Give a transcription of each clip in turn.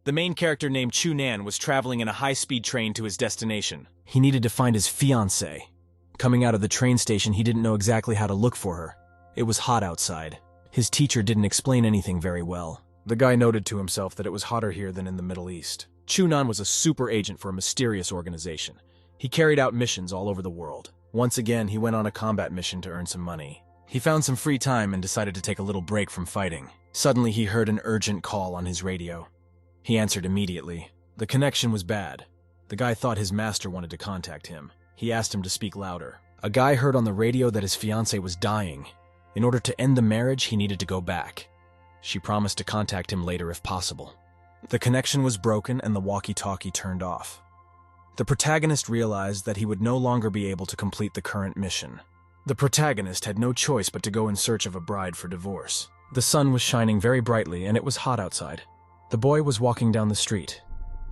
The main character named Chunan was traveling in a high-speed train to his destination. He needed to find his fiancée. Coming out of the train station, he didn't know exactly how to look for her. It was hot outside. His teacher didn't explain anything very well. The guy noted to himself that it was hotter here than in the Middle East. Chunan was a super agent for a mysterious organization. He carried out missions all over the world. Once again, he went on a combat mission to earn some money. He found some free time and decided to take a little break from fighting. Suddenly, he heard an urgent call on his radio. He answered immediately. The connection was bad. The guy thought his master wanted to contact him. He asked him to speak louder. A guy heard on the radio that his fiancée was dying. In order to end the marriage, he needed to go back. She promised to contact him later if possible. The connection was broken and the walkie-talkie turned off. The protagonist realized that he would no longer be able to complete the current mission. The protagonist had no choice but to go in search of a bride for divorce. The sun was shining very brightly and it was hot outside. The boy was walking down the street.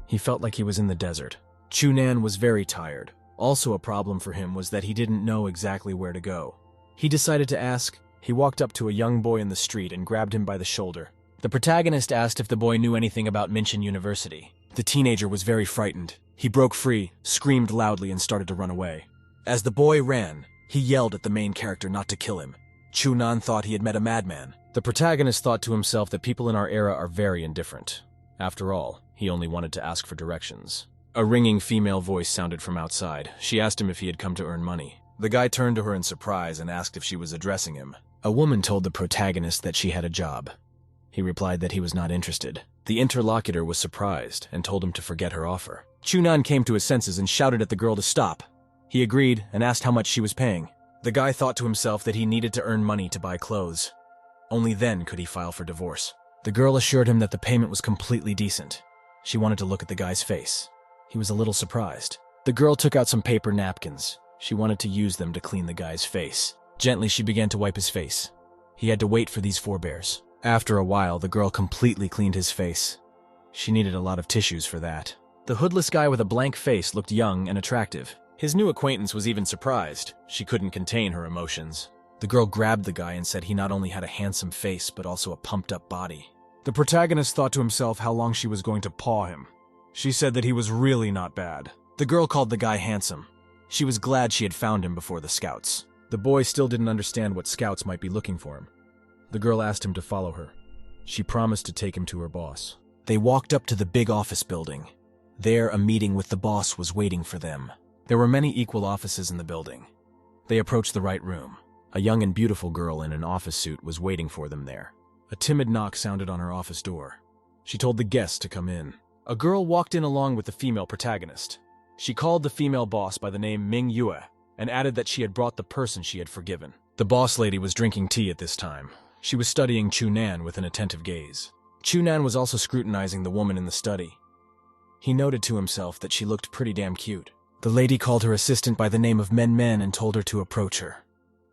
He felt like he was in the desert. Chunan was very tired. Also a problem for him was that he didn't know exactly where to go. He decided to ask. He walked up to a young boy in the street and grabbed him by the shoulder. The protagonist asked if the boy knew anything about Minchin University. The teenager was very frightened. He broke free, screamed loudly, and started to run away. As the boy ran, he yelled at the main character not to kill him. Chunan thought he had met a madman. The protagonist thought to himself that people in our era are very indifferent. After all, he only wanted to ask for directions. A ringing female voice sounded from outside. She asked him if he had come to earn money. The guy turned to her in surprise and asked if she was addressing him. A woman told the protagonist that she had a job. He replied that he was not interested. The interlocutor was surprised and told him to forget her offer. Chunan came to his senses and shouted at the girl to stop. He agreed and asked how much she was paying. The guy thought to himself that he needed to earn money to buy clothes. Only then could he file for divorce. The girl assured him that the payment was completely decent. She wanted to look at the guy's face. He was a little surprised. The girl took out some paper napkins. She wanted to use them to clean the guy's face. Gently, she began to wipe his face. He had to wait for these forebears. After a while, the girl completely cleaned his face. She needed a lot of tissues for that. The hoodless guy with a blank face looked young and attractive. His new acquaintance was even surprised. She couldn't contain her emotions. The girl grabbed the guy and said he not only had a handsome face, but also a pumped-up body. The protagonist thought to himself how long she was going to paw him. She said that he was really not bad. The girl called the guy handsome. She was glad she had found him before the scouts. The boy still didn't understand what scouts might be looking for him. The girl asked him to follow her. She promised to take him to her boss. They walked up to the big office building. There, a meeting with the boss was waiting for them. There were many equal offices in the building. They approached the right room. A young and beautiful girl in an office suit was waiting for them there. A timid knock sounded on her office door. She told the guests to come in. A girl walked in along with the female protagonist. She called the female boss by the name Ming Yue and added that she had brought the person she had forgiven. The boss lady was drinking tea at this time. She was studying Chunan with an attentive gaze. Chunan was also scrutinizing the woman in the study. He noted to himself that she looked pretty damn cute. The lady called her assistant by the name of Men and told her to approach her.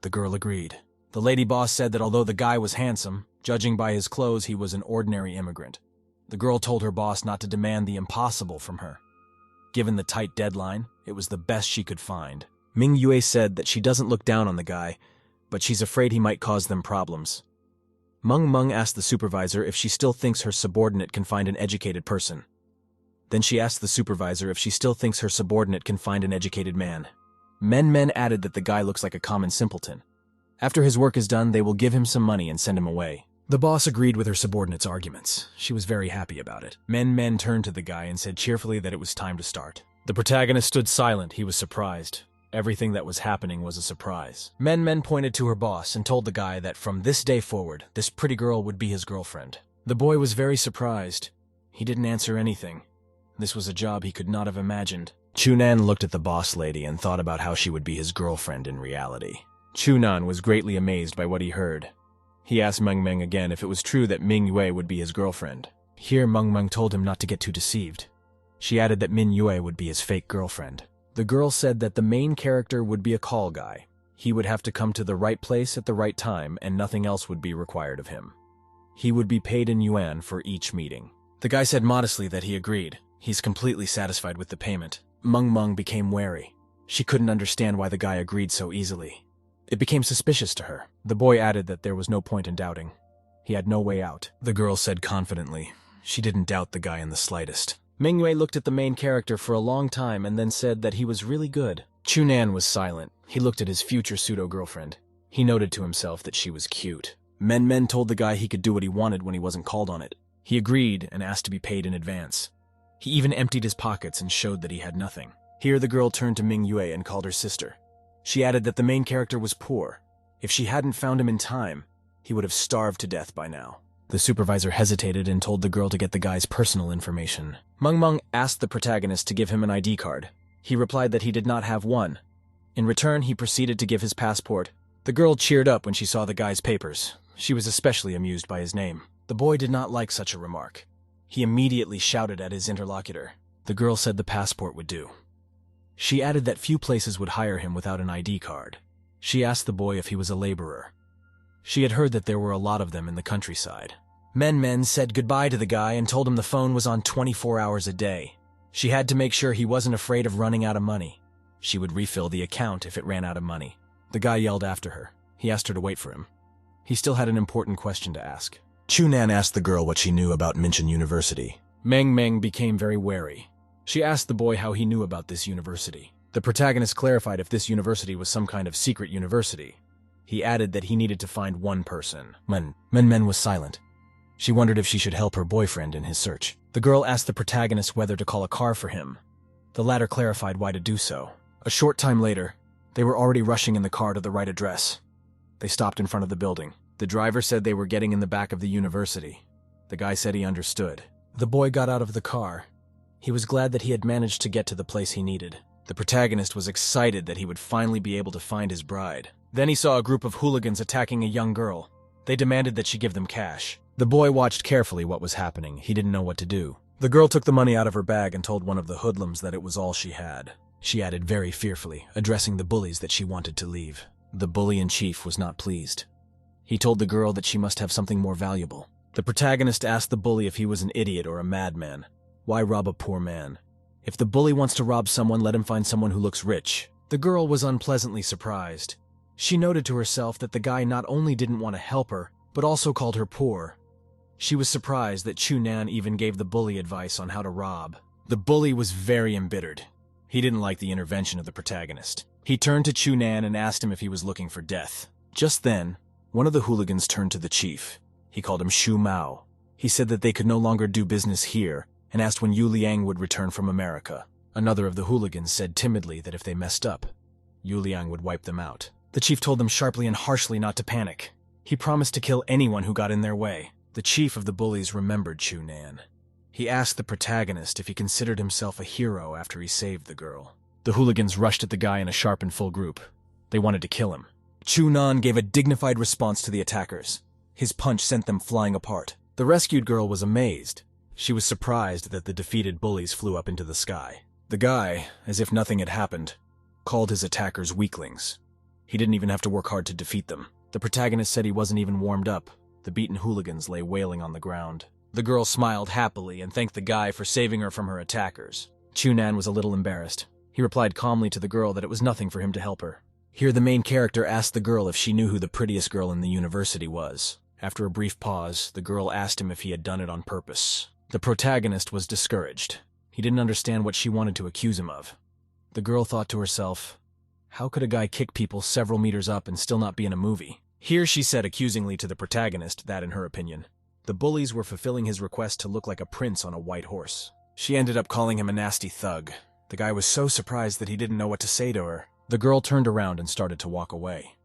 The girl agreed. The lady boss said that although the guy was handsome, judging by his clothes, he was an ordinary immigrant. The girl told her boss not to demand the impossible from her. Given the tight deadline, it was the best she could find. Ming Yue said that she doesn't look down on the guy, but she's afraid he might cause them problems. Meng asked the supervisor if she still thinks her subordinate can find an educated person. Then she asked the supervisor if she still thinks her subordinate can find an educated man. Men added that the guy looks like a common simpleton. After his work is done, they will give him some money and send him away. The boss agreed with her subordinate's arguments. She was very happy about it. Men turned to the guy and said cheerfully that it was time to start. The protagonist stood silent. He was surprised. Everything that was happening was a surprise. Men pointed to her boss and told the guy that from this day forward, this pretty girl would be his girlfriend. The boy was very surprised. He didn't answer anything. This was a job he could not have imagined. Chunan looked at the boss lady and thought about how she would be his girlfriend in reality. Chunan was greatly amazed by what he heard. He asked Meng again if it was true that Ming Yue would be his girlfriend. Here Meng told him not to get too deceived. She added that Min Yue would be his fake girlfriend. The girl said that the main character would be a call guy. He would have to come to the right place at the right time and nothing else would be required of him. He would be paid in yuan for each meeting. The guy said modestly that he agreed. He's completely satisfied with the payment. Meng became wary. She couldn't understand why the guy agreed so easily. It became suspicious to her. The boy added that there was no point in doubting. He had no way out. The girl said confidently. She didn't doubt the guy in the slightest. Mingyue looked at the main character for a long time and then said that he was really good. Chunan was silent. He looked at his future pseudo-girlfriend. He noted to himself that she was cute. Men told the guy he could do what he wanted when he wasn't called on it. He agreed and asked to be paid in advance. He even emptied his pockets and showed that he had nothing. Here the girl turned to Mingyue and called her sister. She added that the main character was poor. If she hadn't found him in time, he would have starved to death by now. The supervisor hesitated and told the girl to get the guy's personal information. Meng asked the protagonist to give him an ID card. He replied that he did not have one. In return, he proceeded to give his passport. The girl cheered up when she saw the guy's papers. She was especially amused by his name. The boy did not like such a remark. He immediately shouted at his interlocutor. The girl said the passport would do. She added that few places would hire him without an ID card. She asked the boy if he was a laborer. She had heard that there were a lot of them in the countryside. Men said goodbye to the guy and told him the phone was on 24 hours a day. She had to make sure he wasn't afraid of running out of money. She would refill the account if it ran out of money. The guy yelled after her. He asked her to wait for him. He still had an important question to ask. Chunan asked the girl what she knew about Minchin University. Meng became very wary. She asked the boy how he knew about this university. The protagonist clarified if this university was some kind of secret university. He added that he needed to find one person. Men was silent. She wondered if she should help her boyfriend in his search. The girl asked the protagonist whether to call a car for him. The latter clarified why to do so. A short time later, they were already rushing in the car to the right address. They stopped in front of the building. The driver said they were getting in the back of the university. The guy said he understood. The boy got out of the car. He was glad that he had managed to get to the place he needed. The protagonist was excited that he would finally be able to find his bride. Then he saw a group of hooligans attacking a young girl. They demanded that she give them cash. The boy watched carefully what was happening. He didn't know what to do. The girl took the money out of her bag and told one of the hoodlums that it was all she had. She added very fearfully, addressing the bullies, that she wanted to leave. The bully-in-chief was not pleased. He told the girl that she must have something more valuable. The protagonist asked the bully if he was an idiot or a madman. Why rob a poor man? If the bully wants to rob someone, let him find someone who looks rich. The girl was unpleasantly surprised. She noted to herself that the guy not only didn't want to help her, but also called her poor. She was surprised that Chunan even gave the bully advice on how to rob. The bully was very embittered. He didn't like the intervention of the protagonist. He turned to Chunan and asked him if he was looking for death. Just then, one of the hooligans turned to the chief. He called him Shu Mao. He said that they could no longer do business here and asked when Yu Liang would return from America. Another of the hooligans said timidly that if they messed up, Yu Liang would wipe them out. The chief told them sharply and harshly not to panic. He promised to kill anyone who got in their way. The chief of the bullies remembered Chunan. He asked the protagonist if he considered himself a hero after he saved the girl. The hooligans rushed at the guy in a sharp and full group. They wanted to kill him. Chunan gave a dignified response to the attackers. His punch sent them flying apart. The rescued girl was amazed. She was surprised that the defeated bullies flew up into the sky. The guy, as if nothing had happened, called his attackers weaklings. He didn't even have to work hard to defeat them. The protagonist said he wasn't even warmed up. The beaten hooligans lay wailing on the ground. The girl smiled happily and thanked the guy for saving her from her attackers. Chunan was a little embarrassed. He replied calmly to the girl that it was nothing for him to help her. Here the main character asked the girl if she knew who the prettiest girl in the university was. After a brief pause, the girl asked him if he had done it on purpose. The protagonist was discouraged. He didn't understand what she wanted to accuse him of. The girl thought to herself, how could a guy kick people several meters up and still not be in a movie? Here she said accusingly to the protagonist that, in her opinion, the bullies were fulfilling his request to look like a prince on a white horse. She ended up calling him a nasty thug. The guy was so surprised that he didn't know what to say to her. The girl turned around and started to walk away.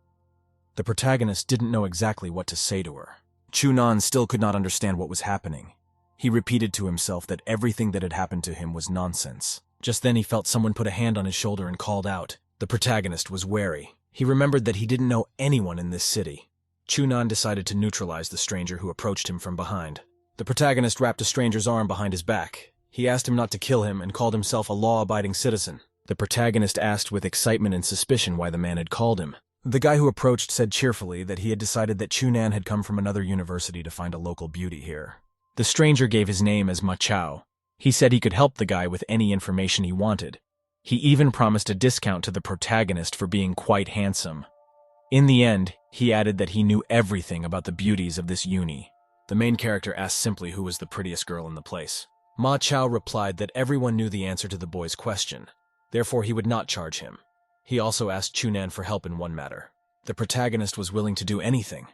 The protagonist didn't know exactly what to say to her. Chunan still could not understand what was happening. He repeated to himself that everything that had happened to him was nonsense. Just then he felt someone put a hand on his shoulder and called out. The protagonist was wary. He remembered that he didn't know anyone in this city. Chunan decided to neutralize the stranger who approached him from behind. The protagonist wrapped a stranger's arm behind his back. He asked him not to kill him and called himself a law-abiding citizen. The protagonist asked with excitement and suspicion why the man had called him. The guy who approached said cheerfully that he had decided that Chunan had come from another university to find a local beauty here. The stranger gave his name as Ma Chao. He said he could help the guy with any information he wanted. He even promised a discount to the protagonist for being quite handsome. In the end, he added that he knew everything about the beauties of this uni. The main character asked simply who was the prettiest girl in the place. Ma Chao replied that everyone knew the answer to the boy's question, therefore he would not charge him. He also asked Chunan for help in one matter. The protagonist was willing to do anything,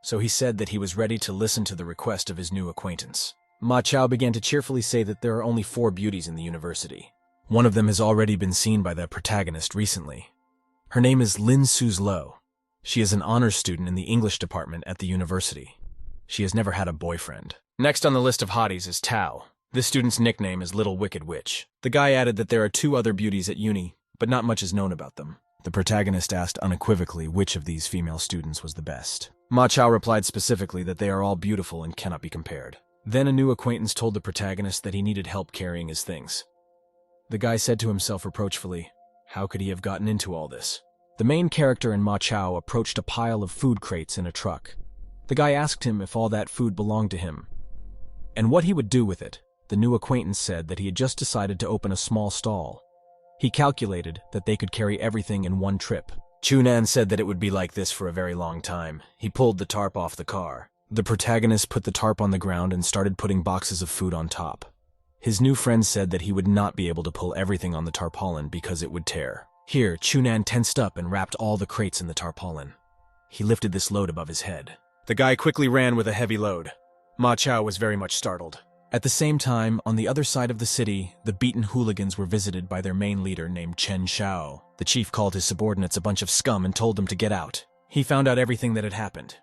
so he said that he was ready to listen to the request of his new acquaintance. Ma Chao began to cheerfully say that there are only 4 beauties in the university. One of them has already been seen by the protagonist recently. Her name is Lin Suzlo. She is an honors student in the English department at the university. She has never had a boyfriend. Next on the list of hotties is Tao. This student's nickname is Little Wicked Witch. The guy added that there are 2 other beauties at uni, but not much is known about them. The protagonist asked unequivocally which of these female students was the best. Ma Chao replied specifically that they are all beautiful and cannot be compared. Then a new acquaintance told the protagonist that he needed help carrying his things. The guy said to himself reproachfully, how could he have gotten into all this? The main character and Ma Chao approached a pile of food crates in a truck. The guy asked him if all that food belonged to him, and what he would do with it. The new acquaintance said that he had just decided to open a small stall. He calculated that they could carry everything in one trip. Chunan said that it would be like this for a very long time. He pulled the tarp off the car. The protagonist put the tarp on the ground and started putting boxes of food on top. His new friend said that he would not be able to pull everything on the tarpaulin because it would tear. Here, Chunan tensed up and wrapped all the crates in the tarpaulin. He lifted this load above his head. The guy quickly ran with a heavy load. Ma Chao was very much startled. At the same time, on the other side of the city, the beaten hooligans were visited by their main leader named Chen Shao. The chief called his subordinates a bunch of scum and told them to get out. He found out everything that had happened.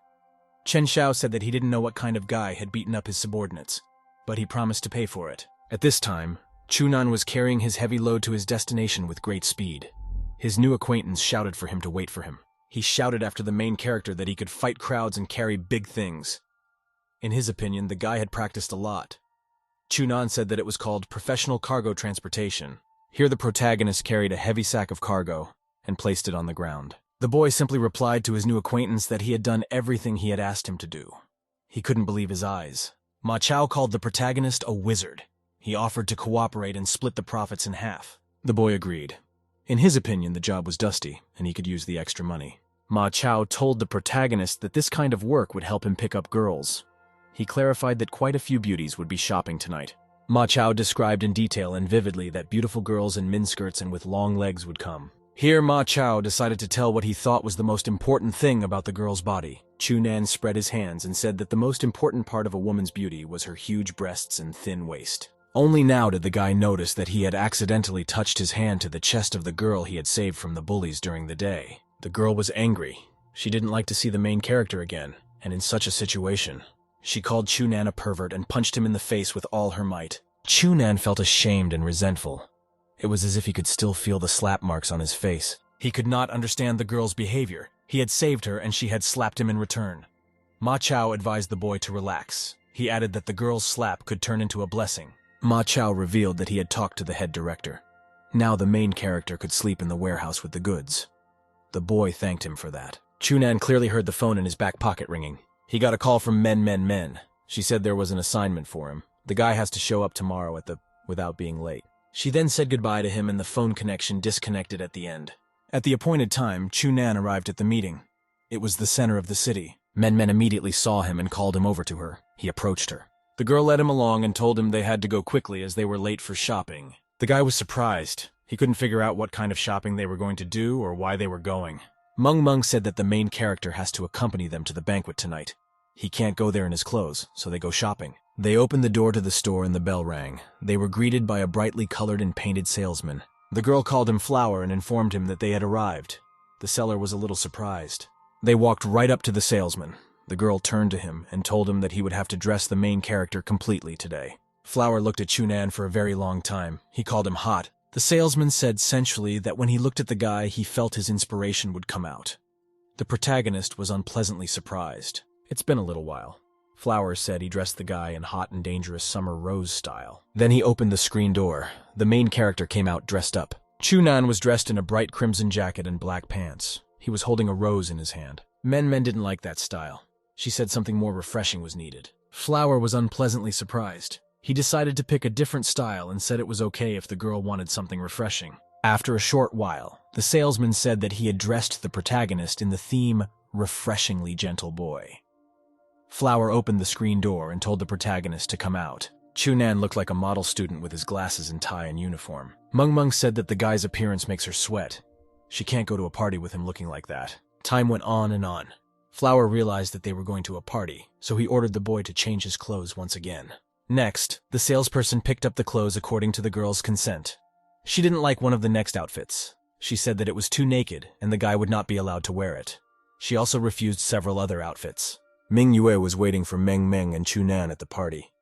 Chen Shao said that he didn't know what kind of guy had beaten up his subordinates, but he promised to pay for it. At this time, Chunan was carrying his heavy load to his destination with great speed. His new acquaintance shouted for him to wait for him. He shouted after the main character that he could fight crowds and carry big things. In his opinion, the guy had practiced a lot. Chunan said that it was called professional cargo transportation. Here the protagonist carried a heavy sack of cargo and placed it on the ground. The boy simply replied to his new acquaintance that he had done everything he had asked him to do. He couldn't believe his eyes. Ma Chao called the protagonist a wizard. He offered to cooperate and split the profits in half. The boy agreed. In his opinion, the job was dusty, and he could use the extra money. Ma Chao told the protagonist that this kind of work would help him pick up girls. He clarified that quite a few beauties would be shopping tonight. Ma Chao described in detail and vividly that beautiful girls in miniskirts and with long legs would come. Here Ma Chao decided to tell what he thought was the most important thing about the girl's body. Chunan spread his hands and said that the most important part of a woman's beauty was her huge breasts and thin waist. Only now did the guy notice that he had accidentally touched his hand to the chest of the girl he had saved from the bullies during the day. The girl was angry. She didn't like to see the main character again, and in such a situation, she called Chunan a pervert and punched him in the face with all her might. Chunan felt ashamed and resentful. It was as if he could still feel the slap marks on his face. He could not understand the girl's behavior. He had saved her and she had slapped him in return. Ma Chao advised the boy to relax. He added that the girl's slap could turn into a blessing. Ma Chao revealed that he had talked to the head director. Now the main character could sleep in the warehouse with the goods. The boy thanked him for that. Chunan clearly heard the phone in his back pocket ringing. He got a call from Men. She said there was an assignment for him. The guy has to show up tomorrow without being late. She then said goodbye to him and the phone connection disconnected at the end. At the appointed time, Chunan arrived at the meeting. It was the center of the city. Men immediately saw him and called him over to her. He approached her. The girl led him along and told him they had to go quickly as they were late for shopping. The guy was surprised. He couldn't figure out what kind of shopping they were going to do or why they were going. Meng said that the main character has to accompany them to the banquet tonight. He can't go there in his clothes, so they go shopping. They opened the door to the store and the bell rang. They were greeted by a brightly colored and painted salesman. The girl called him Flower and informed him that they had arrived. The seller was a little surprised. They walked right up to the salesman. The girl turned to him and told him that he would have to dress the main character completely today. Flower looked at Chunan for a very long time. He called him hot. The salesman said sensually that when he looked at the guy, he felt his inspiration would come out. The protagonist was unpleasantly surprised. It's been a little while. Flower said he dressed the guy in hot and dangerous summer rose style. Then he opened the screen door. The main character came out dressed up. Chunan was dressed in a bright crimson jacket and black pants. He was holding a rose in his hand. Men didn't like that style. She said something more refreshing was needed. Flower was unpleasantly surprised. He decided to pick a different style and said it was okay if the girl wanted something refreshing. After a short while, the salesman said that he had dressed the protagonist in the theme, refreshingly gentle boy. Flower opened the screen door and told the protagonist to come out. Chunan looked like a model student with his glasses and tie and uniform. Meng Meng said that the guy's appearance makes her sweat. She can't go to a party with him looking like that. Time went on and on. Flower realized that they were going to a party, so he ordered the boy to change his clothes once again. Next, the salesperson picked up the clothes according to the girl's consent. She didn't like one of the next outfits. She said that it was too naked and the guy would not be allowed to wear it. She also refused several other outfits. Ming Yue was waiting for Meng Meng and Chunan at the party.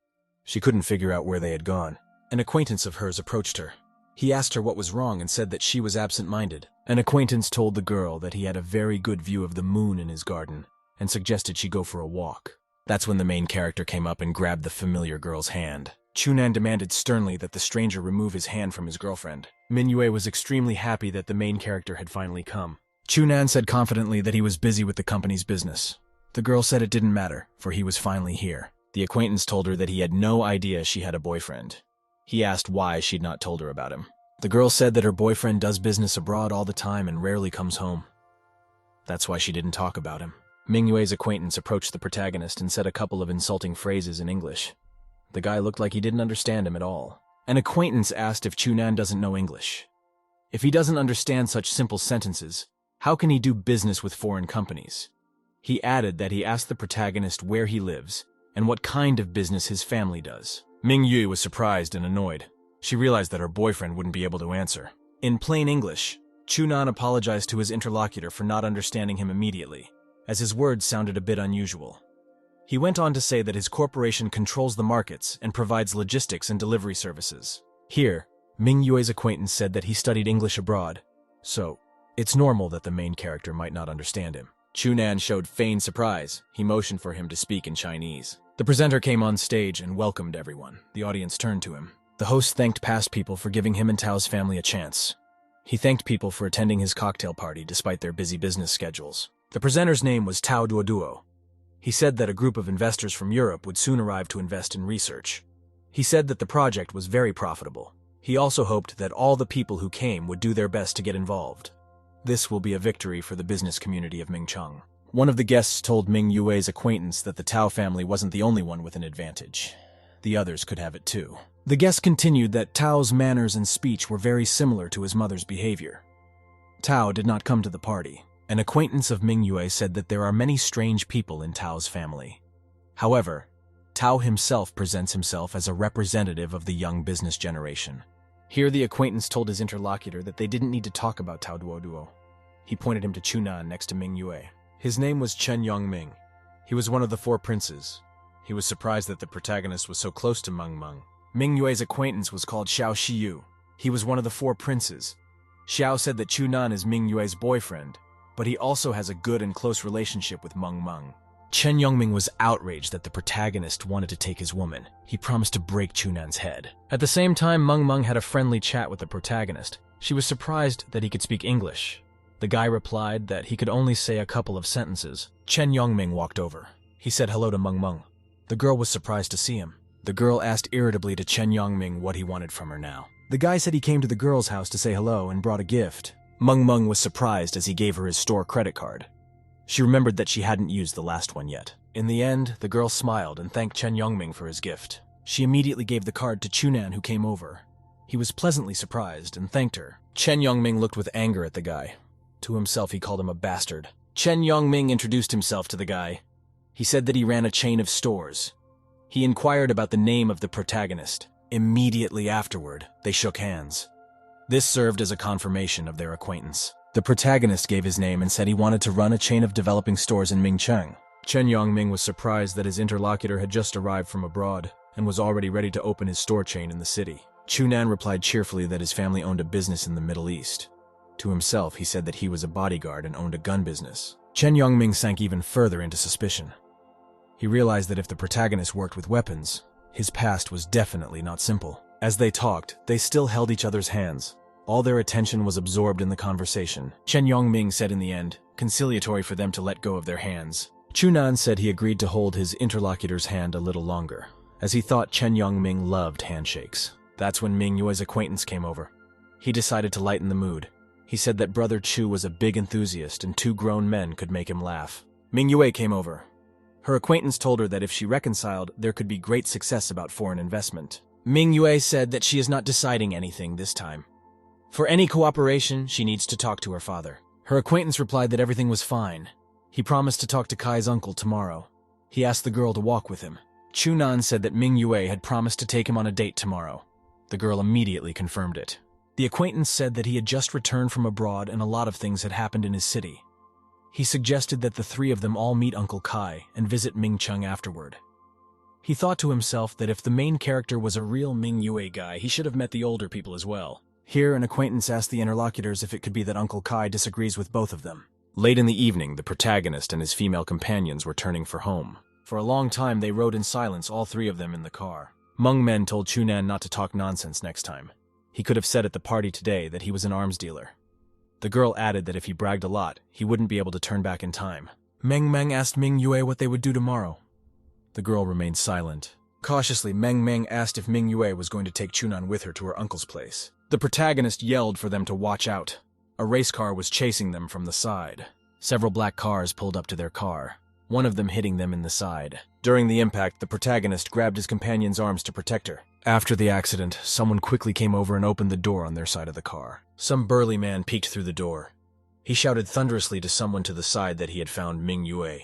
She couldn't figure out where they had gone. An acquaintance of hers approached her. He asked her what was wrong and said that she was absent-minded. An acquaintance told the girl that he had a very good view of the moon in his garden and suggested she go for a walk. That's when the main character came up and grabbed the familiar girl's hand. Chunan demanded sternly that the stranger remove his hand from his girlfriend. Min Yue was extremely happy that the main character had finally come. Chunan said confidently that he was busy with the company's business. The girl said it didn't matter, for he was finally here. The acquaintance told her that he had no idea she had a boyfriend. He asked why she'd not told her about him. The girl said that her boyfriend does business abroad all the time and rarely comes home. That's why she didn't talk about him. Ming Yue's acquaintance approached the protagonist and said a couple of insulting phrases in English. The guy looked like he didn't understand him at all. An acquaintance asked if Chunan doesn't know English. If he doesn't understand such simple sentences, how can he do business with foreign companies? He added that he asked the protagonist where he lives and what kind of business his family does. Ming Yue was surprised and annoyed. She realized that her boyfriend wouldn't be able to answer. In plain English, Chunan apologized to his interlocutor for not understanding him immediately, as his words sounded a bit unusual. He went on to say that his corporation controls the markets and provides logistics and delivery services. Here, Ming Yue's acquaintance said that he studied English abroad, so it's normal that the main character might not understand him. Chunan showed feigned surprise. He motioned for him to speak in Chinese. The presenter came on stage and welcomed everyone. The audience turned to him. The host thanked past people for giving him and Tao's family a chance. He thanked people for attending his cocktail party despite their busy business schedules. The presenter's name was Tao Duoduo. He said that a group of investors from Europe would soon arrive to invest in research. He said that the project was very profitable. He also hoped that all the people who came would do their best to get involved. This will be a victory for the business community of Mingcheng. One of the guests told Ming Yue's acquaintance that the Tao family wasn't the only one with an advantage. The others could have it too. The guest continued that Tao's manners and speech were very similar to his mother's behavior. Tao did not come to the party. An acquaintance of Ming Yue said that there are many strange people in Tao's family. However, Tao himself presents himself as a representative of the young business generation. Here the acquaintance told his interlocutor that they didn't need to talk about Tao Duoduo. He pointed him to Chunan next to Ming Yue. His name was Chen Yongming. He was one of the four princes. He was surprised that the protagonist was so close to Meng Meng. Ming Yue's acquaintance was called Xiao Shiyu. He was one of the four princes. Xiao said that Chunan is Ming Yue's boyfriend, but he also has a good and close relationship with Meng Meng. Chen Yongming was outraged that the protagonist wanted to take his woman. He promised to break Chunan's head. At the same time, Meng Meng had a friendly chat with the protagonist. She was surprised that he could speak English. The guy replied that he could only say a couple of sentences. Chen Yongming walked over. He said hello to Meng Meng. The girl was surprised to see him. The girl asked irritably to Chen Yongming what he wanted from her now. The guy said he came to the girl's house to say hello and brought a gift. Meng Meng was surprised as he gave her his store credit card. She remembered that she hadn't used the last one yet. In the end, the girl smiled and thanked Chen Yongming for his gift. She immediately gave the card to Chunan, who came over. He was pleasantly surprised and thanked her. Chen Yongming looked with anger at the guy. To himself, he called him a bastard. Chen Yongming introduced himself to the guy. He said that he ran a chain of stores. He inquired about the name of the protagonist. Immediately afterward, they shook hands. This served as a confirmation of their acquaintance. The protagonist gave his name and said he wanted to run a chain of developing stores in Mingcheng. Chen Yongming was surprised that his interlocutor had just arrived from abroad and was already ready to open his store chain in the city. Chunan replied cheerfully that his family owned a business in the Middle East. To himself, he said that he was a bodyguard and owned a gun business. Chen Yongming sank even further into suspicion. He realized that if the protagonist worked with weapons, his past was definitely not simple. As they talked, they still held each other's hands. All their attention was absorbed in the conversation. Chen Yongming said in the end, conciliatory for them to let go of their hands. Chunan said he agreed to hold his interlocutor's hand a little longer, as he thought Chen Yongming loved handshakes. That's when Ming Yue's acquaintance came over. He decided to lighten the mood. He said that Brother Chu was a big enthusiast and two grown men could make him laugh. Ming Yue came over. Her acquaintance told her that if she reconciled, there could be great success about foreign investment. Ming Yue said that she is not deciding anything this time. For any cooperation, she needs to talk to her father. Her acquaintance replied that everything was fine. He promised to talk to Kai's uncle tomorrow. He asked the girl to walk with him. Chunan said that Ming Yue had promised to take him on a date tomorrow. The girl immediately confirmed it. The acquaintance said that he had just returned from abroad and a lot of things had happened in his city. He suggested that the three of them all meet Uncle Kai and visit Ming Chung afterward. He thought to himself that if the main character was a real Ming Yue guy, he should have met the older people as well. Here, an acquaintance asked the interlocutors if it could be that Uncle Kai disagrees with both of them. Late in the evening, the protagonist and his female companions were turning for home. For a long time, they rode in silence, all three of them in the car. Meng Men told Chunan not to talk nonsense next time. He could have said at the party today that he was an arms dealer. The girl added that if he bragged a lot, he wouldn't be able to turn back in time. Meng asked Ming Yue what they would do tomorrow. The girl remained silent. Cautiously, Meng asked if Ming Yue was going to take Chunan with her to her uncle's place. The protagonist yelled for them to watch out. A race car was chasing them from the side. Several black cars pulled up to their car, one of them hitting them in the side. During the impact, the protagonist grabbed his companion's arms to protect her. After the accident, someone quickly came over and opened the door on their side of the car. Some burly man peeked through the door. He shouted thunderously to someone to the side that he had found Ming Yue.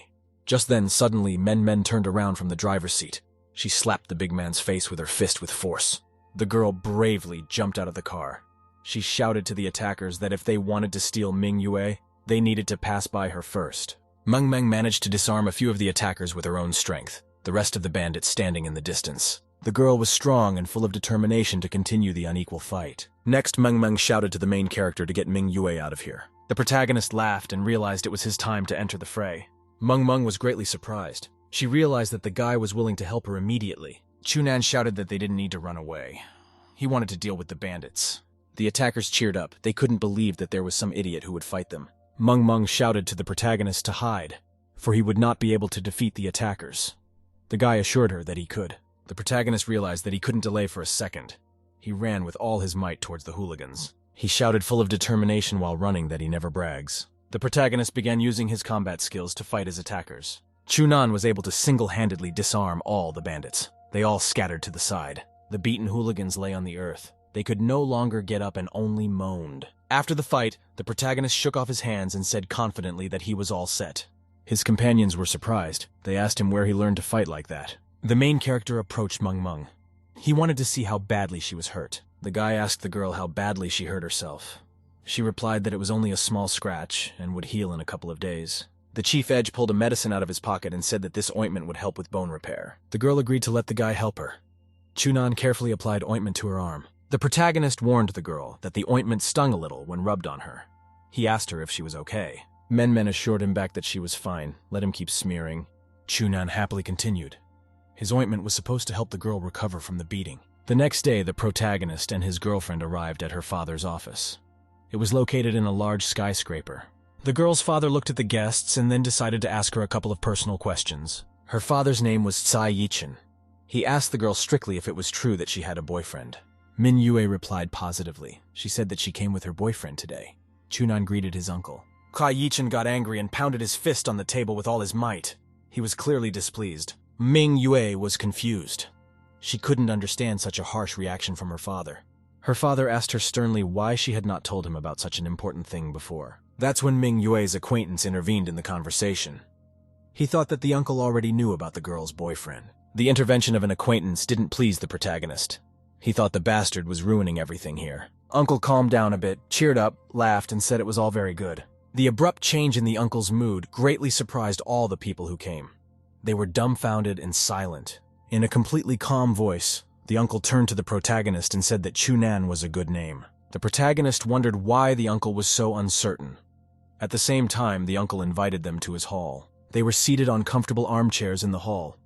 Just then, suddenly, Men turned around from the driver's seat. She slapped the big man's face with her fist with force. The girl bravely jumped out of the car. She shouted to the attackers that if they wanted to steal Ming Yue, they needed to pass by her first. Meng managed to disarm a few of the attackers with her own strength, the rest of the bandits standing in the distance. The girl was strong and full of determination to continue the unequal fight. Next, Meng shouted to the main character to get Ming Yue out of here. The protagonist laughed and realized it was his time to enter the fray. Meng was greatly surprised. She realized that the guy was willing to help her immediately. Chunan shouted that they didn't need to run away. He wanted to deal with the bandits. The attackers cheered up. They couldn't believe that there was some idiot who would fight them. Meng shouted to the protagonist to hide, for he would not be able to defeat the attackers. The guy assured her that he could. The protagonist realized that he couldn't delay for a second. He ran with all his might towards the hooligans. He shouted full of determination while running that he never brags. The protagonist began using his combat skills to fight his attackers. Chunan was able to single-handedly disarm all the bandits. They all scattered to the side. The beaten hooligans lay on the earth. They could no longer get up and only moaned. After the fight, the protagonist shook off his hands and said confidently that he was all set. His companions were surprised. They asked him where he learned to fight like that. The main character approached Meng. He wanted to see how badly she was hurt. The guy asked the girl how badly she hurt herself. She replied that it was only a small scratch and would heal in a couple of days. The chief edge pulled a medicine out of his pocket and said that this ointment would help with bone repair. The girl agreed to let the guy help her. Chunan carefully applied ointment to her arm. The protagonist warned the girl that the ointment stung a little when rubbed on her. He asked her if she was okay. Men assured him back that she was fine, let him keep smearing. Chunan happily continued. His ointment was supposed to help the girl recover from the beating. The next day, the protagonist and his girlfriend arrived at her father's office. It was located in a large skyscraper. The girl's father looked at the guests and then decided to ask her a couple of personal questions. Her father's name was Tsai Yichin. He asked the girl strictly if it was true that she had a boyfriend. Min Yue replied positively. She said that she came with her boyfriend today. Chunan greeted his uncle. Kai Yichin got angry and pounded his fist on the table with all his might. He was clearly displeased. Ming Yue was confused. She couldn't understand such a harsh reaction from her father. Her father asked her sternly why she had not told him about such an important thing before. That's when Ming Yue's acquaintance intervened in the conversation. He thought that the uncle already knew about the girl's boyfriend. The intervention of an acquaintance didn't please the protagonist. He thought the bastard was ruining everything here. Uncle calmed down a bit, cheered up, laughed, and said it was all very good. The abrupt change in the uncle's mood greatly surprised all the people who came. They were dumbfounded and silent. In a completely calm voice, the uncle turned to the protagonist and said that Chunan was a good name. The protagonist wondered why the uncle was so uncertain. At the same time, the uncle invited them to his hall. They were seated on comfortable armchairs in the hall.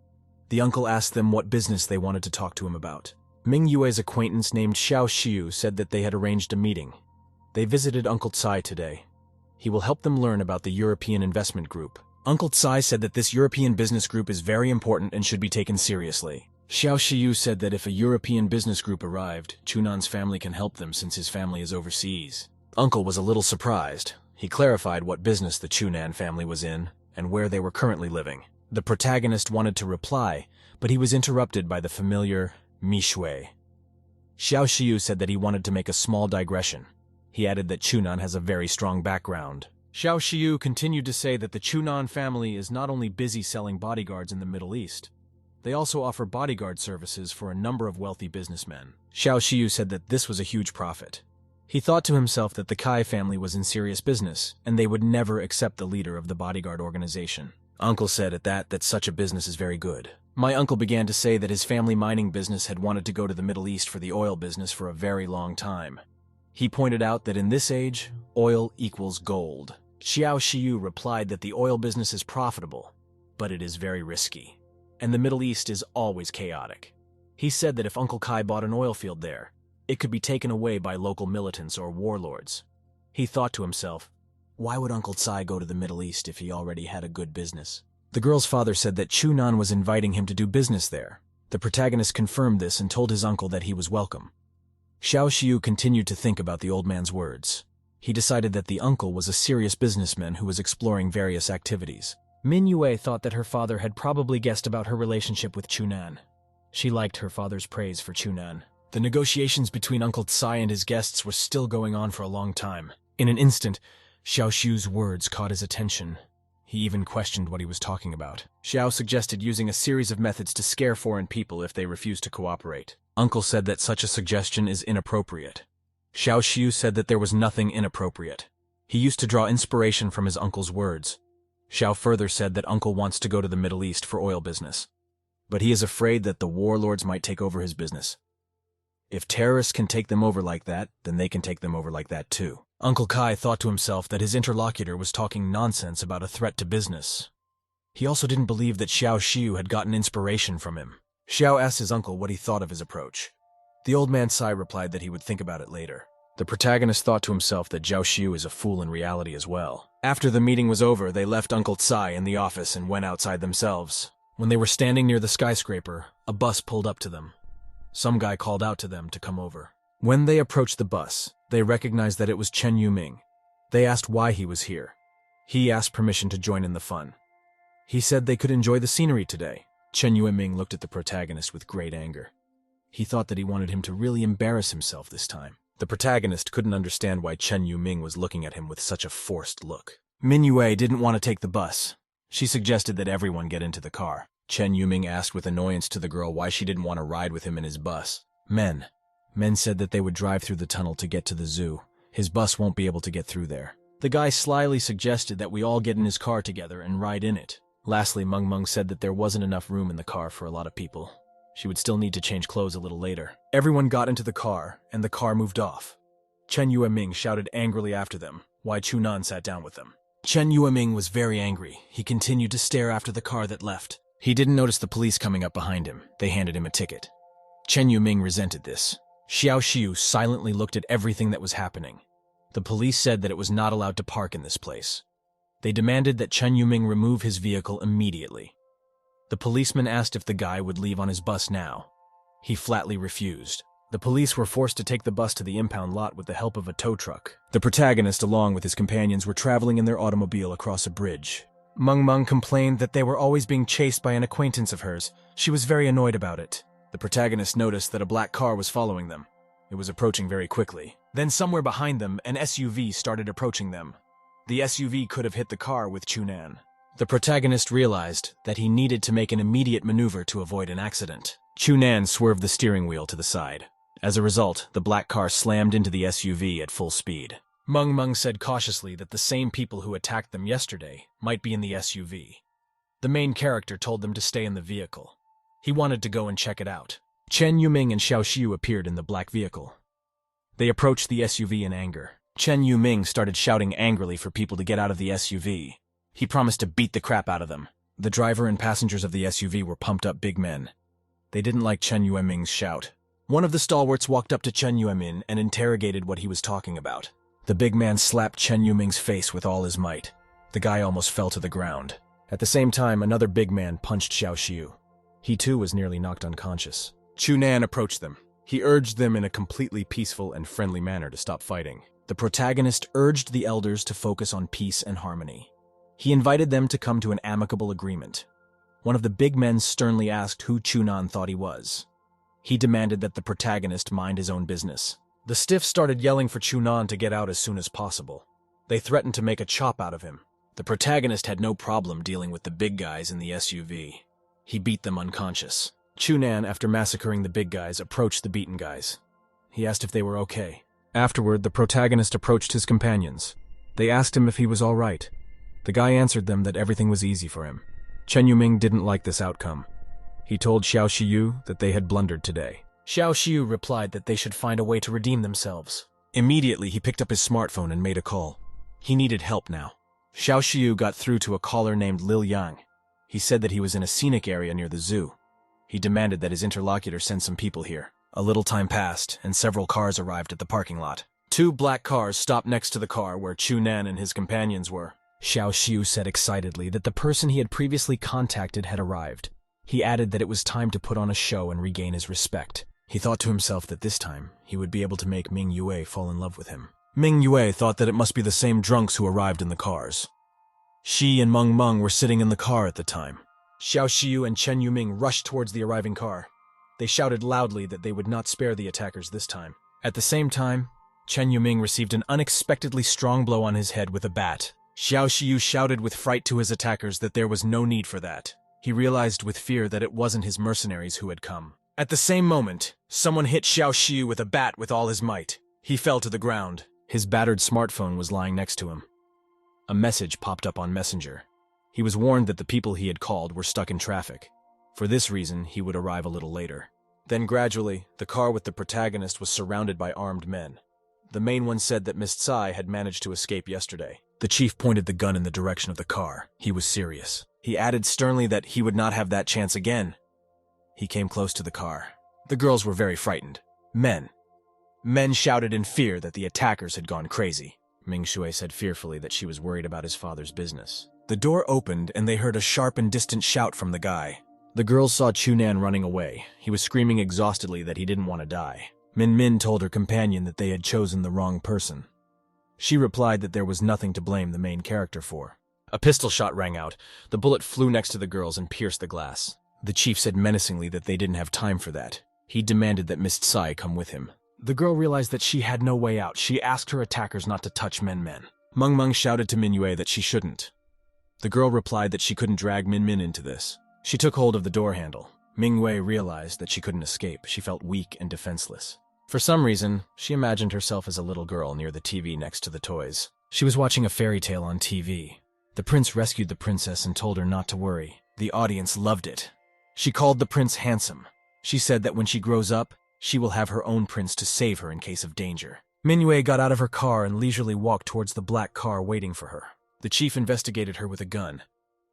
The uncle asked them what business they wanted to talk to him about. Ming Yue's acquaintance named Xiao Xiu said that they had arranged a meeting. They visited Uncle Tsai today. He will help them learn about the European Investment Group. Uncle Tsai said that this European business group is very important and should be taken seriously. Xiao Xiu said that if a European business group arrived, Chunan's family can help them since his family is overseas. Uncle was a little surprised. He clarified what business the Chunan family was in and where they were currently living. The protagonist wanted to reply, but he was interrupted by the familiar Mishui. Xiao Xiu said that he wanted to make a small digression. He added that Chunan has a very strong background. Xiao Xiu continued to say that the Chunan family is not only busy selling bodyguards in the Middle East, they also offer bodyguard services for a number of wealthy businessmen. Xiao Xiu said that this was a huge profit. He thought to himself that the Kai family was in serious business, and they would never accept the leader of the bodyguard organization. Uncle said at that such a business is very good. My uncle began to say that his family mining business had wanted to go to the Middle East for the oil business for a very long time. He pointed out that in this age, oil equals gold. Xiao Xiu replied that the oil business is profitable, but it is very risky, and the Middle East is always chaotic. He said that if Uncle Kai bought an oil field there, it could be taken away by local militants or warlords. He thought to himself, why would Uncle Tsai go to the Middle East if he already had a good business? The girl's father said that Chunan was inviting him to do business there. The protagonist confirmed this and told his uncle that he was welcome. Xiao Xiu continued to think about the old man's words. He decided that the uncle was a serious businessman who was exploring various activities. Min Yue thought that her father had probably guessed about her relationship with Chunan. She liked her father's praise for Chunan. The negotiations between Uncle Tsai and his guests were still going on for a long time. In an instant, Xiao Xiu's words caught his attention. He even questioned what he was talking about. Xiao suggested using a series of methods to scare foreign people if they refused to cooperate. Uncle said that such a suggestion is inappropriate. Xiao Xiu said that there was nothing inappropriate. He used to draw inspiration from his uncle's words. Xiao further said that Uncle wants to go to the Middle East for oil business, but he is afraid that the warlords might take over his business. If terrorists can take them over like that, then they can take them over like that too. Uncle Kai thought to himself that his interlocutor was talking nonsense about a threat to business. He also didn't believe that Xiao Xiu had gotten inspiration from him. Xiao asked his uncle what he thought of his approach. The old man Sai replied that he would think about it later. The protagonist thought to himself that Zhao Xiu is a fool in reality as well. After the meeting was over, they left Uncle Tsai in the office and went outside themselves. When they were standing near the skyscraper, a bus pulled up to them. Some guy called out to them to come over. When they approached the bus, they recognized that it was Chen Yuming. They asked why he was here. He asked permission to join in the fun. He said they could enjoy the scenery today. Chen Yuming looked at the protagonist with great anger. He thought that he wanted him to really embarrass himself this time. The protagonist couldn't understand why Chen Yuming was looking at him with such a forced look. Min Yue didn't want to take the bus. She suggested that everyone get into the car. Chen Yuming asked with annoyance to the girl why she didn't want to ride with him in his bus. Men said that they would drive through the tunnel to get to the zoo. His bus won't be able to get through there. The guy slyly suggested that we all get in his car together and ride in it. Lastly, Meng said that there wasn't enough room in the car for a lot of people. She would still need to change clothes a little later. Everyone got into the car, and the car moved off. Chen Yueming shouted angrily after them, while Chunan sat down with them. Chen Yueming was very angry. He continued to stare after the car that left. He didn't notice the police coming up behind him. They handed him a ticket. Chen Yuming resented this. Xiao Xiu silently looked at everything that was happening. The police said that it was not allowed to park in this place. They demanded that Chen Yuming remove his vehicle immediately. The policeman asked if the guy would leave on his bus now. He flatly refused. The police were forced to take the bus to the impound lot with the help of a tow truck. The protagonist, along with his companions, were traveling in their automobile across a bridge. Meng complained that they were always being chased by an acquaintance of hers. She was very annoyed about it. The protagonist noticed that a black car was following them. It was approaching very quickly. Then somewhere behind them, an SUV started approaching them. The SUV could have hit the car with Chunan. The protagonist realized that he needed to make an immediate maneuver to avoid an accident. Chunan swerved the steering wheel to the side. As a result, the black car slammed into the SUV at full speed. Meng said cautiously that the same people who attacked them yesterday might be in the SUV. The main character told them to stay in the vehicle. He wanted to go and check it out. Chen Yuming and Xiao Xiu appeared in the black vehicle. They approached the SUV in anger. Chen Yuming started shouting angrily for people to get out of the SUV. He promised to beat the crap out of them. The driver and passengers of the SUV were pumped-up big men. They didn't like Chen Yueming's shout. One of the stalwarts walked up to Chen Yueming and interrogated what he was talking about. The big man slapped Chen Yuming's face with all his might. The guy almost fell to the ground. At the same time, another big man punched Xiao Xiu. He too was nearly knocked unconscious. Chunan approached them. He urged them in a completely peaceful and friendly manner to stop fighting. The protagonist urged the elders to focus on peace and harmony. He invited them to come to an amicable agreement. One of the big men sternly asked who Chunan thought he was. He demanded that the protagonist mind his own business. The stiffs started yelling for Chunan to get out as soon as possible. They threatened to make a chop out of him. The protagonist had no problem dealing with the big guys in the SUV. He beat them unconscious. Chunan, after massacring the big guys, approached the beaten guys. He asked if they were okay. Afterward, the protagonist approached his companions. They asked him if he was all right. The guy answered them that everything was easy for him. Chen Yuming didn't like this outcome. He told Xiao Shiyu that they had blundered today. Xiao Shiyu replied that they should find a way to redeem themselves. Immediately, he picked up his smartphone and made a call. He needed help now. Xiao Shiyu got through to a caller named Lil Yang. He said that he was in a scenic area near the zoo. He demanded that his interlocutor send some people here. A little time passed, and several cars arrived at the parking lot. 2 black cars stopped next to the car where Chunan and his companions were. Xiao Shiyu said excitedly that the person he had previously contacted had arrived. He added that it was time to put on a show and regain his respect. He thought to himself that this time, he would be able to make Ming Yue fall in love with him. Ming Yue thought that it must be the same drunks who arrived in the cars. Shi and Meng Meng were sitting in the car at the time. Xiao Shiyu and Chen Yuming rushed towards the arriving car. They shouted loudly that they would not spare the attackers this time. At the same time, Chen Yuming received an unexpectedly strong blow on his head with a bat. Xiao Shiyu shouted with fright to his attackers that there was no need for that. He realized with fear that it wasn't his mercenaries who had come. At the same moment, someone hit Xiao Shiyu with a bat with all his might. He fell to the ground. His battered smartphone was lying next to him. A message popped up on Messenger. He was warned that the people he had called were stuck in traffic. For this reason, he would arrive a little later. Then gradually, the car with the protagonist was surrounded by armed men. The main one said that Miss Tsai had managed to escape yesterday. The chief pointed the gun in the direction of the car. He was serious. He added sternly that he would not have that chance again. He came close to the car. The girls were very frightened. Men shouted in fear that the attackers had gone crazy. Ming Shui said fearfully that she was worried about his father's business. The door opened and they heard a sharp and distant shout from the guy. The girls saw Chunan running away. He was screaming exhaustedly that he didn't want to die. Min Min told her companion that they had chosen the wrong person. She replied that there was nothing to blame the main character for. A pistol shot rang out. The bullet flew next to the girls and pierced the glass. The chief said menacingly that they didn't have time for that. He demanded that Miss Tsai come with him. The girl realized that she had no way out. She asked her attackers not to touch Meng. Meng Meng shouted to Min Yue that she shouldn't. The girl replied that she couldn't drag Min Min into this. She took hold of the door handle. Ming Yue realized that she couldn't escape. She felt weak and defenseless. For some reason, she imagined herself as a little girl near the TV next to the toys. She was watching a fairy tale on TV. The prince rescued the princess and told her not to worry. The audience loved it. She called the prince handsome. She said that when she grows up, she will have her own prince to save her in case of danger. Min Yue got out of her car and leisurely walked towards the black car waiting for her. The chief investigated her with a gun.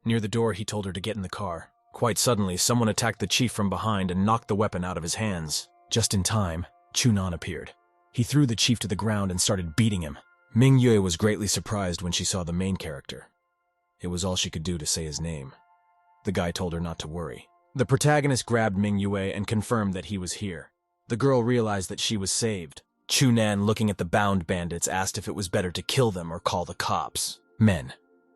Near the door, he told her to get in the car. Quite suddenly, someone attacked the chief from behind and knocked the weapon out of his hands. Just in time, Chunan appeared. He threw the chief to the ground and started beating him. Ming Yue was greatly surprised when she saw the main character. It was all she could do to say his name. The guy told her not to worry. The protagonist grabbed Ming Yue and confirmed that he was here. The girl realized that she was saved. Chunan, looking at the bound bandits, asked if it was better to kill them or call the cops. Men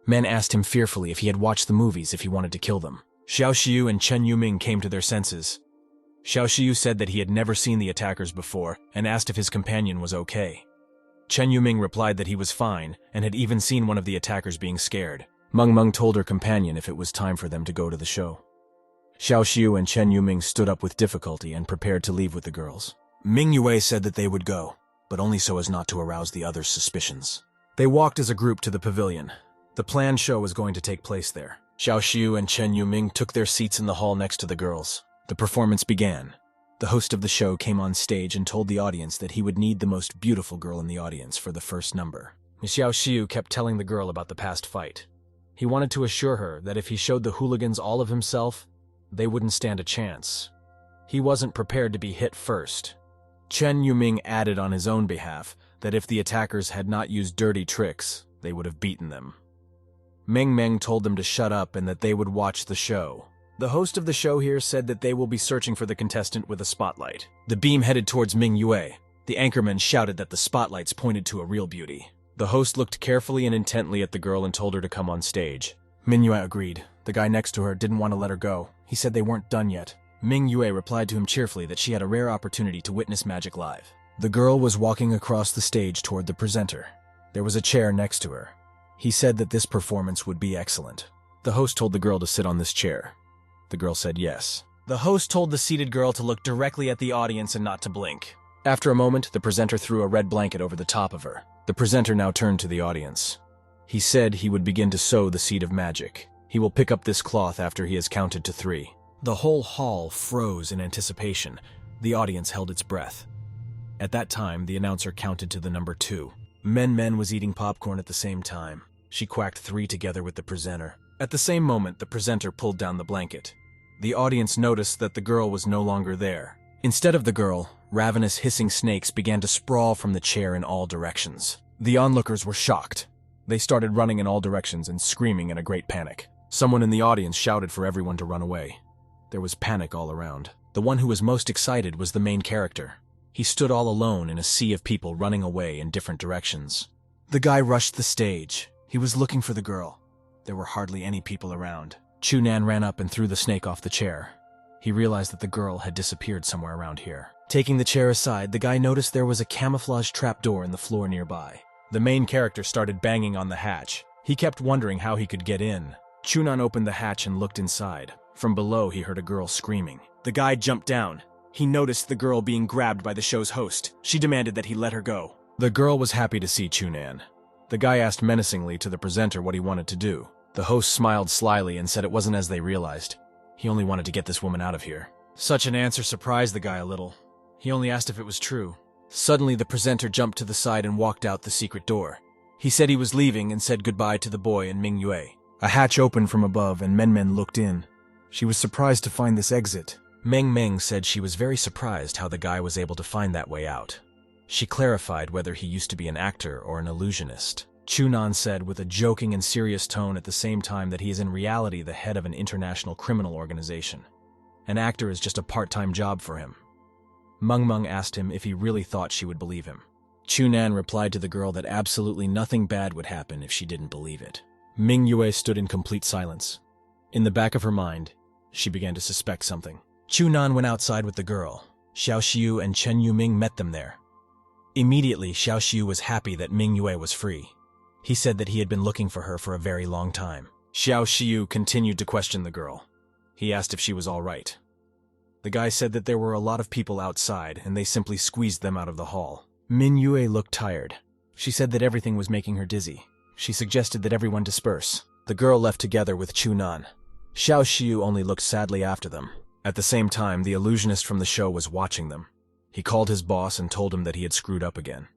asked him fearfully if he had watched the movies if he wanted to kill them. Xiao Shiyu and Chen Yuming came to their senses. Xiao Shiyu said that he had never seen the attackers before and asked if his companion was okay. Chen Yuming replied that he was fine and had even seen one of the attackers being scared. Meng Meng told her companion if it was time for them to go to the show. Xiao Shiyu and Chen Yuming stood up with difficulty and prepared to leave with the girls. Ming Yue said that they would go, but only so as not to arouse the others' suspicions. They walked as a group to the pavilion. The planned show was going to take place there. Xiao Shiyu and Chen Yuming took their seats in the hall next to the girls. The performance began. The host of the show came on stage and told the audience that he would need the most beautiful girl in the audience for the first number. Xiao Shiyu kept telling the girl about the past fight. He wanted to assure her that if he showed the hooligans all of himself, they wouldn't stand a chance. He wasn't prepared to be hit first. Chen Yuming added on his own behalf that if the attackers had not used dirty tricks, they would have beaten them. Meng Meng told them to shut up and that they would watch the show. The host of the show here said that they will be searching for the contestant with a spotlight. The beam headed towards Ming Yue. The anchorman shouted that the spotlights pointed to a real beauty. The host looked carefully and intently at the girl and told her to come on stage. Min Yue agreed. The guy next to her didn't want to let her go. He said they weren't done yet. Ming Yue replied to him cheerfully that she had a rare opportunity to witness magic live. The girl was walking across the stage toward the presenter. There was a chair next to her. He said that this performance would be excellent. The host told the girl to sit on this chair. The girl said yes. The host told the seated girl to look directly at the audience and not to blink. After a moment, the presenter threw a red blanket over the top of her. The presenter now turned to the audience. He said he would begin to sow the seed of magic. He will pick up this cloth after he has counted to 3. The whole hall froze in anticipation. The audience held its breath. At that time, the announcer counted to the number 2. Men was eating popcorn at the same time. She quacked 3 together with the presenter. At the same moment, the presenter pulled down the blanket. The audience noticed that the girl was no longer there. Instead of the girl, ravenous hissing snakes began to sprawl from the chair in all directions. The onlookers were shocked. They started running in all directions and screaming in a great panic. Someone in the audience shouted for everyone to run away. There was panic all around. The one who was most excited was the main character. He stood all alone in a sea of people running away in different directions. The guy rushed the stage. He was looking for the girl. There were hardly any people around. Chunan ran up and threw the snake off the chair. He realized that the girl had disappeared somewhere around here. Taking the chair aside, the guy noticed there was a camouflage trapdoor in the floor nearby. The main character started banging on the hatch. He kept wondering how he could get in. Chunan opened the hatch and looked inside. From below, he heard a girl screaming. The guy jumped down. He noticed the girl being grabbed by the show's host. She demanded that he let her go. The girl was happy to see Chunan. The guy asked menacingly to the presenter what he wanted to do. The host smiled slyly and said it wasn't as they realized. He only wanted to get this woman out of here. Such an answer surprised the guy a little. He only asked if it was true. Suddenly, the presenter jumped to the side and walked out the secret door. He said he was leaving and said goodbye to the boy and Ming Yue. A hatch opened from above and Men looked in. She was surprised to find this exit. Meng said she was very surprised how the guy was able to find that way out. She clarified whether he used to be an actor or an illusionist. Chunan said with a joking and serious tone at the same time that he is in reality the head of an international criminal organization. An actor is just a part-time job for him. Meng asked him if he really thought she would believe him. Chunan replied to the girl that absolutely nothing bad would happen if she didn't believe it. Ming Yue stood in complete silence. In the back of her mind, she began to suspect something. Chunan went outside with the girl. Xiao Xiu and Chen Yuming met them there. Immediately, Xiao Xiu was happy that Ming Yue was free. He said that he had been looking for her for a very long time. Xiao Xiu continued to question the girl. He asked if she was all right. The guy said that there were a lot of people outside, and they simply squeezed them out of the hall. Min Yue looked tired. She said that everything was making her dizzy. She suggested that everyone disperse. The girl left together with Chunan. Xiao Xiu only looked sadly after them. At the same time, the illusionist from the show was watching them. He called his boss and told him that he had screwed up again.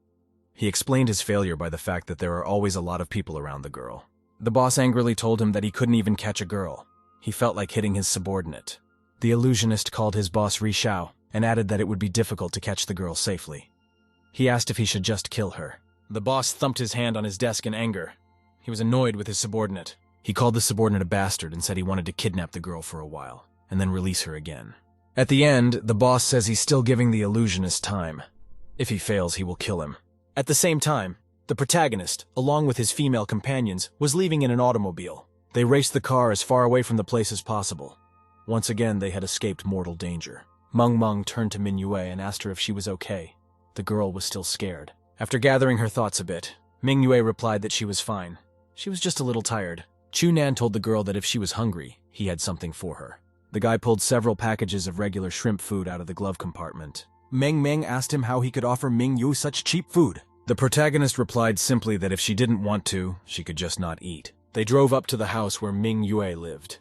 He explained his failure by the fact that there are always a lot of people around the girl. The boss angrily told him that he couldn't even catch a girl. He felt like hitting his subordinate. The illusionist called his boss Ri Xiao and added that it would be difficult to catch the girl safely. He asked if he should just kill her. The boss thumped his hand on his desk in anger. He was annoyed with his subordinate. He called the subordinate a bastard and said he wanted to kidnap the girl for a while, and then release her again. At the end, the boss says he's still giving the illusionist time. If he fails, he will kill him. At the same time, the protagonist, along with his female companions, was leaving in an automobile. They raced the car as far away from the place as possible. Once again, they had escaped mortal danger. Meng turned to Min Yue and asked her if she was okay. The girl was still scared. After gathering her thoughts a bit, Ming Yue replied that she was fine. She was just a little tired. Chunan told the girl that if she was hungry, he had something for her. The guy pulled several packages of regular shrimp food out of the glove compartment. Meng asked him how he could offer Ming Yu such cheap food. The protagonist replied simply that if she didn't want to, she could just not eat. They drove up to the house where Ming Yue lived.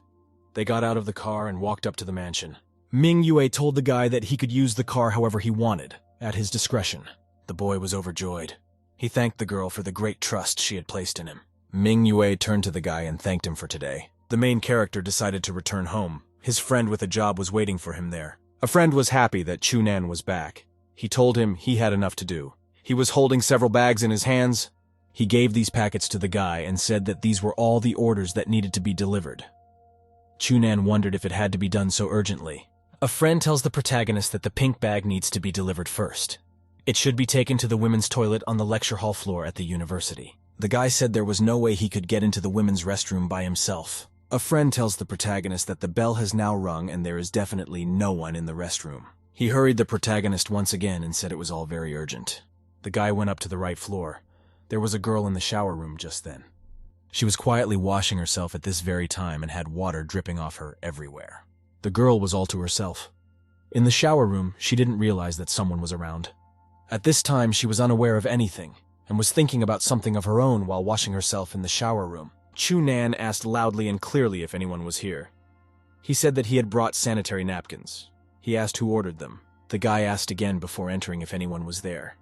They got out of the car and walked up to the mansion. Ming Yue told the guy that he could use the car however he wanted, at his discretion. The boy was overjoyed. He thanked the girl for the great trust she had placed in him. Ming Yue turned to the guy and thanked him for today. The main character decided to return home. His friend with a job was waiting for him there. A friend was happy that Chunan was back. He told him he had enough to do. He was holding several bags in his hands. He gave these packets to the guy and said that these were all the orders that needed to be delivered. Chunan wondered if it had to be done so urgently. A friend tells the protagonist that the pink bag needs to be delivered first. It should be taken to the women's toilet on the lecture hall floor at the university. The guy said there was no way he could get into the women's restroom by himself. A friend tells the protagonist that the bell has now rung and there is definitely no one in the restroom. He hurried the protagonist once again and said it was all very urgent. The guy went up to the right floor. There was a girl in the shower room just then. She was quietly washing herself at this very time and had water dripping off her everywhere. The girl was all to herself. In the shower room, she didn't realize that someone was around. At this time, she was unaware of anything and was thinking about something of her own while washing herself in the shower room. Chu-nan asked loudly and clearly if anyone was here. He said that he had brought sanitary napkins. He asked who ordered them. The guy asked again before entering if anyone was there.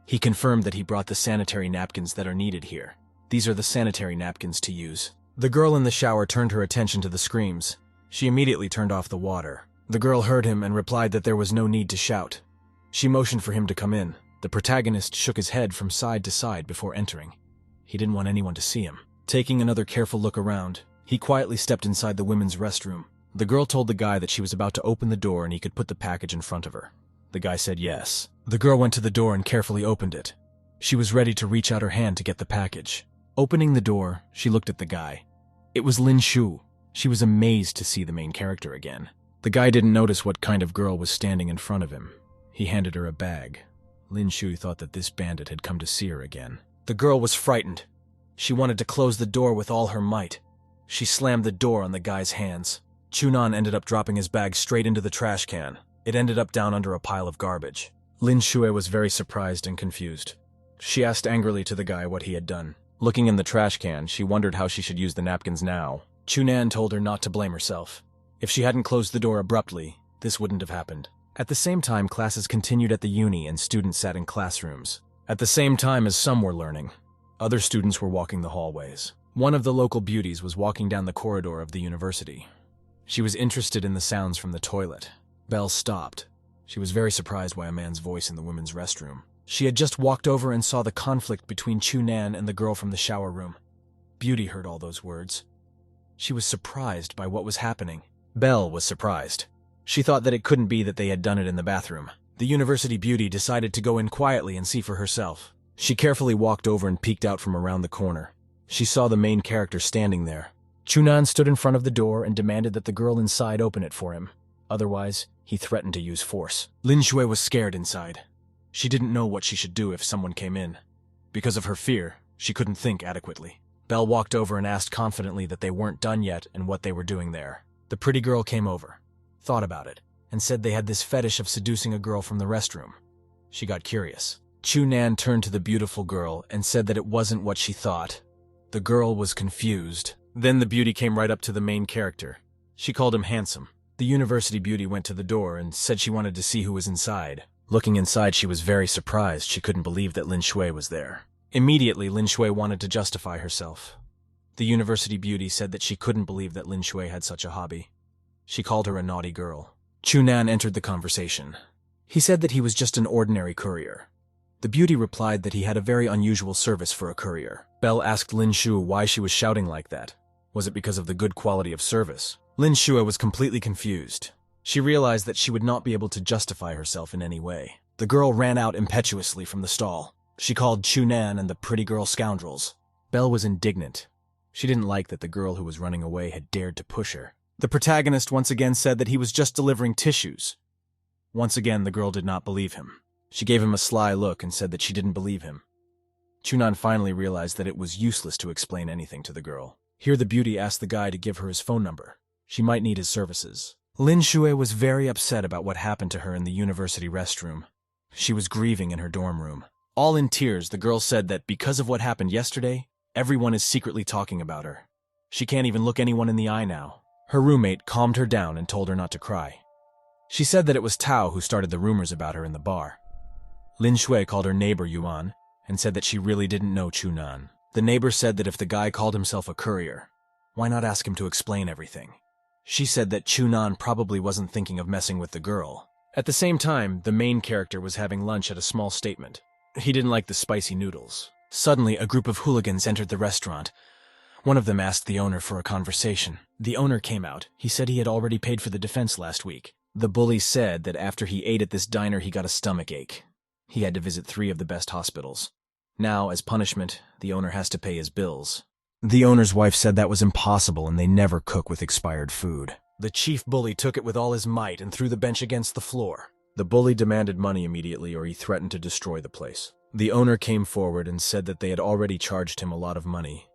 He confirmed that he brought the sanitary napkins that are needed here. These are the sanitary napkins to use. The girl in the shower turned her attention to the screams. She immediately turned off the water. The girl heard him and replied that there was no need to shout. She motioned for him to come in. The protagonist shook his head from side to side before entering. He didn't want anyone to see him. Taking another careful look around, he quietly stepped inside the women's restroom. The girl told the guy that she was about to open the door and he could put the package in front of her. The guy said yes. The girl went to the door and carefully opened it. She was ready to reach out her hand to get the package. Opening the door, she looked at the guy. It was Lin Shu. She was amazed to see the main character again. The guy didn't notice what kind of girl was standing in front of him. He handed her a bag. Lin Shu thought that this bandit had come to see her again. The girl was frightened. She wanted to close the door with all her might. She slammed the door on the guy's hands. Chunan ended up dropping his bag straight into the trash can. It ended up down under a pile of garbage. Lin Shui was very surprised and confused. She asked angrily to the guy what he had done. Looking in the trash can, she wondered how she should use the napkins now. Chunan told her not to blame herself. If she hadn't closed the door abruptly, this wouldn't have happened. At the same time, classes continued at the uni and students sat in classrooms. At the same time as some were learning, other students were walking the hallways. One of the local beauties was walking down the corridor of the university. She was interested in the sounds from the toilet. Belle stopped. She was very surprised by a man's voice in the women's restroom. She had just walked over and saw the conflict between Chu-nan and the girl from the shower room. Beauty heard all those words. She was surprised by what was happening. Belle was surprised. She thought that it couldn't be that they had done it in the bathroom. The university beauty decided to go in quietly and see for herself. She carefully walked over and peeked out from around the corner. She saw the main character standing there. Chunan stood in front of the door and demanded that the girl inside open it for him. Otherwise, he threatened to use force. Lin Shui was scared inside. She didn't know what she should do if someone came in. Because of her fear, she couldn't think adequately. Belle walked over and asked confidently that they weren't done yet and what they were doing there. The pretty girl came over, thought about it, and said they had this fetish of seducing a girl from the restroom. She got curious. Chu-nan turned to the beautiful girl and said that it wasn't what she thought. The girl was confused. Then the beauty came right up to the main character. She called him handsome. The university beauty went to the door and said she wanted to see who was inside. Looking inside, she was very surprised. She couldn't believe that Lin Shui was there. Immediately, Lin Shui wanted to justify herself. The university beauty said that she couldn't believe that Lin Shui had such a hobby. She called her a naughty girl. Chu-nan entered the conversation. He said that he was just an ordinary courier. The beauty replied that he had a very unusual service for a courier. Belle asked Lin Shu why she was shouting like that. Was it because of the good quality of service? Lin Shu was completely confused. She realized that she would not be able to justify herself in any way. The girl ran out impetuously from the stall. She called Chu-nan and the pretty girl scoundrels. Belle was indignant. She didn't like that the girl who was running away had dared to push her. The protagonist once again said that he was just delivering tissues. Once again, the girl did not believe him. She gave him a sly look and said that she didn't believe him. Chunan finally realized that it was useless to explain anything to the girl. Here the beauty asked the guy to give her his phone number. She might need his services. Lin Shui was very upset about what happened to her in the university restroom. She was grieving in her dorm room. All in tears, the girl said that because of what happened yesterday, everyone is secretly talking about her. She can't even look anyone in the eye now. Her roommate calmed her down and told her not to cry. She said that it was Tao who started the rumors about her in the bar. Lin Shui called her neighbor Yuan and said that she really didn't know Chunan. The neighbor said that if the guy called himself a courier, why not ask him to explain everything? She said that Chunan probably wasn't thinking of messing with the girl. At the same time, the main character was having lunch at a small statement. He didn't like the spicy noodles. Suddenly, a group of hooligans entered the restaurant. One of them asked the owner for a conversation. The owner came out. He said he had already paid for the defense last week. The bully said that after he ate at this diner, he got a stomach ache. He had to visit 3 of the best hospitals. Now, as punishment, the owner has to pay his bills. The owner's wife said that was impossible and they never cook with expired food. The chief bully took it with all his might and threw the bench against the floor. The bully demanded money immediately or he threatened to destroy the place. The owner came forward and said that they had already charged him a lot of money,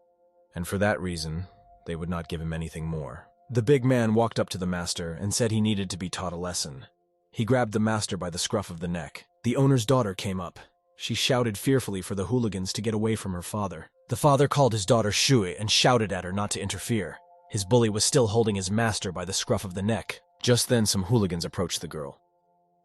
and for that reason, they would not give him anything more. The big man walked up to the master and said he needed to be taught a lesson. He grabbed the master by the scruff of the neck. The owner's daughter came up. She shouted fearfully for the hooligans to get away from her father. The father called his daughter Shui and shouted at her not to interfere. His bully was still holding his master by the scruff of the neck. Just then some hooligans approached the girl.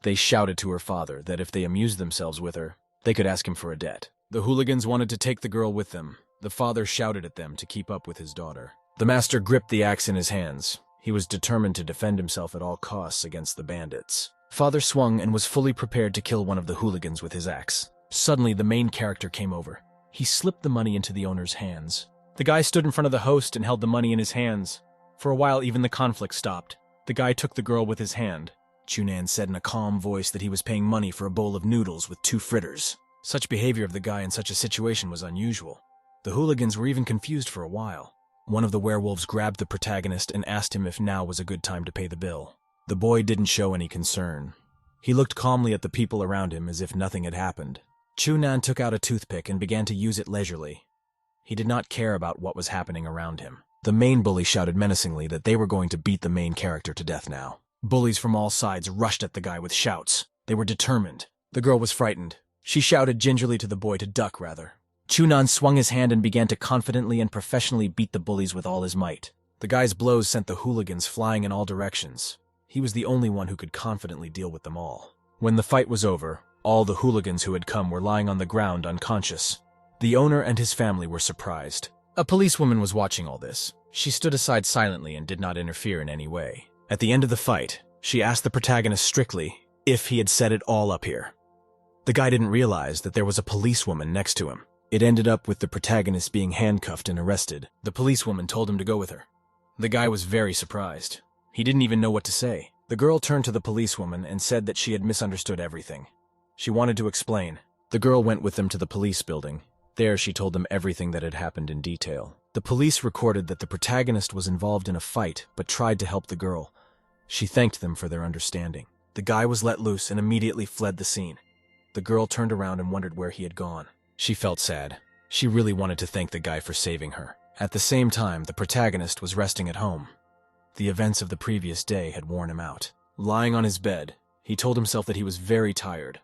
They shouted to her father that if they amused themselves with her, they could ask him for a debt. The hooligans wanted to take the girl with them. The father shouted at them to keep up with his daughter. The master gripped the axe in his hands. He was determined to defend himself at all costs against the bandits. Father swung and was fully prepared to kill one of the hooligans with his axe. Suddenly, the main character came over. He slipped the money into the owner's hands. The guy stood in front of the host and held the money in his hands. For a while, even the conflict stopped. The guy took the girl with his hand. Chunan said in a calm voice that he was paying money for a bowl of noodles with 2 fritters. Such behavior of the guy in such a situation was unusual. The hooligans were even confused for a while. One of the werewolves grabbed the protagonist and asked him if now was a good time to pay the bill. The boy didn't show any concern. He looked calmly at the people around him as if nothing had happened. Chunan took out a toothpick and began to use it leisurely. He did not care about what was happening around him. The main bully shouted menacingly that they were going to beat the main character to death now. Bullies from all sides rushed at the guy with shouts. They were determined. The girl was frightened. She shouted gingerly to the boy to duck, rather. Chunan swung his hand and began to confidently and professionally beat the bullies with all his might. The guy's blows sent the hooligans flying in all directions. He was the only one who could confidently deal with them all. When the fight was over, all the hooligans who had come were lying on the ground unconscious. The owner and his family were surprised. A policewoman was watching all this. She stood aside silently and did not interfere in any way. At the end of the fight, she asked the protagonist strictly if he had set it all up here. The guy didn't realize that there was a policewoman next to him. It ended up with the protagonist being handcuffed and arrested. The policewoman told him to go with her. The guy was very surprised. He didn't even know what to say. The girl turned to the policewoman and said that she had misunderstood everything. She wanted to explain. The girl went with them to the police building. There she told them everything that had happened in detail. The police recorded that the protagonist was involved in a fight but tried to help the girl. She thanked them for their understanding. The guy was let loose and immediately fled the scene. The girl turned around and wondered where he had gone. She felt sad. She really wanted to thank the guy for saving her. At the same time, the protagonist was resting at home. The events of the previous day had worn him out. Lying on his bed, he told himself that he was very tired.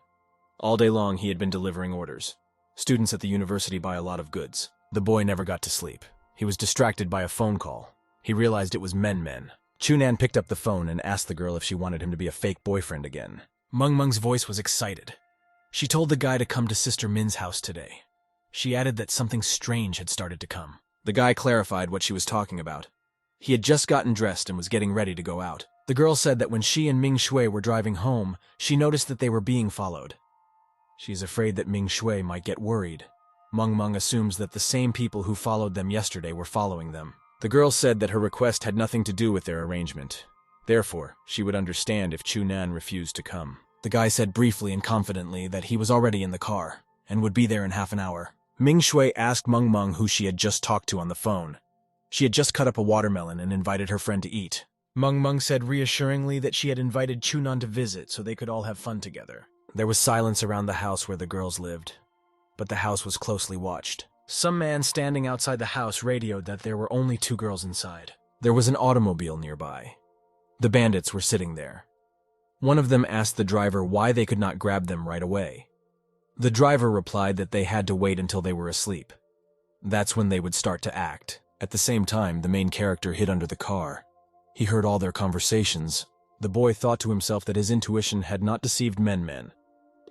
All day long he had been delivering orders. Students at the university buy a lot of goods. The boy never got to sleep. He was distracted by a phone call. He realized it was Men. Chunan picked up the phone and asked the girl if she wanted him to be a fake boyfriend again. Mung's voice was excited. She told the guy to come to Sister Min's house today. She added that something strange had started to come. The guy clarified what she was talking about. He had just gotten dressed and was getting ready to go out. The girl said that when she and Ming Shui were driving home, she noticed that they were being followed. She is afraid that Ming Shui might get worried. Mung assumes that the same people who followed them yesterday were following them. The girl said that her request had nothing to do with their arrangement. Therefore, she would understand if Chunan refused to come. The guy said briefly and confidently that he was already in the car and would be there in half an hour. Ming Shui asked Mung who she had just talked to on the phone. She had just cut up a watermelon and invited her friend to eat. Mung said reassuringly that she had invited Chunan to visit so they could all have fun together. There was silence around the house where the girls lived, but the house was closely watched. Some man standing outside the house radioed that there were only 2 girls inside. There was an automobile nearby. The bandits were sitting there. One of them asked the driver why they could not grab them right away. The driver replied that they had to wait until they were asleep. That's when they would start to act. At the same time, the main character hid under the car. He heard all their conversations. The boy thought to himself that his intuition had not deceived Men.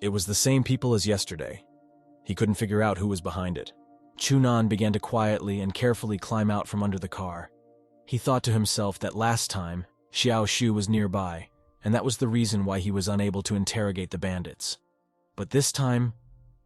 It was the same people as yesterday. He couldn't figure out who was behind it. Chunan began to quietly and carefully climb out from under the car. He thought to himself that last time, Xiao Shu was nearby, and that was the reason why he was unable to interrogate the bandits. But this time,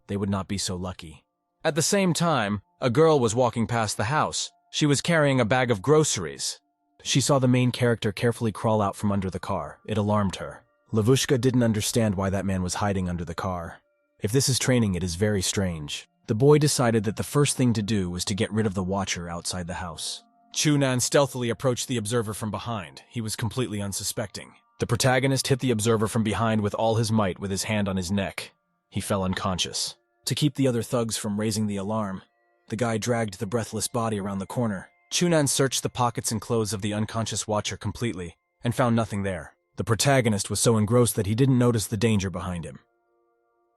they would not be so lucky. At the same time, a girl was walking past the house. She was carrying a bag of groceries. She saw the main character carefully crawl out from under the car. It alarmed her. Lavushka didn't understand why that man was hiding under the car. If this is training, it is very strange. The boy decided that the first thing to do was to get rid of the watcher outside the house. Chunan stealthily approached the observer from behind. He was completely unsuspecting. The protagonist hit the observer from behind with all his might with his hand on his neck. He fell unconscious. To keep the other thugs from raising the alarm, the guy dragged the breathless body around the corner. Chunan searched the pockets and clothes of the unconscious watcher completely and found nothing there. The protagonist was so engrossed that he didn't notice the danger behind him.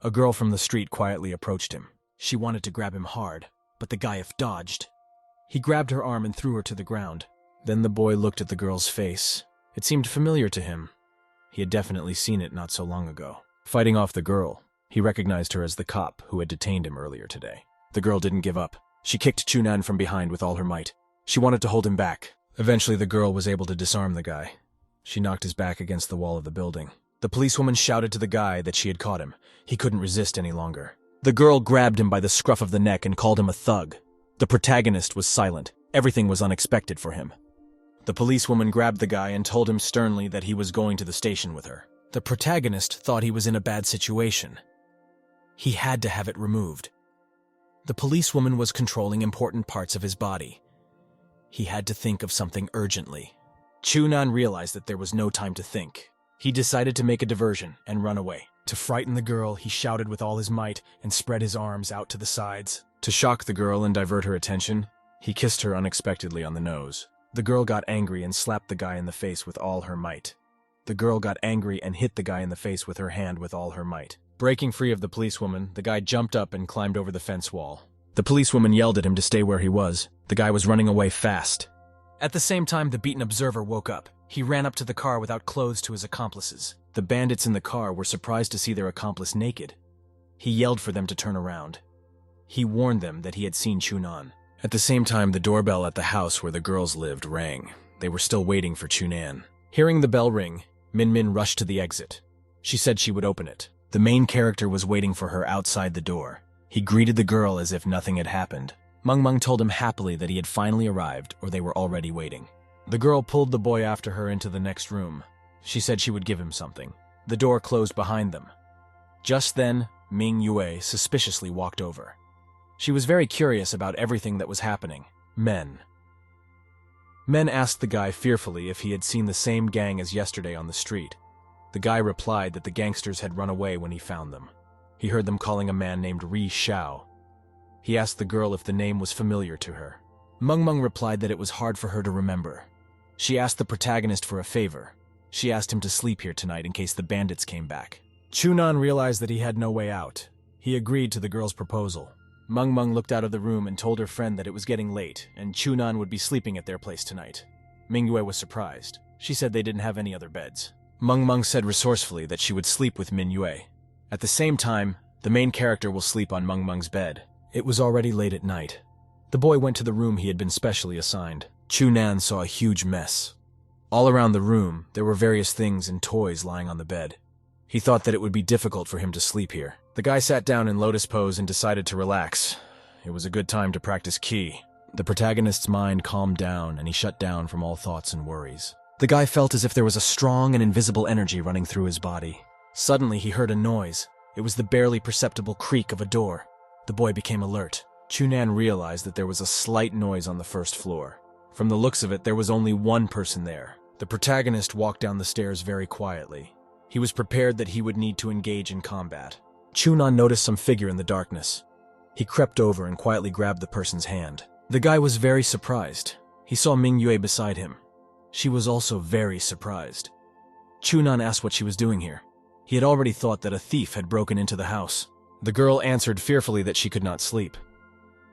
A girl from the street quietly approached him. She wanted to grab him hard, but the guy dodged. He grabbed her arm and threw her to the ground. Then the boy looked at the girl's face. It seemed familiar to him. He had definitely seen it not so long ago. Fighting off the girl, he recognized her as the cop who had detained him earlier today. The girl didn't give up. She kicked Chunan from behind with all her might. She wanted to hold him back. Eventually, the girl was able to disarm the guy. She knocked his back against the wall of the building. The policewoman shouted to the guy that she had caught him. He couldn't resist any longer. The girl grabbed him by the scruff of the neck and called him a thug. The protagonist was silent. Everything was unexpected for him. The policewoman grabbed the guy and told him sternly that he was going to the station with her. The protagonist thought he was in a bad situation. He had to have it removed. The policewoman was controlling important parts of his body. He had to think of something urgently. Chunan realized that there was no time to think. He decided to make a diversion and run away. To frighten the girl, he shouted with all his might and spread his arms out to the sides. To shock the girl and divert her attention, he kissed her unexpectedly on the nose. The girl got angry and slapped the guy in the face with all her might. The girl got angry and hit the guy in the face with her hand with all her might. Breaking free of the policewoman, the guy jumped up and climbed over the fence wall. The policewoman yelled at him to stay where he was. The guy was running away fast. At the same time, the beaten observer woke up. He ran up to the car without clothes to his accomplices. The bandits in the car were surprised to see their accomplice naked. He yelled for them to turn around. He warned them that he had seen Chunan. At the same time, the doorbell at the house where the girls lived rang. They were still waiting for Chunan. Hearing the bell ring, Min Min rushed to the exit. She said she would open it. The main character was waiting for her outside the door. He greeted the girl as if nothing had happened. Meng Meng told him happily that he had finally arrived or they were already waiting. The girl pulled the boy after her into the next room. She said she would give him something. The door closed behind them. Just then, Ming Yue suspiciously walked over. She was very curious about everything that was happening. Men asked the guy fearfully if he had seen the same gang as yesterday on the street. The guy replied that the gangsters had run away when he found them. He heard them calling a man named Ri Xiao. He asked the girl if the name was familiar to her. Meng Meng replied that it was hard for her to remember. She asked the protagonist for a favor. She asked him to sleep here tonight in case the bandits came back. Chunan realized that he had no way out. He agreed to the girl's proposal. Meng Meng looked out of the room and told her friend that it was getting late and Chunan would be sleeping at their place tonight. Ming Yue was surprised. She said they didn't have any other beds. Meng Meng said resourcefully that she would sleep with Min Yue. At the same time, the main character will sleep on Meng Meng's bed. It was already late at night. The boy went to the room he had been specially assigned. Chunan saw a huge mess. All around the room, there were various things and toys lying on the bed. He thought that it would be difficult for him to sleep here. The guy sat down in lotus pose and decided to relax. It was a good time to practice ki. The protagonist's mind calmed down and he shut down from all thoughts and worries. The guy felt as if there was a strong and invisible energy running through his body. Suddenly, he heard a noise. It was the barely perceptible creak of a door. The boy became alert. Chunan realized that there was a slight noise on the first floor. From the looks of it, there was only one person there. The protagonist walked down the stairs very quietly. He was prepared that he would need to engage in combat. Chunan noticed some figure in the darkness. He crept over and quietly grabbed the person's hand. The guy was very surprised. He saw Ming Yue beside him. She was also very surprised. Chunan asked what she was doing here. He had already thought that a thief had broken into the house. The girl answered fearfully that she could not sleep.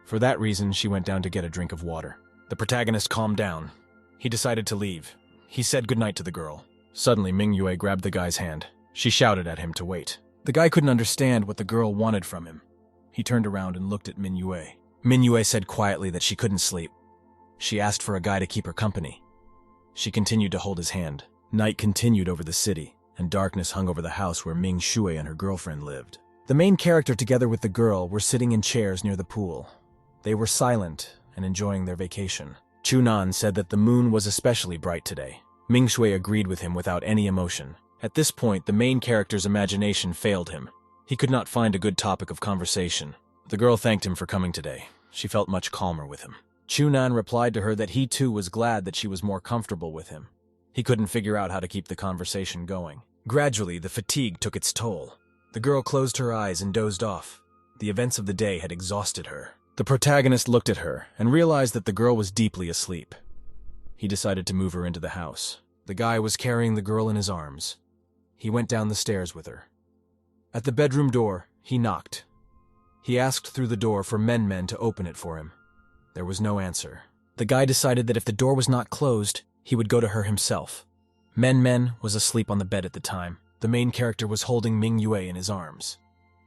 For that reason, she went down to get a drink of water. The protagonist calmed down. He decided to leave. He said goodnight to the girl. Suddenly, Ming Yue grabbed the guy's hand. She shouted at him to wait. The guy couldn't understand what the girl wanted from him. He turned around and looked at Min Yue. Min Yue said quietly that she couldn't sleep. She asked for a guy to keep her company. She continued to hold his hand. Night continued over the city, and darkness hung over the house where Ming Shui and her girlfriend lived. The main character together with the girl were sitting in chairs near the pool. They were silent and enjoying their vacation. Chunan said that the moon was especially bright today. Ming Shui agreed with him without any emotion. At this point, the main character's imagination failed him. He could not find a good topic of conversation. The girl thanked him for coming today. She felt much calmer with him. Chunan replied to her that he too was glad that she was more comfortable with him. He couldn't figure out how to keep the conversation going. Gradually, the fatigue took its toll. The girl closed her eyes and dozed off. The events of the day had exhausted her. The protagonist looked at her and realized that the girl was deeply asleep. He decided to move her into the house. The guy was carrying the girl in his arms. He went down the stairs with her. At the bedroom door, he knocked. He asked through the door for Men to open it for him. There was no answer. The guy decided that if the door was not closed, he would go to her himself. Men was asleep on the bed at the time. The main character was holding Ming Yue in his arms.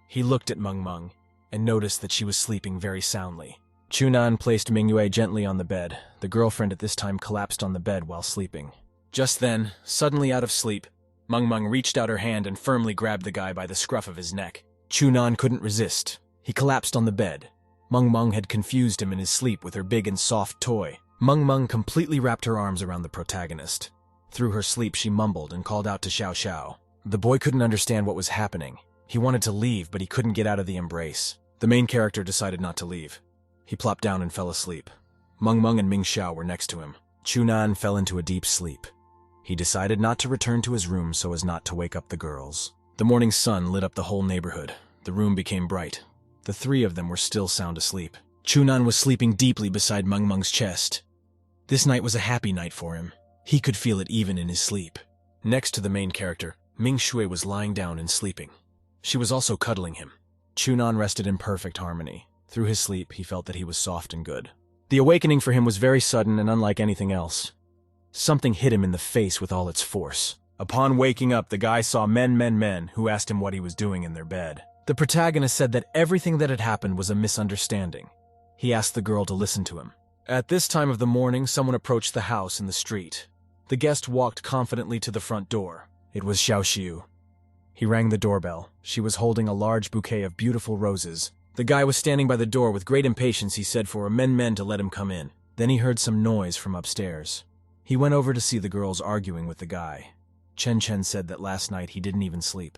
He looked at Meng and noticed that she was sleeping very soundly. Chunan placed Ming Yue gently on the bed. The girlfriend at this time collapsed on the bed while sleeping. Just then, suddenly out of sleep, Meng reached out her hand and firmly grabbed the guy by the scruff of his neck. Chunan couldn't resist. He collapsed on the bed. Meng had confused him in his sleep with her big and soft toy. Meng completely wrapped her arms around the protagonist. Through her sleep, she mumbled and called out to Xiao. The boy couldn't understand what was happening. He wanted to leave, but he couldn't get out of the embrace. The main character decided not to leave. He plopped down and fell asleep. Meng and Ming Xiao were next to him. Chunan fell into a deep sleep. He decided not to return to his room so as not to wake up the girls. The morning sun lit up the whole neighborhood. The room became bright. The three of them were still sound asleep. Chunan was sleeping deeply beside Meng's chest. This night was a happy night for him. He could feel it even in his sleep. Next to the main character, Ming Shui was lying down and sleeping. She was also cuddling him. Chunan rested in perfect harmony. Through his sleep, he felt that he was soft and good. The awakening for him was very sudden and unlike anything else. Something hit him in the face with all its force. Upon waking up, the guy saw Men, who asked him what he was doing in their bed. The protagonist said that everything that had happened was a misunderstanding. He asked the girl to listen to him. At this time of the morning, someone approached the house in the street. The guest walked confidently to the front door. It was Xiao. He rang the doorbell. She was holding a large bouquet of beautiful roses. The guy was standing by the door with great impatience. He said for Men to let him come in. Then he heard some noise from upstairs. He went over to see the girls arguing with the guy. Chen said that last night he didn't even sleep.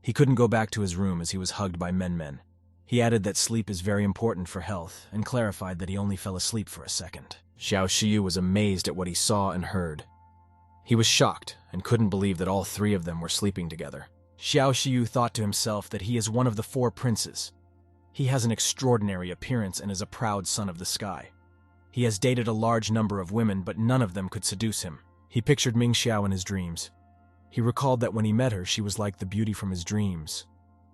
He couldn't go back to his room as he was hugged by Men. He added that sleep is very important for health and clarified that he only fell asleep for a second. Xiao was amazed at what he saw and heard. He was shocked and couldn't believe that all three of them were sleeping together. Xiao thought to himself that he is one of the four princes. He has an extraordinary appearance and is a proud son of the sky. He has dated a large number of women, but none of them could seduce him. He pictured Ming Xiao in his dreams. He recalled that when he met her, she was like the beauty from his dreams.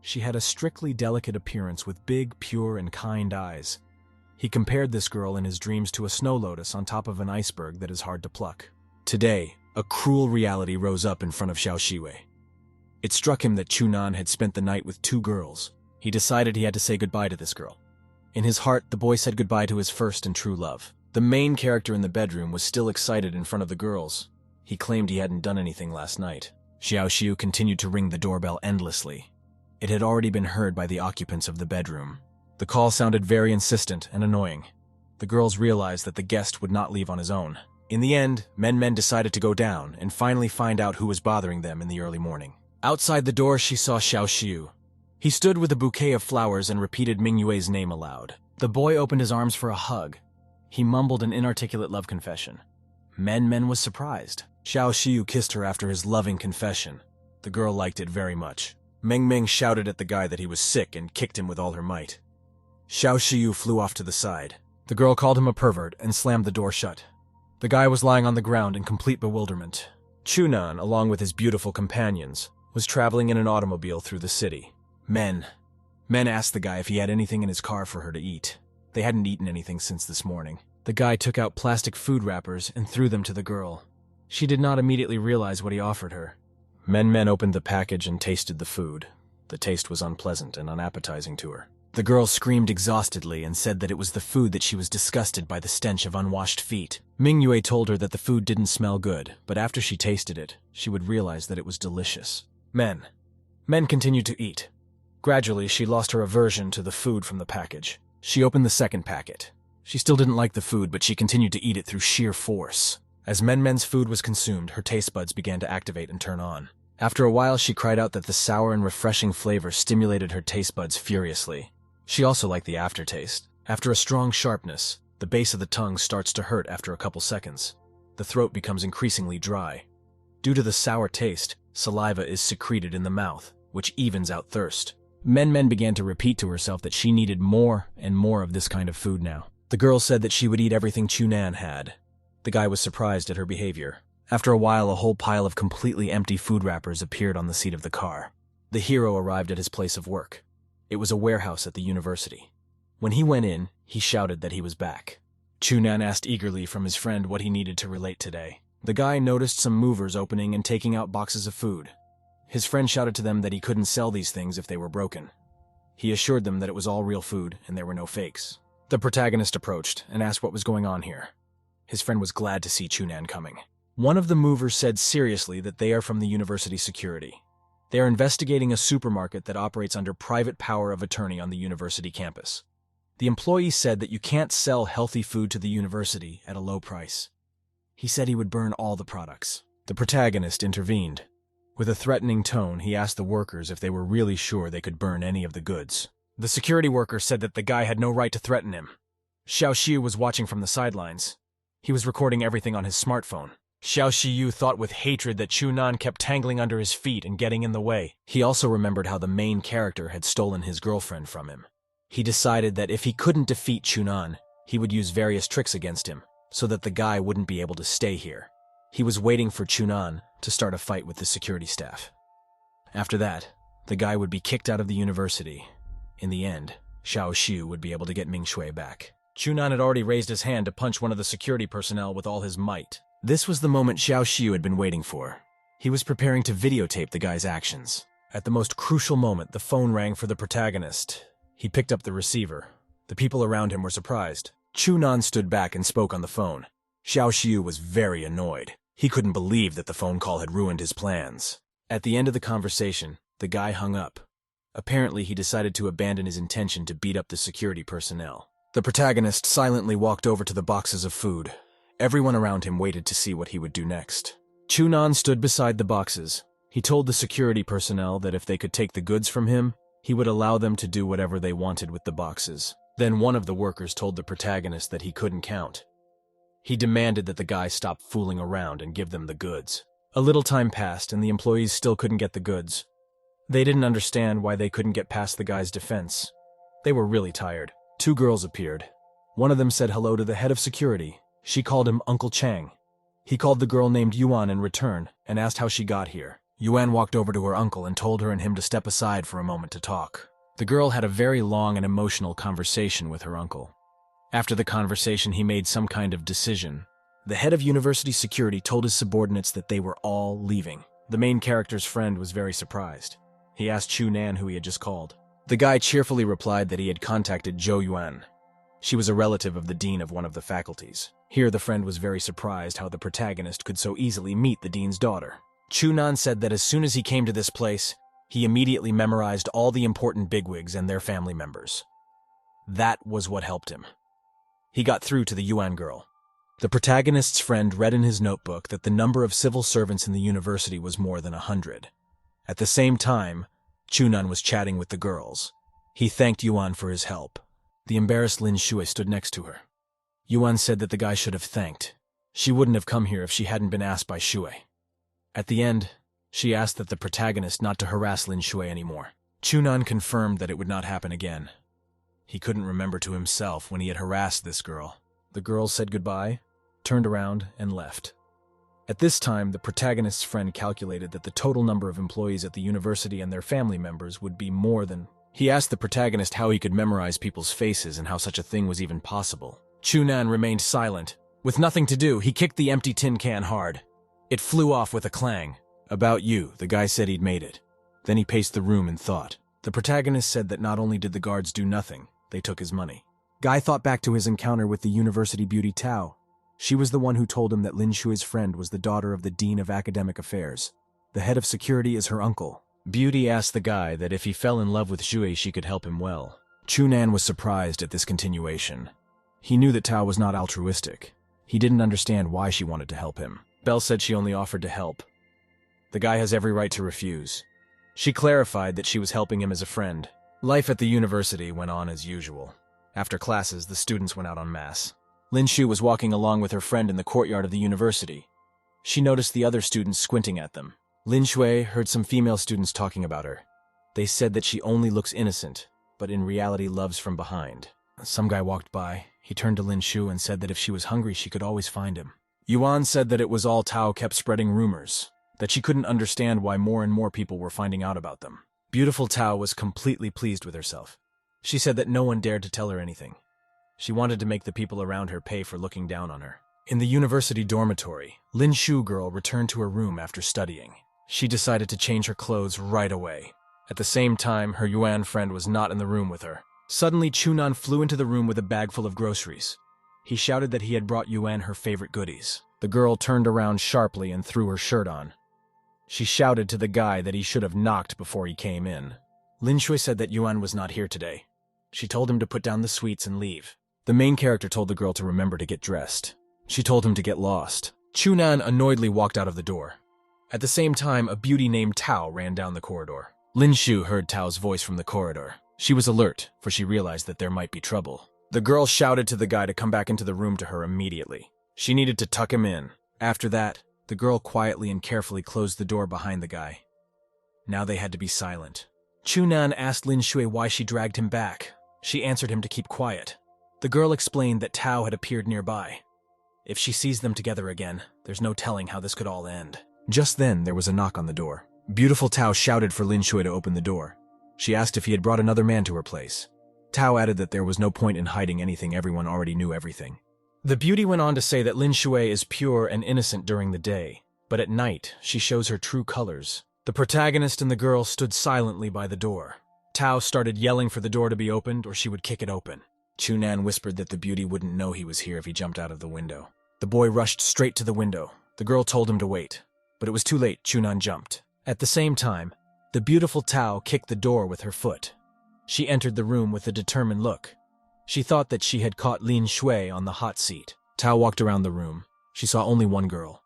She had a strictly delicate appearance with big, pure, and kind eyes. He compared this girl in his dreams to a snow lotus on top of an iceberg that is hard to pluck. Today, a cruel reality rose up in front of Xiao. It struck him that Chunan had spent the night with two girls. He decided he had to say goodbye to this girl. In his heart, the boy said goodbye to his first and true love. The main character in the bedroom was still excited in front of the girls. He claimed he hadn't done anything last night. Xiao continued to ring the doorbell endlessly. It had already been heard by the occupants of the bedroom. The call sounded very insistent and annoying. The girls realized that the guest would not leave on his own. In the end, Men decided to go down and finally find out who was bothering them in the early morning. Outside the door, she saw Xiao. He stood with a bouquet of flowers and repeated Ming Yue's name aloud. The boy opened his arms for a hug. He mumbled an inarticulate love confession. Men was surprised. Xiao kissed her after his loving confession. The girl liked it very much. Ming shouted at the guy that he was sick and kicked him with all her might. Xiao flew off to the side. The girl called him a pervert and slammed the door shut. The guy was lying on the ground in complete bewilderment. Chunan, along with his beautiful companions, was traveling in an automobile through the city. Men asked the guy if he had anything in his car for her to eat. They hadn't eaten anything since this morning. The guy took out plastic food wrappers and threw them to the girl. She did not immediately realize what he offered her. Men opened the package and tasted the food. The taste was unpleasant and unappetizing to her. The girl screamed exhaustedly and said that it was the food that she was disgusted by the stench of unwashed feet. Ming Yue told her that the food didn't smell good, but after she tasted it, she would realize that it was delicious. Men continued to eat. Gradually, she lost her aversion to the food from the package. She opened the second packet. She still didn't like the food, but she continued to eat it through sheer force. As Men's food was consumed, her taste buds began to activate and turn on. After a while, she cried out that the sour and refreshing flavor stimulated her taste buds furiously. She also liked the aftertaste. After a strong sharpness, the base of the tongue starts to hurt after a couple seconds. The throat becomes increasingly dry. Due to the sour taste, saliva is secreted in the mouth, which evens out thirst. Men began to repeat to herself that she needed more and more of this kind of food now. The girl said that she would eat everything Chunan had. The guy was surprised at her behavior. After a while, a whole pile of completely empty food wrappers appeared on the seat of the car. The hero arrived at his place of work. It was a warehouse at the university. When he went in, he shouted that he was back. Chunan asked eagerly from his friend what he needed to relate today. The guy noticed some movers opening and taking out boxes of food. His friend shouted to them that he couldn't sell these things if they were broken. He assured them that it was all real food and there were no fakes. The protagonist approached and asked what was going on here. His friend was glad to see Chunan coming. One of the movers said seriously that they are from the university security. They are investigating a supermarket that operates under private power of attorney on the university campus. The employee said that you can't sell healthy food to the university at a low price. He said he would burn all the products. The protagonist intervened. With a threatening tone, he asked the workers if they were really sure they could burn any of the goods. The security worker said that the guy had no right to threaten him. Xiao Xiu was watching from the sidelines. He was recording everything on his smartphone. Xiao Xiu thought with hatred that Chunan kept tangling under his feet and getting in the way. He also remembered how the main character had stolen his girlfriend from him. He decided that if he couldn't defeat Chunan, he would use various tricks against him, so that the guy wouldn't be able to stay here. He was waiting for Chunan to start a fight with the security staff. After that, the guy would be kicked out of the university. In the end, Xiao Xiu would be able to get Ming Shui back. Chunan had already raised his hand to punch one of the security personnel with all his might. This was the moment Xiao Xiu had been waiting for. He was preparing to videotape the guy's actions. At the most crucial moment, the phone rang for the protagonist. He picked up the receiver. The people around him were surprised. Chunan stood back and spoke on the phone. Xiao Xiu was very annoyed. He couldn't believe that the phone call had ruined his plans. At the end of the conversation, the guy hung up. Apparently, he decided to abandon his intention to beat up the security personnel. The protagonist silently walked over to the boxes of food. Everyone around him waited to see what he would do next. Chunan stood beside the boxes. He told the security personnel that if they could take the goods from him, he would allow them to do whatever they wanted with the boxes. Then one of the workers told the protagonist that he couldn't count. He demanded that the guy stop fooling around and give them the goods. A little time passed and the employees still couldn't get the goods. They didn't understand why they couldn't get past the guy's defense. They were really tired. Two girls appeared. One of them said hello to the head of security. She called him Uncle Chang. He called the girl named Yuan in return and asked how she got here. Yuan walked over to her uncle and told her and him to step aside for a moment to talk. The girl had a very long and emotional conversation with her uncle. After the conversation, he made some kind of decision. The head of university security told his subordinates that they were all leaving. The main character's friend was very surprised. He asked Chunan who he had just called. The guy cheerfully replied that he had contacted Zhou Yuan. She was a relative of the dean of one of the faculties. Here, the friend was very surprised how the protagonist could so easily meet the dean's daughter. Chunan said that as soon as he came to this place, he immediately memorized all the important bigwigs and their family members. That was what helped him. He got through to the Yuan girl. The protagonist's friend read in his notebook that the number of civil servants in the university was more than 100. At the same time, Chunan was chatting with the girls. He thanked Yuan for his help. The embarrassed Lin Shui stood next to her. Yuan said that the guy should have thanked. She wouldn't have come here if she hadn't been asked by Shui. At the end, she asked that the protagonist not to harass Lin Shui anymore. Chunan confirmed that it would not happen again. He couldn't remember to himself when he had harassed this girl. The girls said goodbye, turned around, and left. At this time, the protagonist's friend calculated that the total number of employees at the university and their family members would be more than... He asked the protagonist how he could memorize people's faces and how such a thing was even possible. Chunan remained silent. With nothing to do, he kicked the empty tin can hard. It flew off with a clang. About you, the guy said he'd made it. Then he paced the room in thought. The protagonist said that not only did the guards do nothing, they took his money. Guy thought back to his encounter with the university beauty Tao. She was the one who told him that Lin Shui's friend was the daughter of the Dean of Academic Affairs. The head of security is her uncle. Beauty asked the guy that if he fell in love with Shui, she could help him well. Chunan was surprised at this continuation. He knew that Tao was not altruistic. He didn't understand why she wanted to help him. Belle said she only offered to help. The guy has every right to refuse. She clarified that she was helping him as a friend. Life at the university went on as usual. After classes, the students went out en masse. Lin Shu was walking along with her friend in the courtyard of the university. She noticed the other students squinting at them. Lin Shui heard some female students talking about her. They said that she only looks innocent, but in reality loves from behind. Some guy walked by. He turned to Lin Shu and said that if she was hungry, she could always find him. Yuan said that it was all Tao kept spreading rumors, that she couldn't understand why more and more people were finding out about them. Beautiful Tao was completely pleased with herself. She said that no one dared to tell her anything. She wanted to make the people around her pay for looking down on her. In the university dormitory, Lin Shu girl returned to her room after studying. She decided to change her clothes right away. At the same time, her Yuan friend was not in the room with her. Suddenly, Chunan flew into the room with a bag full of groceries. He shouted that he had brought Yuan her favorite goodies. The girl turned around sharply and threw her shirt on. She shouted to the guy that he should have knocked before he came in. Lin Shui said that Yuan was not here today. She told him to put down the sweets and leave. The main character told the girl to remember to get dressed. She told him to get lost. Chunan annoyedly walked out of the door. At the same time, a beauty named Tao ran down the corridor. Lin Shu heard Tao's voice from the corridor. She was alert, for she realized that there might be trouble. The girl shouted to the guy to come back into the room to her immediately. She needed to tuck him in. After that, the girl quietly and carefully closed the door behind the guy. Now they had to be silent. Chunan asked Lin Shui why she dragged him back. She answered him to keep quiet. The girl explained that Tao had appeared nearby. If she sees them together again, there's no telling how this could all end. Just then, there was a knock on the door. Beautiful Tao shouted for Lin Shui to open the door. She asked if he had brought another man to her place. Tao added that there was no point in hiding anything, everyone already knew everything. The beauty went on to say that Lin Shui is pure and innocent during the day, but at night, she shows her true colors. The protagonist and the girl stood silently by the door. Tao started yelling for the door to be opened or she would kick it open. Chunan whispered that the beauty wouldn't know he was here if he jumped out of the window. The boy rushed straight to the window. The girl told him to wait, but it was too late. Chunan jumped. At the same time, the beautiful Tao kicked the door with her foot. She entered the room with a determined look. She thought that she had caught Lin Shui on the hot seat. Tao walked around the room. She saw only one girl.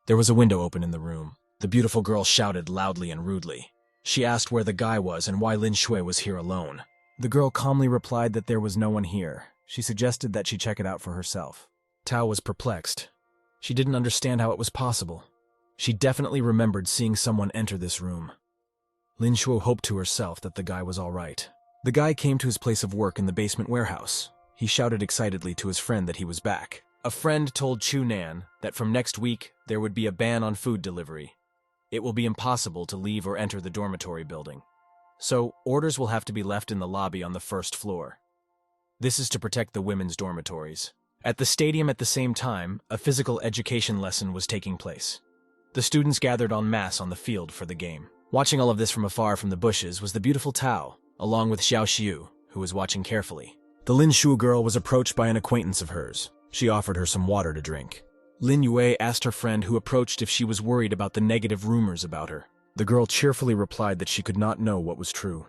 There was a window open in the room. The beautiful girl shouted loudly and rudely. She asked where the guy was and why Lin Shui was here alone. The girl calmly replied that there was no one here. She suggested that she check it out for herself. Tao was perplexed. She didn't understand how it was possible. She definitely remembered seeing someone enter this room. Lin Shui hoped to herself that the guy was all right. The guy came to his place of work in the basement warehouse. He shouted excitedly to his friend that he was back. A friend told Chunan that from next week there would be a ban on food delivery. It will be impossible to leave or enter the dormitory building. So, orders will have to be left in the lobby on the first floor. This is to protect the women's dormitories. At the stadium at the same time, a physical education lesson was taking place. The students gathered en masse on the field for the game. Watching all of this from afar from the bushes was the beautiful Tao, along with Xiao Xiu, who was watching carefully. The Lin Shu girl was approached by an acquaintance of hers. She offered her some water to drink. Lin Yue asked her friend who approached if she was worried about the negative rumors about her. The girl cheerfully replied that she could not know what was true.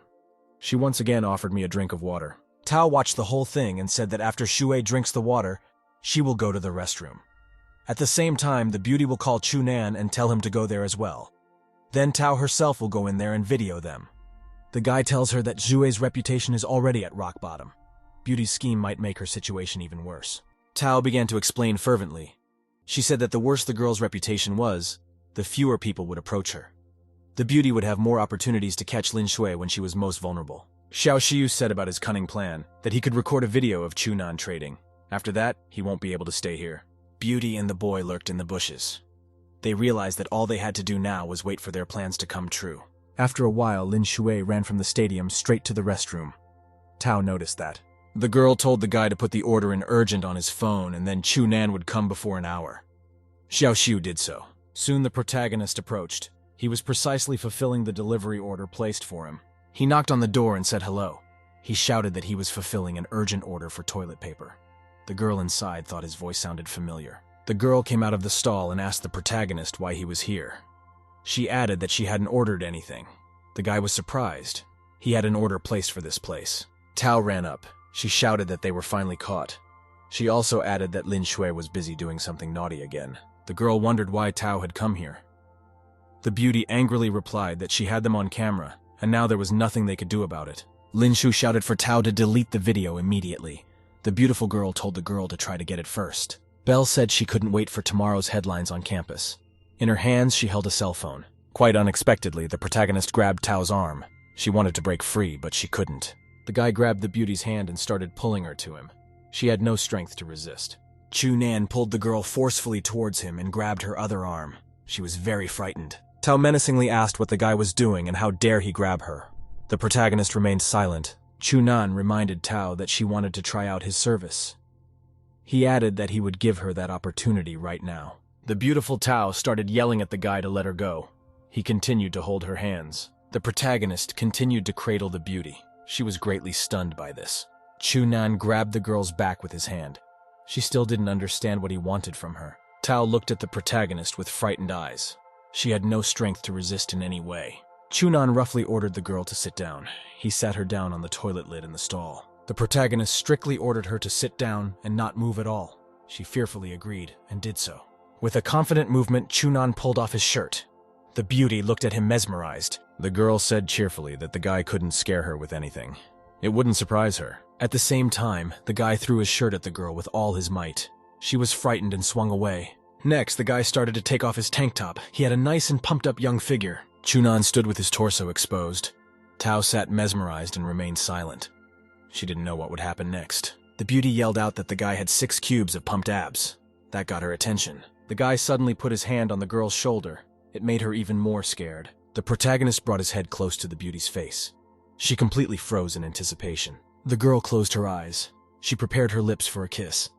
She once again offered me a drink of water. Tao watched the whole thing and said that after Shui drinks the water, she will go to the restroom. At the same time, the beauty will call Chunan and tell him to go there as well. Then Tao herself will go in there and video them. The guy tells her that Zhue's reputation is already at rock bottom. Beauty's scheme might make her situation even worse. Tao began to explain fervently. She said that the worse the girl's reputation was, the fewer people would approach her. The beauty would have more opportunities to catch Lin Shui when she was most vulnerable. Xiao Xiu said about his cunning plan that he could record a video of Chunan trading. After that, he won't be able to stay here. Beauty and the boy lurked in the bushes. They realized that all they had to do now was wait for their plans to come true. After a while, Lin Shui ran from the stadium straight to the restroom. Tao noticed that. The girl told the guy to put the order in urgent on his phone and then Chunan would come before an hour. Xiao Xiu did so. Soon the protagonist approached. He was precisely fulfilling the delivery order placed for him. He knocked on the door and said hello. He shouted that he was fulfilling an urgent order for toilet paper. The girl inside thought his voice sounded familiar. The girl came out of the stall and asked the protagonist why he was here. She added that she hadn't ordered anything. The guy was surprised. He had an order placed for this place. Tao ran up. She shouted that they were finally caught. She also added that Lin Shui was busy doing something naughty again. The girl wondered why Tao had come here. The beauty angrily replied that she had them on camera, and now there was nothing they could do about it. Lin Shu shouted for Tao to delete the video immediately. The beautiful girl told the girl to try to get it first. Belle said she couldn't wait for tomorrow's headlines on campus. In her hands, she held a cell phone. Quite unexpectedly, the protagonist grabbed Tao's arm. She wanted to break free, but she couldn't. The guy grabbed the beauty's hand and started pulling her to him. She had no strength to resist. Chu Nan pulled the girl forcefully towards him and grabbed her other arm. She was very frightened. Tao menacingly asked what the guy was doing and how dare he grab her. The protagonist remained silent. Chu Nan reminded Tao that she wanted to try out his service. He added that he would give her that opportunity right now. The beautiful Tao started yelling at the guy to let her go. He continued to hold her hands. The protagonist continued to cradle the beauty. She was greatly stunned by this. Chu Nan grabbed the girl's back with his hand. She still didn't understand what he wanted from her. Tao looked at the protagonist with frightened eyes. She had no strength to resist in any way. Chu Nan roughly ordered the girl to sit down. He sat her down on the toilet lid in the stall. The protagonist strictly ordered her to sit down and not move at all. She fearfully agreed and did so. With a confident movement, Chu Nan pulled off his shirt. The beauty looked at him mesmerized. The girl said cheerfully that the guy couldn't scare her with anything. It wouldn't surprise her. At the same time, the guy threw his shirt at the girl with all his might. She was frightened and swung away. Next, the guy started to take off his tank top. He had a nice and pumped-up young figure. Chu Nan stood with his torso exposed. Tao sat mesmerized and remained silent. She didn't know what would happen next. The beauty yelled out that the guy had 6 cubes of pumped abs. That got her attention. The guy suddenly put his hand on the girl's shoulder. It made her even more scared. The protagonist brought his head close to the beauty's face. She completely froze in anticipation. The girl closed her eyes. She prepared her lips for a kiss.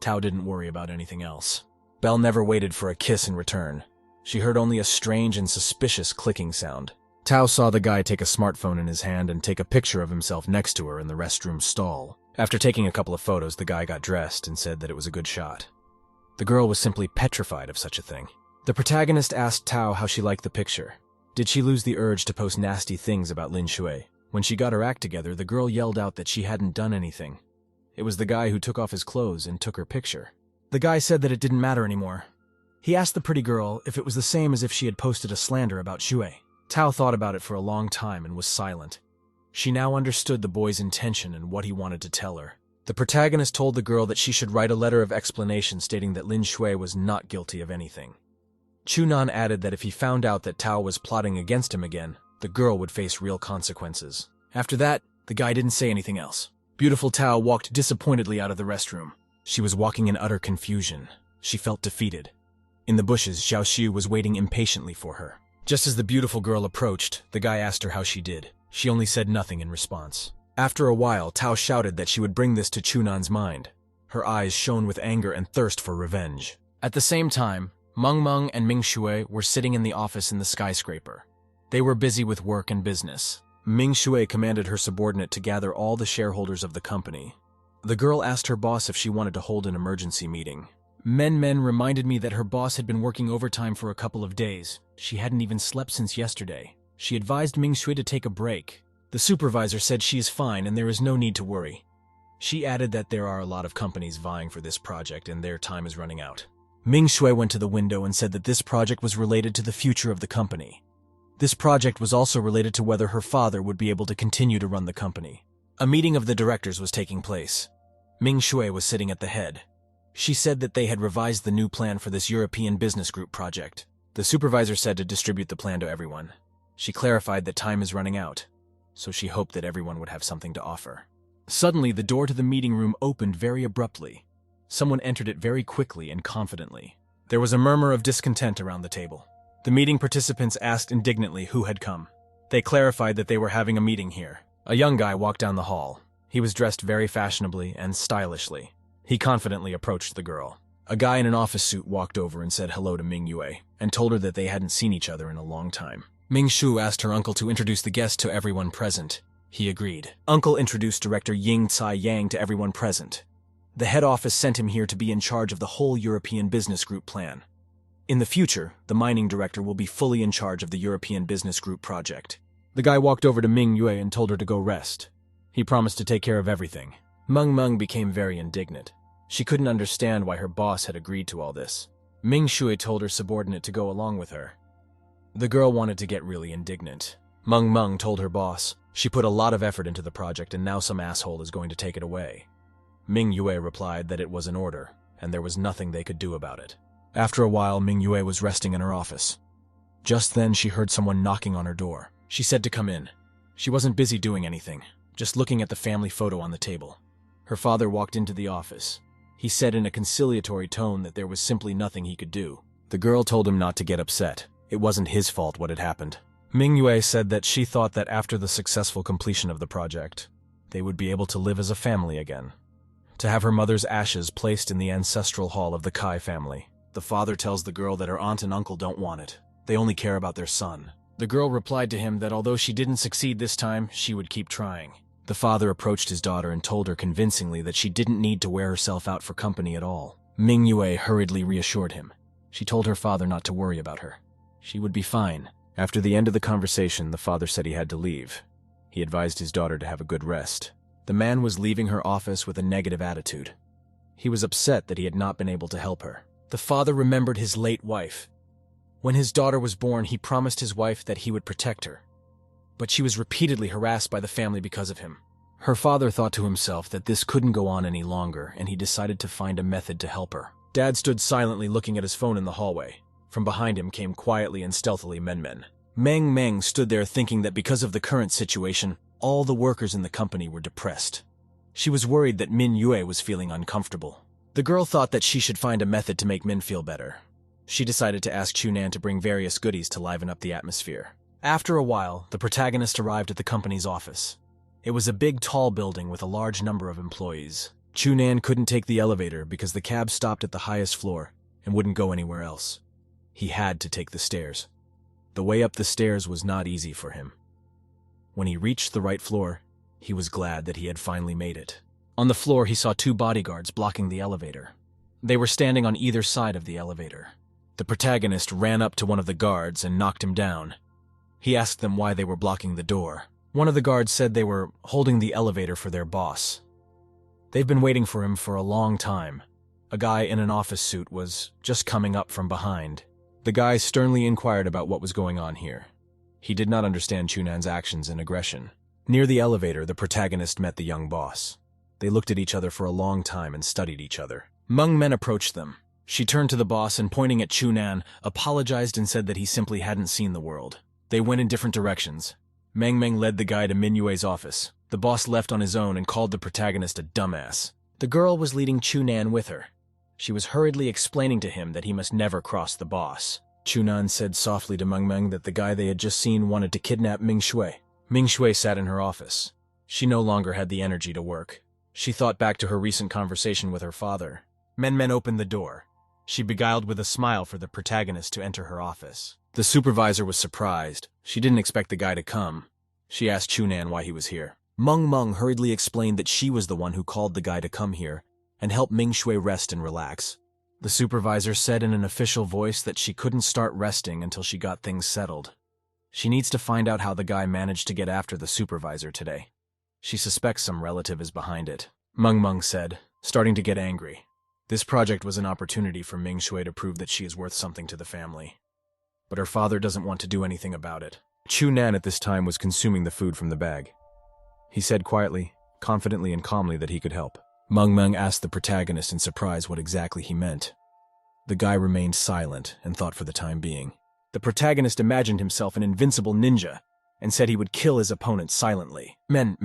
Tao didn't worry about anything else. Belle never waited for a kiss in return. She heard only a strange and suspicious clicking sound. Tao saw the guy take a smartphone in his hand and take a picture of himself next to her in the restroom stall. After taking a couple of photos, the guy got dressed and said that it was a good shot. The girl was simply petrified of such a thing. The protagonist asked Tao how she liked the picture. Did she lose the urge to post nasty things about Lin Shui? When she got her act together, the girl yelled out that she hadn't done anything. It was the guy who took off his clothes and took her picture. The guy said that it didn't matter anymore. He asked the pretty girl if it was the same as if she had posted a slander about Shui. Tao thought about it for a long time and was silent. She now understood the boy's intention and what he wanted to tell her. The protagonist told the girl that she should write a letter of explanation stating that Lin Shui was not guilty of anything. Chu Nan added that if he found out that Tao was plotting against him again, the girl would face real consequences. After that, the guy didn't say anything else. Beautiful Tao walked disappointedly out of the restroom. She was walking in utter confusion. She felt defeated. In the bushes, Xiao Xiu was waiting impatiently for her. Just as the beautiful girl approached, the guy asked her how she did. She only said nothing in response. After a while, Tao shouted that she would bring this to Chu Nan's mind. Her eyes shone with anger and thirst for revenge. At the same time, Meng and Ming Shui were sitting in the office in the skyscraper. They were busy with work and business. Ming Shui commanded her subordinate to gather all the shareholders of the company. The girl asked her boss if she wanted to hold an emergency meeting. Men reminded me that her boss had been working overtime for a couple of days. She hadn't even slept since yesterday. She advised Ming Shui to take a break. The supervisor said she is fine and there is no need to worry. She added that there are a lot of companies vying for this project and their time is running out. Ming Shui went to the window and said that this project was related to the future of the company. This project was also related to whether her father would be able to continue to run the company. A meeting of the directors was taking place. Ming Shui was sitting at the head. She said that they had revised the new plan for this European business group project. The supervisor said to distribute the plan to everyone. She clarified that time is running out, so she hoped that everyone would have something to offer. Suddenly, the door to the meeting room opened very abruptly. Someone entered it very quickly and confidently. There was a murmur of discontent around the table. The meeting participants asked indignantly who had come. They clarified that they were having a meeting here. A young guy walked down the hall. He was dressed very fashionably and stylishly. He confidently approached the girl. A guy in an office suit walked over and said hello to Ming Yue, and told her that they hadn't seen each other in a long time. Ming Shu asked her uncle to introduce the guest to everyone present. He agreed. Uncle introduced Director Ying Tsai Yang to everyone present. The head office sent him here to be in charge of the whole European Business Group plan. In the future, the mining director will be fully in charge of the European Business Group project. The guy walked over to Ming Yue and told her to go rest. He promised to take care of everything. Meng became very indignant. She couldn't understand why her boss had agreed to all this. Ming Shui told her subordinate to go along with her. The girl wanted to get really indignant. Meng Meng told her boss. She put a lot of effort into the project and now some asshole is going to take it away. Ming Yue replied that it was an order, and there was nothing they could do about it. After a while, Ming Yue was resting in her office. Just then, she heard someone knocking on her door. She said to come in. She wasn't busy doing anything, just looking at the family photo on the table. Her father walked into the office. He said in a conciliatory tone that there was simply nothing he could do. The girl told him not to get upset. It wasn't his fault what had happened. Ming Yue said that she thought that after the successful completion of the project, they would be able to live as a family again. To have her mother's ashes placed in the ancestral hall of the Kai family. The father tells the girl that her aunt and uncle don't want it. They only care about their son. The girl replied to him that although she didn't succeed this time, she would keep trying. The father approached his daughter and told her convincingly that she didn't need to wear herself out for company at all. Ming Yue hurriedly reassured him. She told her father not to worry about her. She would be fine. After the end of the conversation, the father said he had to leave. He advised his daughter to have a good rest. The man was leaving her office with a negative attitude. He was upset that he had not been able to help her. The father remembered his late wife. When his daughter was born, he promised his wife that he would protect her. But she was repeatedly harassed by the family because of him. Her father thought to himself that this couldn't go on any longer, and he decided to find a method to help her. Dad stood silently looking at his phone in the hallway. From behind him came quietly and stealthily Men. Meng Meng stood there thinking that because of the current situation, all the workers in the company were depressed. She was worried that Min Yue was feeling uncomfortable. The girl thought that she should find a method to make Min feel better. She decided to ask Chunan to bring various goodies to liven up the atmosphere. After a while, the protagonist arrived at the company's office. It was a big, tall building with a large number of employees. Chunan couldn't take the elevator because the cab stopped at the highest floor and wouldn't go anywhere else. He had to take the stairs. The way up the stairs was not easy for him. When he reached the right floor, he was glad that he had finally made it. On the floor, he saw 2 bodyguards blocking the elevator. They were standing on either side of the elevator. The protagonist ran up to one of the guards and knocked him down. He asked them why they were blocking the door. One of the guards said they were holding the elevator for their boss. They've been waiting for him for a long time. A guy in an office suit was just coming up from behind. The guy sternly inquired about what was going on here. He did not understand Chunan's actions and aggression. Near the elevator, the protagonist met the young boss. They looked at each other for a long time and studied each other. Meng Men approached them. She turned to the boss and, pointing at Chunan, apologized and said that he simply hadn't seen the world. They went in different directions. Meng Meng led the guy to Min Yue's office. The boss left on his own and called the protagonist a dumbass. The girl was leading Chunan with her. She was hurriedly explaining to him that he must never cross the boss. Chunan said softly to Meng Meng that the guy they had just seen wanted to kidnap Ming Shui. Ming Shui sat in her office. She no longer had the energy to work. She thought back to her recent conversation with her father. Men opened the door. She beguiled with a smile for the protagonist to enter her office. The supervisor was surprised. She didn't expect the guy to come. She asked Chunan why he was here. Meng hurriedly explained that she was the one who called the guy to come here and help Ming Shui rest and relax. The supervisor said in an official voice that she couldn't start resting until she got things settled. She needs to find out how the guy managed to get after the supervisor today. She suspects some relative is behind it. Meng said, starting to get angry. This project was an opportunity for Ming Shui to prove that she is worth something to the family. But her father doesn't want to do anything about it. Chunan at this time was consuming the food from the bag. He said quietly, confidently and calmly that he could help. Meng asked the protagonist in surprise what exactly he meant. The guy remained silent and thought for the time being. The protagonist imagined himself an invincible ninja and said he would kill his opponent silently. Men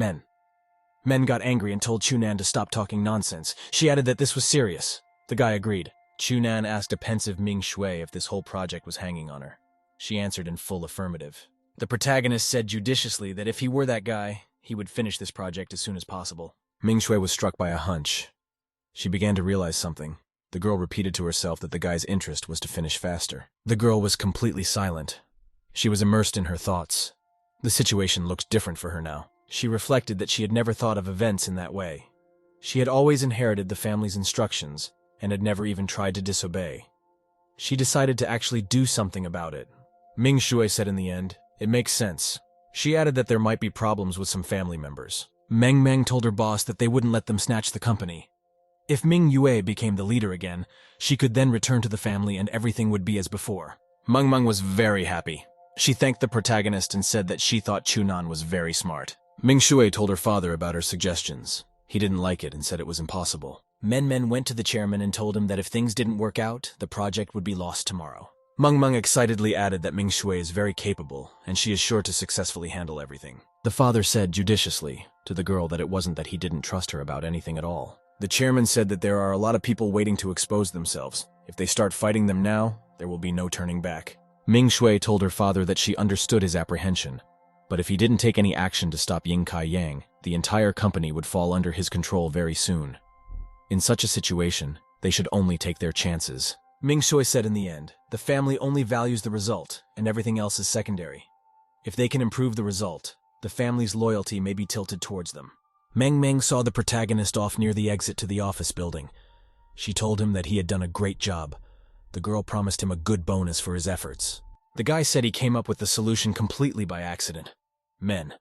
got angry and told Chunan to stop talking nonsense. She added that this was serious. The guy agreed. Chunan asked a pensive Ming Shui if this whole project was hanging on her. She answered in full affirmative. The protagonist said judiciously that if he were that guy, he would finish this project as soon as possible. Ming Shui was struck by a hunch. She began to realize something. The girl repeated to herself that the guy's interest was to finish faster. The girl was completely silent. She was immersed in her thoughts. The situation looked different for her now. She reflected that she had never thought of events in that way. She had always inherited the family's instructions and had never even tried to disobey. She decided to actually do something about it. Ming Shui said in the end, "It makes sense." She added that there might be problems with some family members. Meng told her boss that they wouldn't let them snatch the company. If Ming Yue became the leader again, she could then return to the family and everything would be as before. Meng was very happy. She thanked the protagonist and said that she thought Chunan was very smart. Ming Shui told her father about her suggestions. He didn't like it and said it was impossible. Men went to the chairman and told him that if things didn't work out, the project would be lost tomorrow. Meng excitedly added that Ming Shui is very capable, and she is sure to successfully handle everything. The father said judiciously to the girl that it wasn't that he didn't trust her about anything at all. The chairman said that there are a lot of people waiting to expose themselves. If they start fighting them now, there will be no turning back. Ming Shui told her father that she understood his apprehension, but if he didn't take any action to stop Ying Kai Yang, the entire company would fall under his control very soon. In such a situation, they should only take their chances. Ming Shui said in the end, the family only values the result, and everything else is secondary. If they can improve the result, the family's loyalty may be tilted towards them. Meng saw the protagonist off near the exit to the office building. She told him that he had done a great job. The girl promised him a good bonus for his efforts. The guy said he came up with the solution completely by accident. Men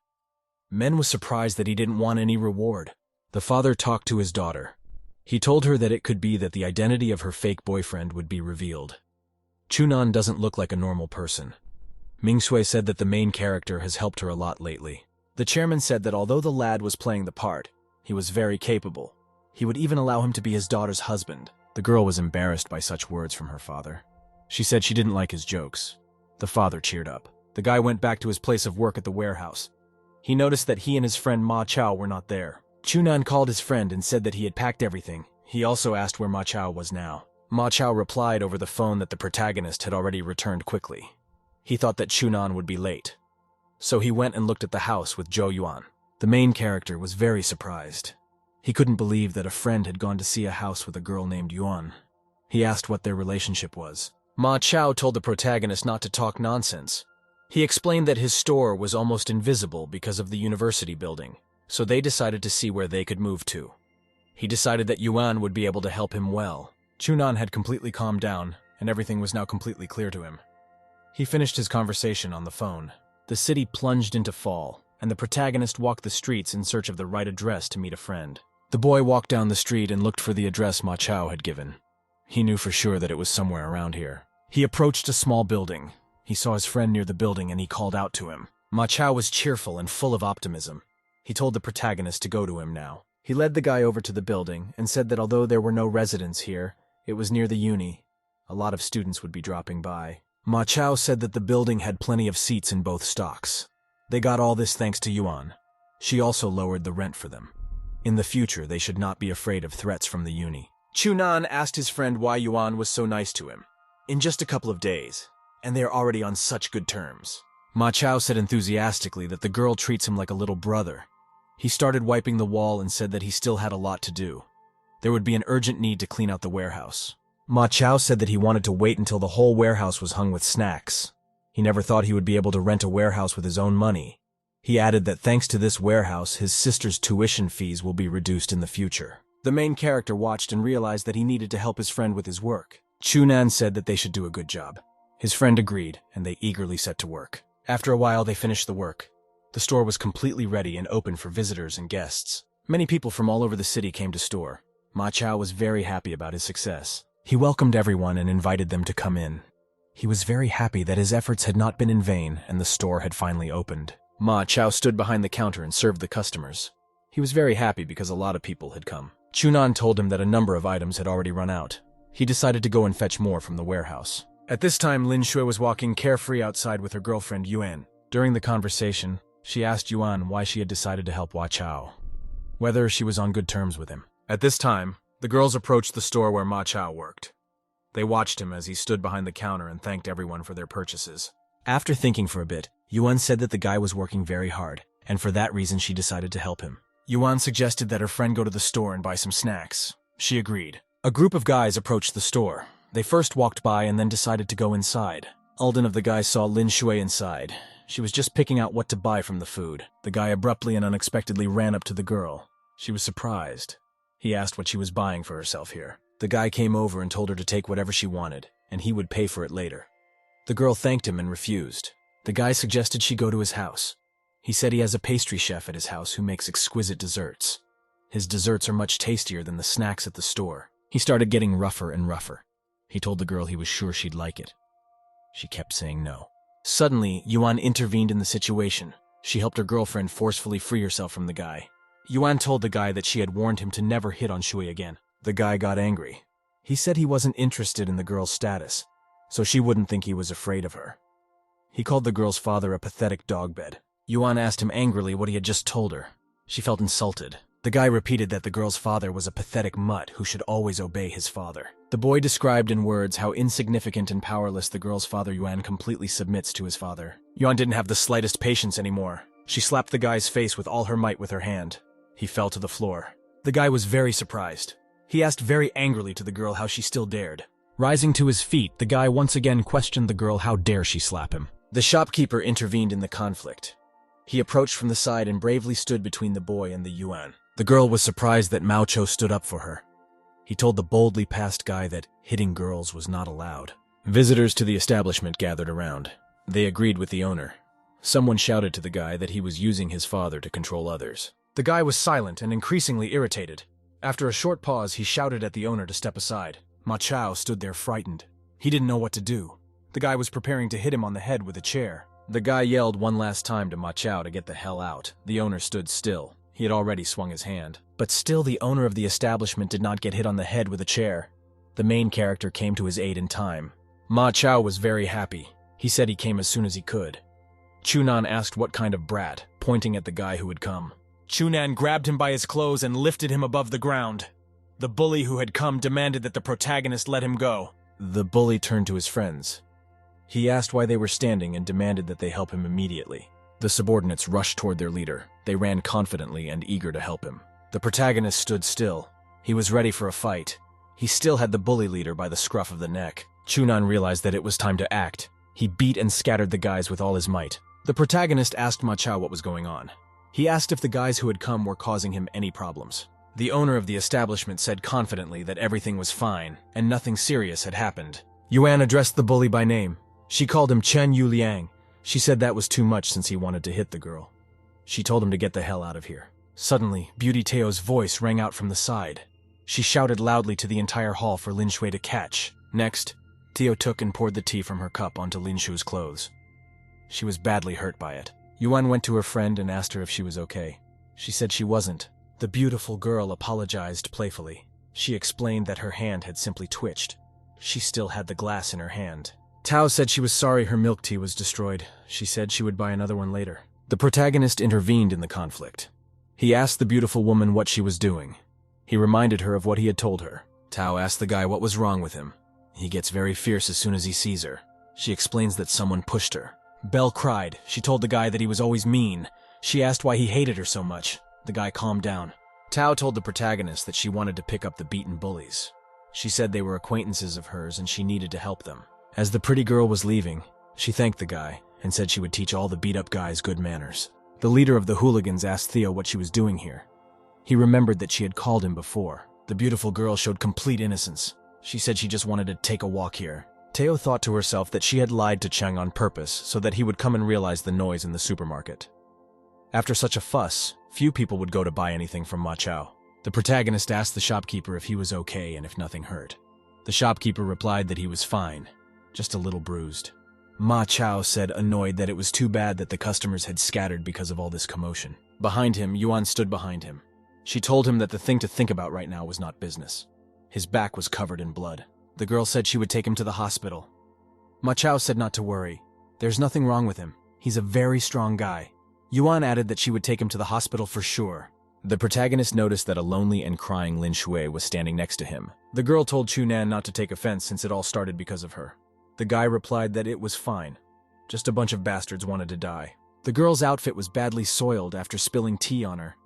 was surprised that he didn't want any reward. The father talked to his daughter. He told her that it could be that the identity of her fake boyfriend would be revealed. Chunan doesn't look like a normal person. Ming Shui said that the main character has helped her a lot lately. The chairman said that although the lad was playing the part, he was very capable. He would even allow him to be his daughter's husband. The girl was embarrassed by such words from her father. She said she didn't like his jokes. The father cheered up. The guy went back to his place of work at the warehouse. He noticed that he and his friend Ma Chao were not there. Chunan called his friend and said that he had packed everything. He also asked where Ma Chao was now. Ma Chao replied over the phone that the protagonist had already returned quickly. He thought that Chunan would be late. So he went and looked at the house with Zhou Yuan. The main character was very surprised. He couldn't believe that a friend had gone to see a house with a girl named Yuan. He asked what their relationship was. Ma Chao told the protagonist not to talk nonsense. He explained that his store was almost invisible because of the university building, so they decided to see where they could move to. He decided that Yuan would be able to help him well. Chunan had completely calmed down, and everything was now completely clear to him. He finished his conversation on the phone. The city plunged into fall, and the protagonist walked the streets in search of the right address to meet a friend. The boy walked down the street and looked for the address Ma Chao had given. He knew for sure that it was somewhere around here. He approached a small building. He saw his friend near the building and he called out to him. Ma Chao was cheerful and full of optimism. He told the protagonist to go to him now. He led the guy over to the building and said that although there were no residents here, it was near the uni. A lot of students would be dropping by. Ma Chao said that the building had plenty of seats in both stocks. They got all this thanks to Yuan. She also lowered the rent for them. In the future, they should not be afraid of threats from the uni. Chunan asked his friend why Yuan was so nice to him. In just a couple of days, and they are already on such good terms. Ma Chao said enthusiastically that the girl treats him like a little brother. He started wiping the wall and said that he still had a lot to do. There would be an urgent need to clean out the warehouse. Ma Chao said that he wanted to wait until the whole warehouse was hung with snacks. He never thought he would be able to rent a warehouse with his own money. He added that thanks to this warehouse, his sister's tuition fees will be reduced in the future. The main character watched and realized that he needed to help his friend with his work. Chunan said that they should do a good job. His friend agreed, and they eagerly set to work. After a while, they finished the work. The store was completely ready and open for visitors and guests. Many people from all over the city came to store. Ma Chao was very happy about his success. He welcomed everyone and invited them to come in. He was very happy that his efforts had not been in vain and the store had finally opened. Ma Chao stood behind the counter and served the customers. He was very happy because a lot of people had come. Chunan told him that a number of items had already run out. He decided to go and fetch more from the warehouse. At this time, Lin Shui was walking carefree outside with her girlfriend Yuan. During the conversation, she asked Yuan why she had decided to help Hua Chao, whether she was on good terms with him. At this time, the girls approached the store where Ma Chao worked. They watched him as he stood behind the counter and thanked everyone for their purchases. After thinking for a bit, Yuan said that the guy was working very hard, and for that reason she decided to help him. Yuan suggested that her friend go to the store and buy some snacks. She agreed. A group of guys approached the store. They first walked by and then decided to go inside. Alden of the guys saw Lin Shui inside. She was just picking out what to buy from the food. The guy abruptly and unexpectedly ran up to the girl. She was surprised. He asked what she was buying for herself here. The guy came over and told her to take whatever she wanted, and he would pay for it later. The girl thanked him and refused. The guy suggested she go to his house. He said he has a pastry chef at his house who makes exquisite desserts. His desserts are much tastier than the snacks at the store. He started getting rougher and rougher. He told the girl he was sure she'd like it. She kept saying no. Suddenly, Yuan intervened in the situation. She helped her girlfriend forcefully free herself from the guy. Yuan told the guy that she had warned him to never hit on Shui again. The guy got angry. He said he wasn't interested in the girl's status, so she wouldn't think he was afraid of her. He called the girl's father a pathetic dogbed. Yuan asked him angrily what he had just told her. She felt insulted. The guy repeated that the girl's father was a pathetic mutt who should always obey his father. The boy described in words how insignificant and powerless the girl's father Yuan completely submits to his father. Yuan didn't have the slightest patience anymore. She slapped the guy's face with all her might with her hand. He fell to the floor. The guy was very surprised. He asked very angrily to the girl how she still dared. Rising to his feet, the guy once again questioned the girl how dare she slap him. The shopkeeper intervened in the conflict. He approached from the side and bravely stood between the boy and the Yuan. The girl was surprised that Mao Cho stood up for her. He told the boldly passed guy that hitting girls was not allowed. Visitors to the establishment gathered around. They agreed with the owner. Someone shouted to the guy that he was using his father to control others. The guy was silent and increasingly irritated. After a short pause, he shouted at the owner to step aside. Ma Chao stood there frightened. He didn't know what to do. The guy was preparing to hit him on the head with a chair. The guy yelled one last time to Ma Chao to get the hell out. The owner stood still. He had already swung his hand. But still the owner of the establishment did not get hit on the head with a chair. The main character came to his aid in time. Ma Chao was very happy. He said he came as soon as he could. Chunan asked what kind of brat, pointing at the guy who had come. Chunan grabbed him by his clothes and lifted him above the ground. The bully who had come demanded that the protagonist let him go. The bully turned to his friends. He asked why they were standing and demanded that they help him immediately. The subordinates rushed toward their leader. They ran confidently and eager to help him. The protagonist stood still. He was ready for a fight. He still had the bully leader by the scruff of the neck. Chunan realized that it was time to act. He beat and scattered the guys with all his might. The protagonist asked Ma Chao what was going on. He asked if the guys who had come were causing him any problems. The owner of the establishment said confidently that everything was fine and nothing serious had happened. Yuan addressed the bully by name. She called him Chen Yuliang. She said that was too much since he wanted to hit the girl. She told him to get the hell out of here. Suddenly, Beauty Teo's voice rang out from the side. She shouted loudly to the entire hall for Lin Shui to catch. Next, Teo took and poured the tea from her cup onto Lin Shui's clothes. She was badly hurt by it. Yuan went to her friend and asked her if she was okay. She said she wasn't. The beautiful girl apologized playfully. She explained that her hand had simply twitched. She still had the glass in her hand. Tao said she was sorry her milk tea was destroyed. She said she would buy another one later. The protagonist intervened in the conflict. He asked the beautiful woman what she was doing. He reminded her of what he had told her. Tao asked the guy what was wrong with him. He gets very fierce as soon as he sees her. She explains that someone pushed her. Belle cried. She told the guy that he was always mean. She asked why he hated her so much. The guy calmed down. Tao told the protagonist that she wanted to pick up the beaten bullies. She said they were acquaintances of hers and she needed to help them. As the pretty girl was leaving, she thanked the guy and said she would teach all the beat-up guys good manners. The leader of the hooligans asked Theo what she was doing here. He remembered that she had called him before. The beautiful girl showed complete innocence. She said she just wanted to take a walk here. Theo thought to herself that she had lied to Cheng on purpose so that he would come and realize the noise in the supermarket. After such a fuss, few people would go to buy anything from Ma Chao. The protagonist asked the shopkeeper if he was okay and if nothing hurt. The shopkeeper replied that he was fine, just a little bruised. Ma Chao said, annoyed, that it was too bad that the customers had scattered because of all this commotion. Behind him, Yuan stood behind him. She told him that the thing to think about right now was not business. His back was covered in blood. The girl said she would take him to the hospital. Ma Chao said not to worry. There's nothing wrong with him. He's a very strong guy. Yuan added that she would take him to the hospital for sure. The protagonist noticed that a lonely and crying Lin Shui was standing next to him. The girl told Chunan not to take offense since it all started because of her. The guy replied that it was fine. Just a bunch of bastards wanted to die. The girl's outfit was badly soiled after spilling tea on her.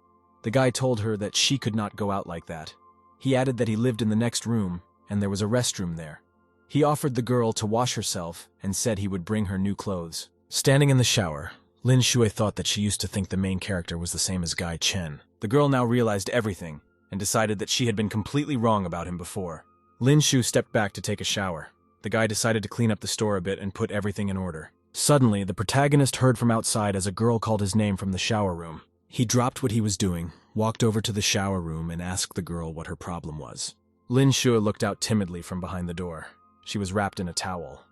The guy told her that she could not go out like that. He added that he lived in the next room, and there was a restroom there. He offered the girl to wash herself and said he would bring her new clothes. Standing in the shower, Lin Shui thought that she used to think the main character was the same as Guy Chen. The girl now realized everything and decided that she had been completely wrong about him before. Lin Shui stepped back to take a shower. The guy decided to clean up the store a bit and put everything in order. Suddenly, the protagonist heard from outside as a girl called his name from the shower room. He dropped what he was doing, walked over to the shower room, and asked the girl what her problem was. Lin Shui looked out timidly from behind the door. She was wrapped in a towel.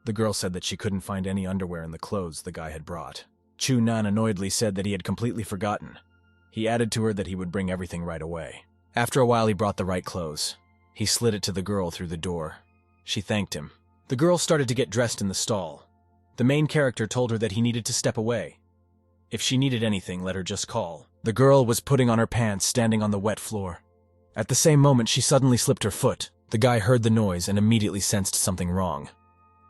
The girl said that she couldn't find any underwear in the clothes the guy had brought. Chu Nan annoyedly said that he had completely forgotten. He added to her that he would bring everything right away. After a while, he brought the right clothes. He slid it to the girl through the door. She thanked him. The girl started to get dressed in the stall. The main character told her that he needed to step away. If she needed anything, let her just call. The girl was putting on her pants, standing on the wet floor. At the same moment, she suddenly slipped her foot. The guy heard the noise and immediately sensed something wrong.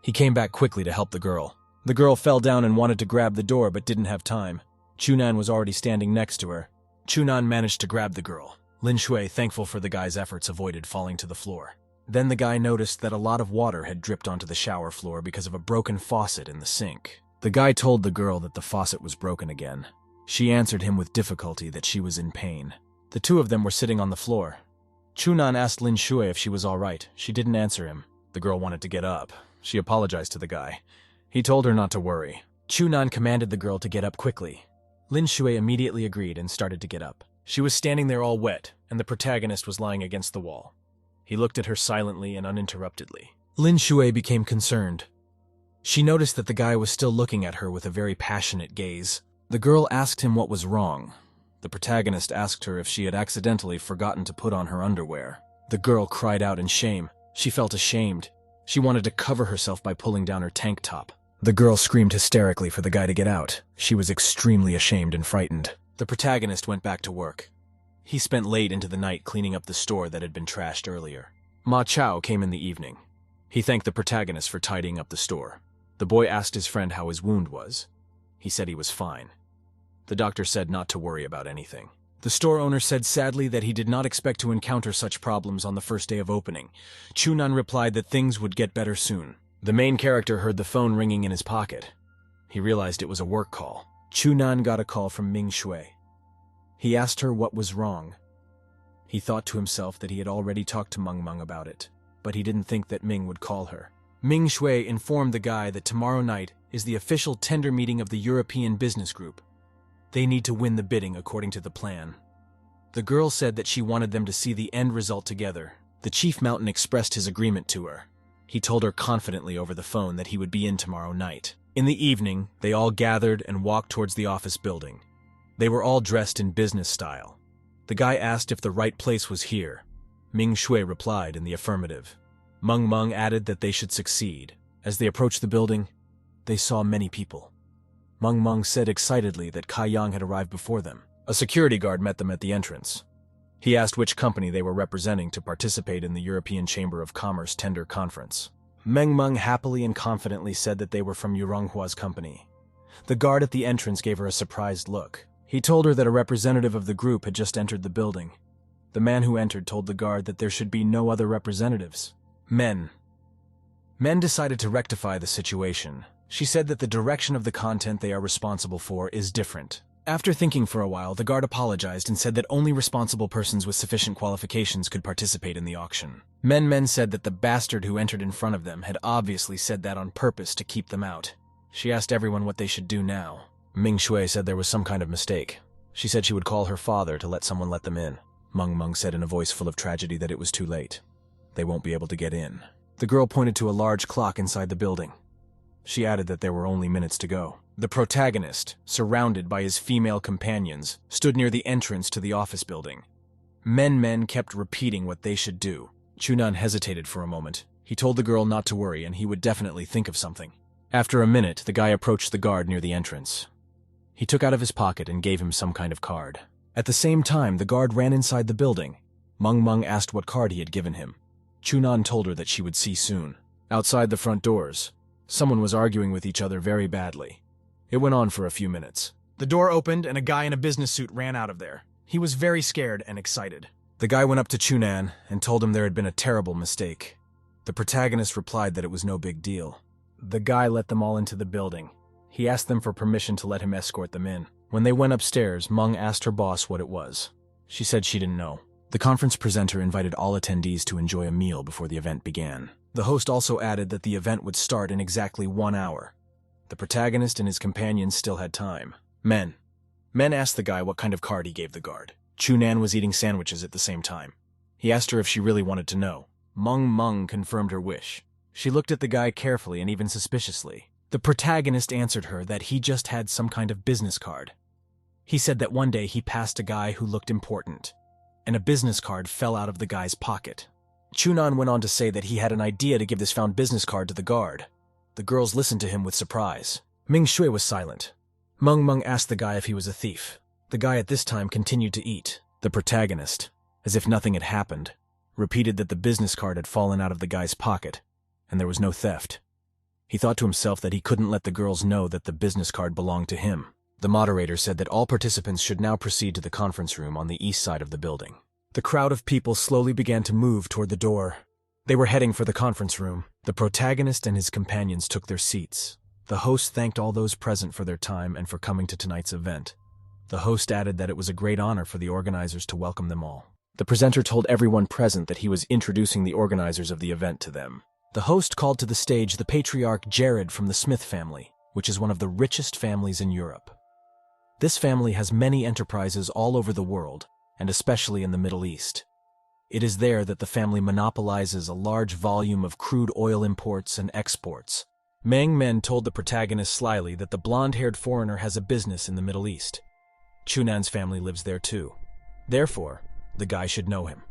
He came back quickly to help the girl. The girl fell down and wanted to grab the door but didn't have time. Chunan was already standing next to her. Chunan managed to grab the girl. Lin Shui, thankful for the guy's efforts, avoided falling to the floor. Then the guy noticed that a lot of water had dripped onto the shower floor because of a broken faucet in the sink. The guy told the girl that the faucet was broken again. She answered him with difficulty that she was in pain. The two of them were sitting on the floor. Chunan asked Lin Shui if she was all right. She didn't answer him. The girl wanted to get up. She apologized to the guy. He told her not to worry. Chunan commanded the girl to get up quickly. Lin Shui immediately agreed and started to get up. She was standing there all wet, and the protagonist was lying against the wall. He looked at her silently and uninterruptedly. Lin Shui became concerned. She noticed that the guy was still looking at her with a very passionate gaze. The girl asked him what was wrong. The protagonist asked her if she had accidentally forgotten to put on her underwear. The girl cried out in shame. She felt ashamed. She wanted to cover herself by pulling down her tank top. The girl screamed hysterically for the guy to get out. She was extremely ashamed and frightened. The protagonist went back to work. He spent late into the night cleaning up the store that had been trashed earlier. Ma Chao came in the evening. He thanked the protagonist for tidying up the store. The boy asked his friend how his wound was. He said he was fine. The doctor said not to worry about anything. The store owner said sadly that he did not expect to encounter such problems on the first day of opening. Chunan replied that things would get better soon. The main character heard the phone ringing in his pocket. He realized it was a work call. Chunan got a call from Ming Shui. He asked her what was wrong. He thought to himself that he had already talked to Meng about it, but he didn't think that Ming would call her. Ming Shui informed the guy that tomorrow night is the official tender meeting of the European Business Group. They need to win the bidding according to the plan. The girl said that she wanted them to see the end result together. The chief mountain expressed his agreement to her. He told her confidently over the phone that he would be in tomorrow night. In the evening, they all gathered and walked towards the office building. They were all dressed in business style. The guy asked if the right place was here. Ming Shui replied in the affirmative. Meng added that they should succeed. As they approached the building, they saw many people. Meng said excitedly that Kai Yang had arrived before them. A security guard met them at the entrance. He asked which company they were representing to participate in the European Chamber of Commerce tender conference. Meng happily and confidently said that they were from Yuronghua's company. The guard at the entrance gave her a surprised look. He told her that a representative of the group had just entered the building. The man who entered told the guard that there should be no other representatives. Men decided to rectify the situation. She said that the direction of the content they are responsible for is different. After thinking for a while, the guard apologized and said that only responsible persons with sufficient qualifications could participate in the auction. Men said that the bastard who entered in front of them had obviously said that on purpose to keep them out. She asked everyone what they should do now. Ming Shui said there was some kind of mistake. She said she would call her father to let someone let them in. Meng said in a voice full of tragedy that it was too late. They won't be able to get in. The girl pointed to a large clock inside the building. She added that there were only minutes to go. The protagonist, surrounded by his female companions, stood near the entrance to the office building. Men kept repeating what they should do. Chunan hesitated for a moment. He told the girl not to worry and he would definitely think of something. After a minute, the guy approached the guard near the entrance. He took out of his pocket and gave him some kind of card. At the same time, the guard ran inside the building. Meng asked what card he had given him. Chunan told her that she would see soon. Outside the front doors, someone was arguing with each other very badly. It went on for a few minutes. The door opened and a guy in a business suit ran out of there. He was very scared and excited. The guy went up to Chunan and told him there had been a terrible mistake. The protagonist replied that it was no big deal. The guy let them all into the building. He asked them for permission to let him escort them in. When they went upstairs, Meng asked her boss what it was. She said she didn't know. The conference presenter invited all attendees to enjoy a meal before the event began. The host also added that the event would start in exactly 1 hour. The protagonist and his companions still had time. Men asked the guy what kind of card he gave the guard. Chunan was eating sandwiches at the same time. He asked her if she really wanted to know. Meng confirmed her wish. She looked at the guy carefully and even suspiciously. The protagonist answered her that he just had some kind of business card. He said that one day he passed a guy who looked important, and a business card fell out of the guy's pocket. Chunan went on to say that he had an idea to give this found business card to the guard. The girls listened to him with surprise. Ming Shui was silent. Meng Meng asked the guy if he was a thief. The guy at this time continued to eat. The protagonist, as if nothing had happened, repeated that the business card had fallen out of the guy's pocket, and there was no theft. He thought to himself that he couldn't let the girls know that the business card belonged to him. The moderator said that all participants should now proceed to the conference room on the east side of the building. The crowd of people slowly began to move toward the door. They were heading for the conference room. The protagonist and his companions took their seats. The host thanked all those present for their time and for coming to tonight's event. The host added that it was a great honor for the organizers to welcome them all. The presenter told everyone present that he was introducing the organizers of the event to them. The host called to the stage the patriarch Jared from the Smith family, which is one of the richest families in Europe. This family has many enterprises all over the world, and especially in the Middle East. It is there that the family monopolizes a large volume of crude oil imports and exports. Mang Men told the protagonist slyly that the blonde-haired foreigner has a business in the Middle East. Chunan's family lives there too. Therefore, the guy should know him.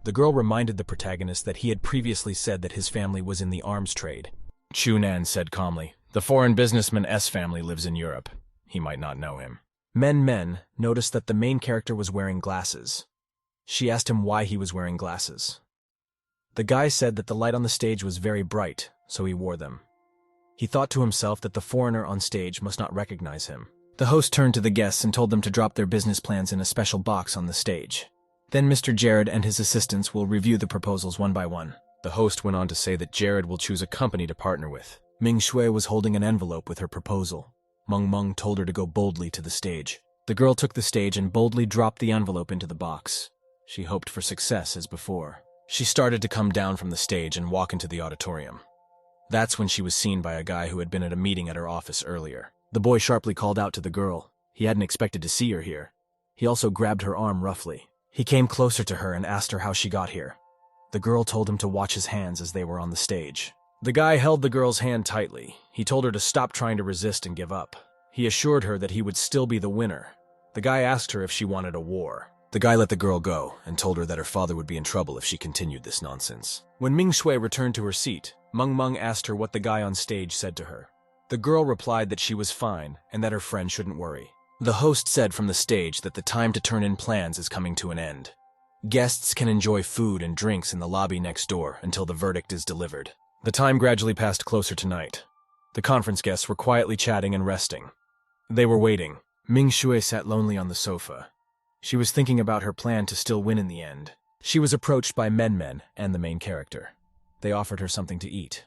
The girl reminded the protagonist that he had previously said that his family was in the arms trade. Chunan said calmly, "The foreign businessman S family lives in Europe. He might not know him." Men noticed that the main character was wearing glasses. She asked him why he was wearing glasses. The guy said that the light on the stage was very bright, so he wore them. He thought to himself that the foreigner on stage must not recognize him. The host turned to the guests and told them to drop their business plans in a special box on the stage. Then Mr. Jared and his assistants will review the proposals one by one. The host went on to say that Jared will choose a company to partner with. Ming Shui was holding an envelope with her proposal. Meng Meng told her to go boldly to the stage. The girl took the stage and boldly dropped the envelope into the box. She hoped for success as before. She started to come down from the stage and walk into the auditorium. That's when she was seen by a guy who had been at a meeting at her office earlier. The boy sharply called out to the girl. He hadn't expected to see her here. He also grabbed her arm roughly. He came closer to her and asked her how she got here. The girl told him to watch his hands as they were on the stage. The guy held the girl's hand tightly. He told her to stop trying to resist and give up. He assured her that he would still be the winner. The guy asked her if she wanted a war. The guy let the girl go and told her that her father would be in trouble if she continued this nonsense. When Ming Shui returned to her seat, Meng Meng asked her what the guy on stage said to her. The girl replied that she was fine and that her friend shouldn't worry. The host said from the stage that the time to turn in plans is coming to an end. Guests can enjoy food and drinks in the lobby next door until the verdict is delivered. The time gradually passed closer to night. The conference guests were quietly chatting and resting. They were waiting. Ming Shui sat lonely on the sofa. She was thinking about her plan to still win in the end. She was approached by Men and the main character. They offered her something to eat.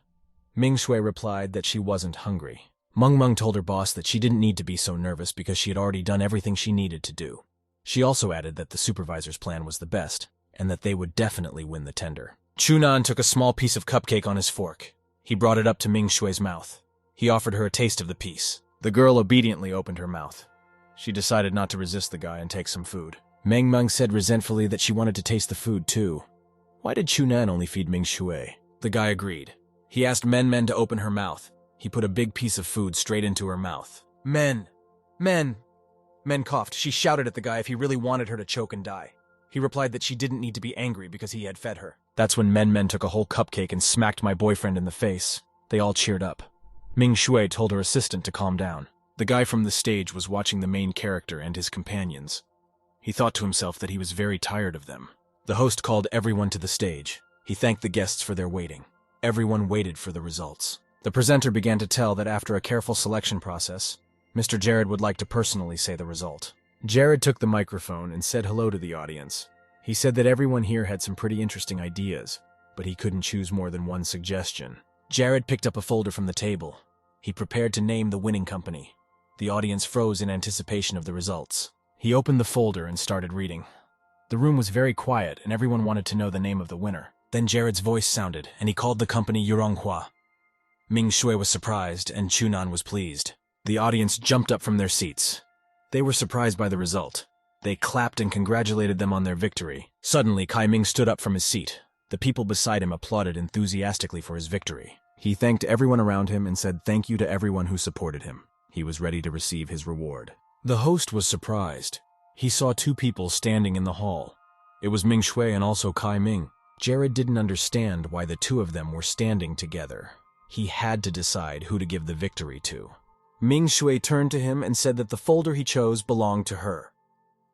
Ming Shui replied that she wasn't hungry. Meng Meng told her boss that she didn't need to be so nervous because she had already done everything she needed to do. She also added that the supervisor's plan was the best, and that they would definitely win the tender. Chunan took a small piece of cupcake on his fork. He brought it up to Ming Shui's mouth. He offered her a taste of the piece. The girl obediently opened her mouth. She decided not to resist the guy and take some food. Meng Meng said resentfully that she wanted to taste the food too. Why did Chunan only feed Ming Shui? The guy agreed. He asked Men to open her mouth. He put a big piece of food straight into her mouth. Men coughed. She shouted at the guy if he really wanted her to choke and die. He replied that she didn't need to be angry because he had fed her. That's when Men took a whole cupcake and smacked my boyfriend in the face. They all cheered up. Ming Shui told her assistant to calm down. The guy from the stage was watching the main character and his companions. He thought to himself that he was very tired of them. The host called everyone to the stage. He thanked the guests for their waiting. Everyone waited for the results. The presenter began to tell that after a careful selection process, Mr. Jared would like to personally say the result. Jared took the microphone and said hello to the audience. He said that everyone here had some pretty interesting ideas, but he couldn't choose more than one suggestion. Jared picked up a folder from the table. He prepared to name the winning company. The audience froze in anticipation of the results. He opened the folder and started reading. The room was very quiet and everyone wanted to know the name of the winner. Then Jared's voice sounded and he called the company Yuronghua. Ming Shui was surprised and Chunan was pleased. The audience jumped up from their seats. They were surprised by the result. They clapped and congratulated them on their victory. Suddenly, Kai Ming stood up from his seat. The people beside him applauded enthusiastically for his victory. He thanked everyone around him and said thank you to everyone who supported him. He was ready to receive his reward. The host was surprised. He saw two people standing in the hall. It was Ming Shui and also Kai Ming. Jared didn't understand why the two of them were standing together. He had to decide who to give the victory to. Ming Shui turned to him and said that the folder he chose belonged to her.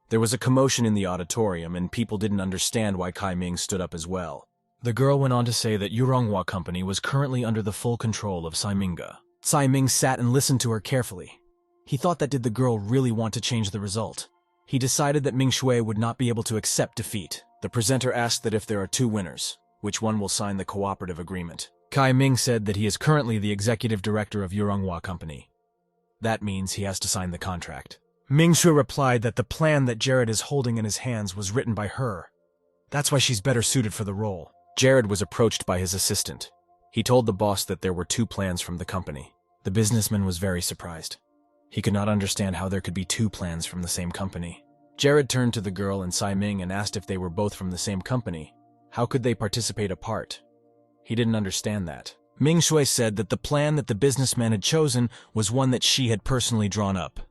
There was a commotion in the auditorium and people didn't understand why Kai Ming stood up as well. The girl went on to say that Yuronghua Company was currently under the full control of Tsai Minga. Tsai Ming sat and listened to her carefully. He thought that did the girl really want to change the result? He decided that Ming Shui would not be able to accept defeat. The presenter asked that if there are two winners, which one will sign the cooperative agreement. Kai Ming said that he is currently the executive director of Yuronghua Company. That means he has to sign the contract. Ming Shui replied that the plan that Jared is holding in his hands was written by her. That's why she's better suited for the role. Jared was approached by his assistant. He told the boss that there were two plans from the company. The businessman was very surprised. He could not understand how there could be two plans from the same company. Jared turned to the girl and Tsai Ming and asked if they were both from the same company. How could they participate apart? He didn't understand that. Ming Shui said that the plan that the businessman had chosen was one that she had personally drawn up.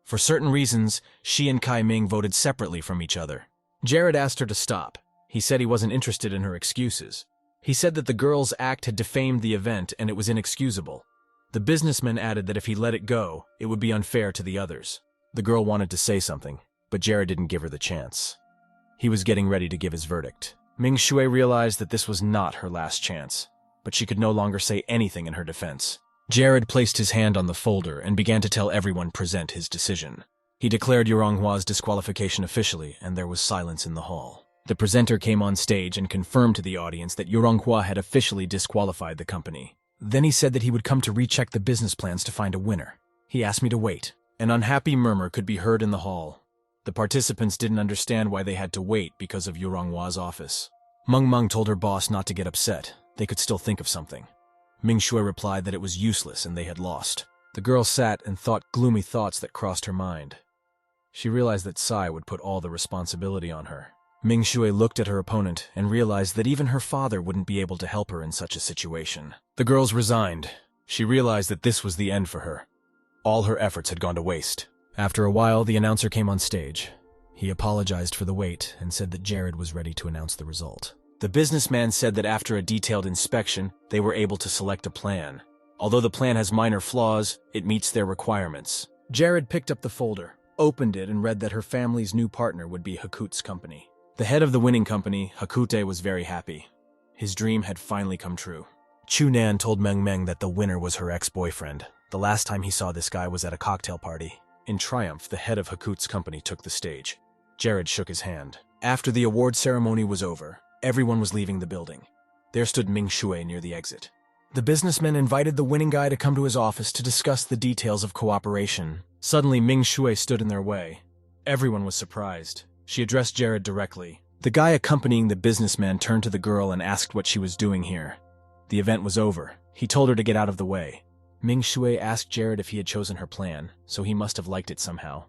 For certain reasons, she and Kai Ming voted separately from each other. Jared asked her to stop. He said he wasn't interested in her excuses. He said that the girl's act had defamed the event and it was inexcusable. The businessman added that if he let it go, it would be unfair to the others. The girl wanted to say something, but Jared didn't give her the chance. He was getting ready to give his verdict. Ming Shui realized that this was not her last chance, but she could no longer say anything in her defense. Jared placed his hand on the folder and began to tell everyone present his decision. He declared Yuronghua's disqualification officially, and there was silence in the hall. The presenter came on stage and confirmed to the audience that Yuronghua had officially disqualified the company. Then he said that he would come to recheck the business plans to find a winner. He asked me to wait. An unhappy murmur could be heard in the hall. The participants didn't understand why they had to wait because of Yuronghua's office. Meng Meng told her boss not to get upset. They could still think of something. Ming Shui replied that it was useless and they had lost. The girl sat and thought gloomy thoughts that crossed her mind. She realized that Tsai would put all the responsibility on her. Ming Shui looked at her opponent and realized that even her father wouldn't be able to help her in such a situation. The girls resigned. She realized that this was the end for her. All her efforts had gone to waste. After a while, the announcer came on stage. He apologized for the wait and said that Jared was ready to announce the result. The businessman said that after a detailed inspection, they were able to select a plan. Although the plan has minor flaws, it meets their requirements. Jared picked up the folder, opened it, and read that her family's new partner would be Hakute's company. The head of the winning company, Hakute, was very happy. His dream had finally come true. Chu Nan told Meng Meng that the winner was her ex-boyfriend. The last time he saw this guy was at a cocktail party. In triumph, the head of Hakute's company took the stage. Jared shook his hand. After the award ceremony was over, everyone was leaving the building. There stood Ming Shui near the exit. The businessman invited the winning guy to come to his office to discuss the details of cooperation. Suddenly, Ming Shui stood in their way. Everyone was surprised. She addressed Jared directly. The guy accompanying the businessman turned to the girl and asked what she was doing here. The event was over. He told her to get out of the way. Ming Shui asked Jared if he had chosen her plan, so he must have liked it somehow.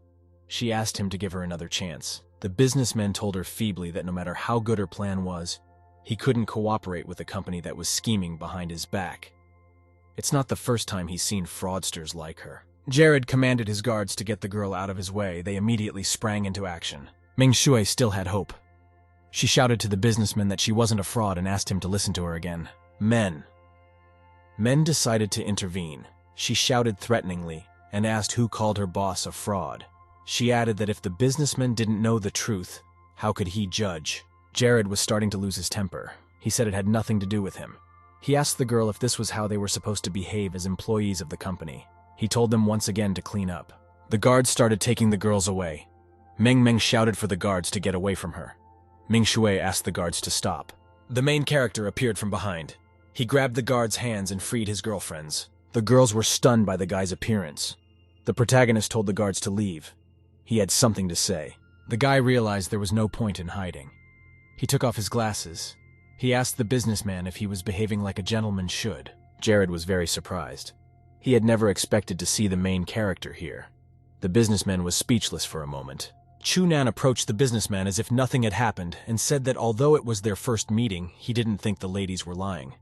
She asked him to give her another chance. The businessman told her feebly that no matter how good her plan was, he couldn't cooperate with a company that was scheming behind his back. It's not the first time he's seen fraudsters like her. Jared commanded his guards to get the girl out of his way. They immediately sprang into action. Ming Shui still had hope. She shouted to the businessman that she wasn't a fraud and asked him to listen to her again. Men decided to intervene. She shouted threateningly and asked who called her boss a fraud. She added that if the businessman didn't know the truth, how could he judge? Jared was starting to lose his temper. He said it had nothing to do with him. He asked the girl if this was how they were supposed to behave as employees of the company. He told them once again to clean up. The guards started taking the girls away. Meng Meng shouted for the guards to get away from her. Ming Shui asked the guards to stop. The main character appeared from behind. He grabbed the guards' hands and freed his girlfriends. The girls were stunned by the guy's appearance. The protagonist told the guards to leave. He had something to say. The guy realized there was no point in hiding. He took off his glasses. He asked the businessman if he was behaving like a gentleman should. Jared was very surprised. He had never expected to see the main character here. The businessman was speechless for a moment. Chunan approached the businessman as if nothing had happened and said that although it was their first meeting, he didn't think the ladies were lying.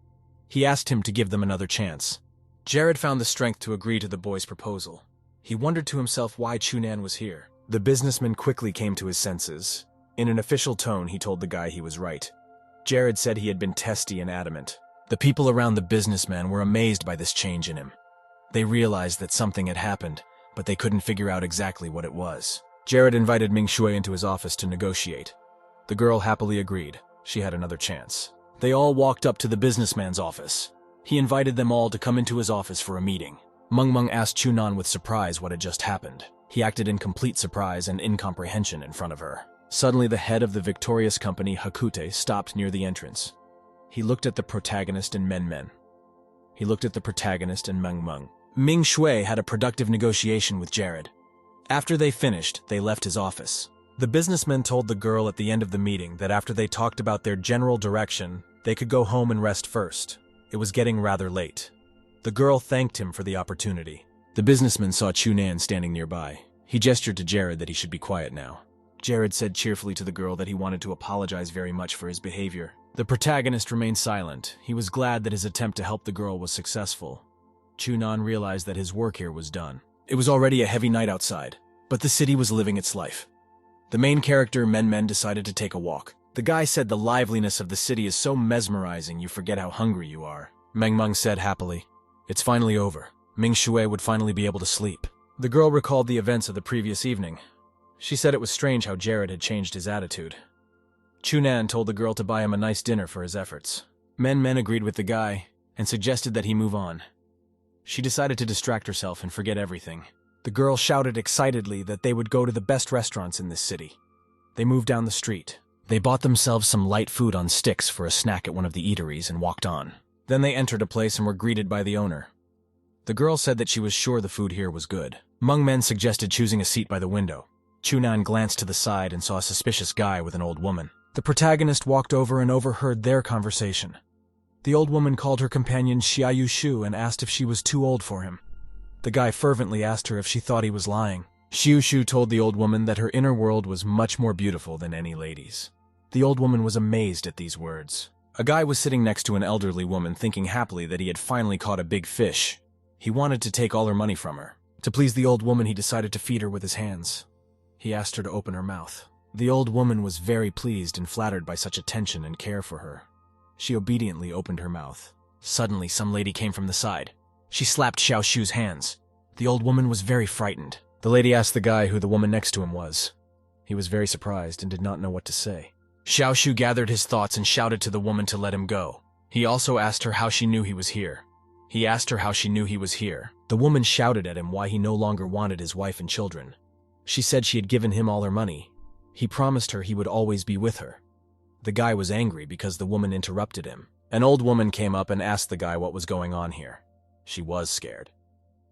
He asked him to give them another chance. Jared found the strength to agree to the boy's proposal. He wondered to himself why Chunan was here. The businessman quickly came to his senses. In an official tone, he told the guy he was right. Jared said he had been testy and adamant. The people around the businessman were amazed by this change in him. They realized that something had happened, but they couldn't figure out exactly what it was. Jared invited Ming Shui into his office to negotiate. The girl happily agreed. She had another chance. They all walked up to the businessman's office. He invited them all to come into his office for a meeting. Meng asked Chunan with surprise what had just happened. He acted in complete surprise and incomprehension in front of her. Suddenly, the head of the victorious company, Hakute, stopped near the entrance. He looked at the protagonist and Men. He looked at the protagonist and Meng. Ming Shui had a productive negotiation with Jared. After they finished, they left his office. The businessman told the girl at the end of the meeting that after they talked about their general direction, they could go home and rest first. It was getting rather late. The girl thanked him for the opportunity. The businessman saw Chunan standing nearby. He gestured to Jared that he should be quiet now. Jared said cheerfully to the girl that he wanted to apologize very much for his behavior. The protagonist remained silent. He was glad that his attempt to help the girl was successful. Chunan realized that his work here was done. It was already a heavy night outside, but the city was living its life. The main character, Men, decided to take a walk. The guy said the liveliness of the city is so mesmerizing you forget how hungry you are. Meng said happily, "It's finally over. Ming Shui would finally be able to sleep." The girl recalled the events of the previous evening. She said it was strange how Jared had changed his attitude. Chunan told the girl to buy him a nice dinner for his efforts. Men agreed with the guy and suggested that he move on. She decided to distract herself and forget everything. The girl shouted excitedly that they would go to the best restaurants in this city. They moved down the street. They bought themselves some light food on sticks for a snack at one of the eateries and walked on. Then they entered a place and were greeted by the owner. The girl said that she was sure the food here was good. Men suggested choosing a seat by the window. Chunan glanced to the side and saw a suspicious guy with an old woman. The protagonist walked over and overheard their conversation. The old woman called her companion Xiaoyu Shu and asked if she was too old for him. The guy fervently asked her if she thought he was lying. Xiu Shu told the old woman that her inner world was much more beautiful than any lady's. The old woman was amazed at these words. A guy was sitting next to an elderly woman thinking happily that he had finally caught a big fish. He wanted to take all her money from her. To please the old woman, he decided to feed her with his hands. He asked her to open her mouth. The old woman was very pleased and flattered by such attention and care for her. She obediently opened her mouth. Suddenly, some lady came from the side. She slapped Xiao Shu's hands. The old woman was very frightened. The lady asked the guy who the woman next to him was. He was very surprised and did not know what to say. Xiao Shu gathered his thoughts and shouted to the woman to let him go. He also asked her how she knew he was here. The woman shouted at him why he no longer wanted his wife and children. She said she had given him all her money. He promised her he would always be with her. The guy was angry because the woman interrupted him. An old woman came up and asked the guy what was going on here. She was scared.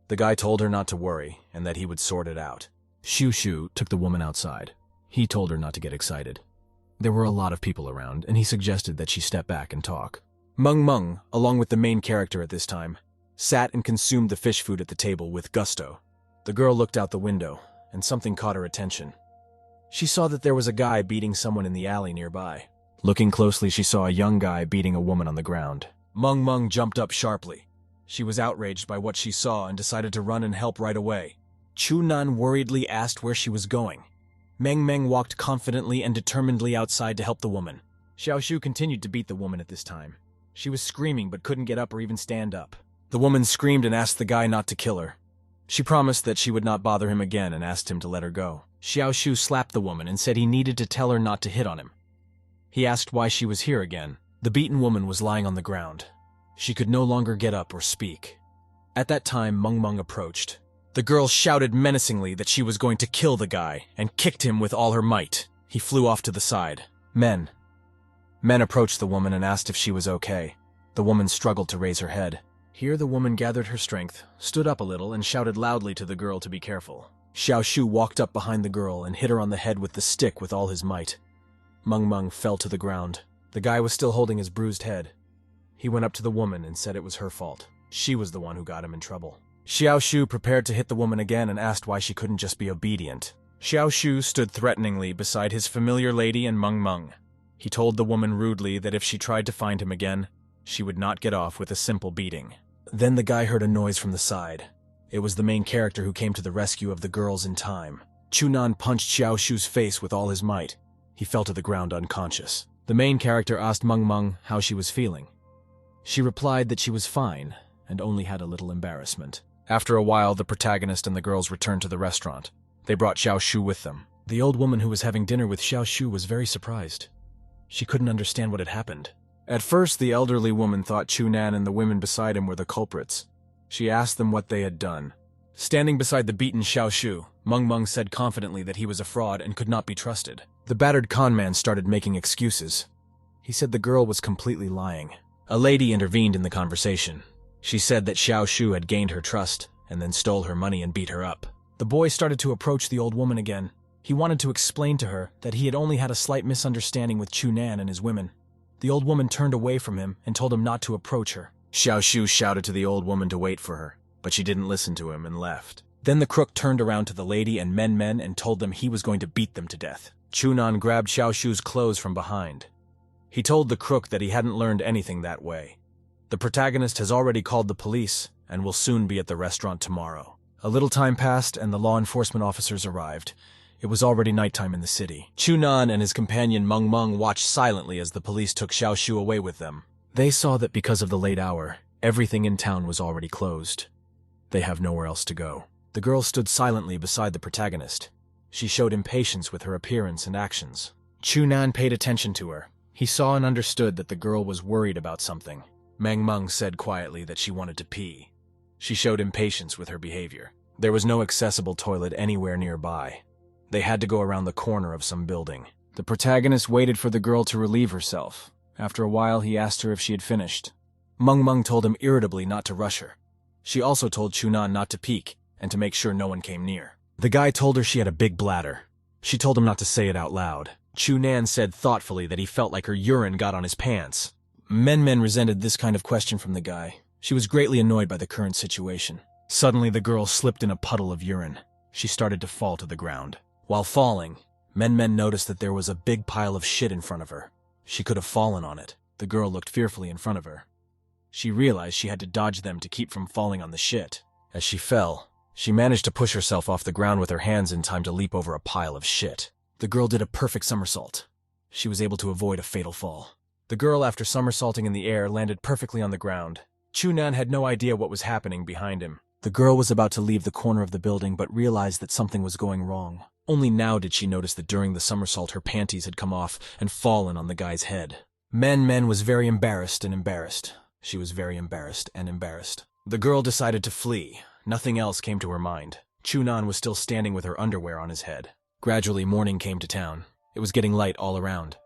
The guy told her not to worry and that he would sort it out. Xiu Shu took the woman outside. He told her not to get excited. There were a lot of people around, and he suggested that she step back and talk. Meng, along with the main character at this time, sat and consumed the fish food at the table with gusto. The girl looked out the window, and something caught her attention. She saw that there was a guy beating someone in the alley nearby. Looking closely, she saw a young guy beating a woman on the ground. Meng jumped up sharply. She was outraged by what she saw and decided to run and help right away. Chunan worriedly asked where she was going. Meng walked confidently and determinedly outside to help the woman. Xiao Shu continued to beat the woman at this time. She was screaming but couldn't get up or even stand up. The woman screamed and asked the guy not to kill her. She promised that she would not bother him again and asked him to let her go. Xiao Shu slapped the woman and said he needed to tell her not to hit on him. He asked why she was here again. The beaten woman was lying on the ground. She could no longer get up or speak. At that time, Meng approached. The girl shouted menacingly that she was going to kill the guy and kicked him with all her might. He flew off to the side. Men approached the woman and asked if she was okay. The woman struggled to raise her head. Here the woman gathered her strength, stood up a little, and shouted loudly to the girl to be careful. Xiao Shu walked up behind the girl and hit her on the head with the stick with all his might. Meng fell to the ground. The guy was still holding his bruised head. He went up to the woman and said it was her fault. She was the one who got him in trouble. Xiao Shu prepared to hit the woman again and asked why she couldn't just be obedient. Xiao Shu stood threateningly beside his familiar lady and Meng Meng. He told the woman rudely that if she tried to find him again, she would not get off with a simple beating. Then the guy heard a noise from the side. It was the main character who came to the rescue of the girls in time. Chunan punched Xiao Shu's face with all his might. He fell to the ground unconscious. The main character asked Meng Meng how she was feeling. She replied that she was fine and only had a little embarrassment. After a while, the protagonist and the girls returned to the restaurant. They brought Xiao Shu with them. The old woman who was having dinner with Xiao Shu was very surprised. She couldn't understand what had happened. At first, the elderly woman thought Chunan and the women beside him were the culprits. She asked them what they had done. Standing beside the beaten Xiao Shu, Meng Meng said confidently that he was a fraud and could not be trusted. The battered conman started making excuses. He said the girl was completely lying. A lady intervened in the conversation. She said that Xiao Shu had gained her trust and then stole her money and beat her up. The boy started to approach the old woman again. He wanted to explain to her that he had only had a slight misunderstanding with Chunan and his women. The old woman turned away from him and told him not to approach her. Xiao Shu shouted to the old woman to wait for her, but she didn't listen to him and left. Then the crook turned around to the lady and men and told them he was going to beat them to death. Chunan grabbed Xiao Shu's clothes from behind. He told the crook that he hadn't learned anything that way. The protagonist has already called the police and will soon be at the restaurant tomorrow. A little time passed and the law enforcement officers arrived. It was already nighttime in the city. Chunan and his companion Meng Meng watched silently as the police took Xiao Shu away with them. They saw that because of the late hour, everything in town was already closed. They have nowhere else to go. The girl stood silently beside the protagonist. She showed impatience with her appearance and actions. Chunan paid attention to her. He saw and understood that the girl was worried about something. Meng Meng said quietly that she wanted to pee. She showed impatience with her behavior. There was no accessible toilet anywhere nearby. They had to go around the corner of some building. The protagonist waited for the girl to relieve herself. After a while, he asked her if she had finished. Meng Meng told him irritably not to rush her. She also told Chunan not to peek and to make sure no one came near. The guy told her she had a big bladder. She told him not to say it out loud. Chunan said thoughtfully that he felt like her urine got on his pants. Men resented this kind of question from the guy. She was greatly annoyed by the current situation. Suddenly, the girl slipped in a puddle of urine. She started to fall to the ground. While falling, men noticed that there was a big pile of shit in front of her. She could have fallen on it. The girl looked fearfully in front of her. She realized she had to dodge them to keep from falling on the shit. As she fell, she managed to push herself off the ground with her hands in time to leap over a pile of shit. The girl did a perfect somersault. She was able to avoid a fatal fall. The girl, after somersaulting in the air, landed perfectly on the ground. Chunan had no idea what was happening behind him. The girl was about to leave the corner of the building but realized that something was going wrong. Only now did she notice that during the somersault her panties had come off and fallen on the guy's head. Men was very embarrassed and embarrassed. She was very embarrassed and embarrassed. The girl decided to flee. Nothing else came to her mind. Chunan was still standing with her underwear on his head. Gradually, morning came to town. It was getting light all around.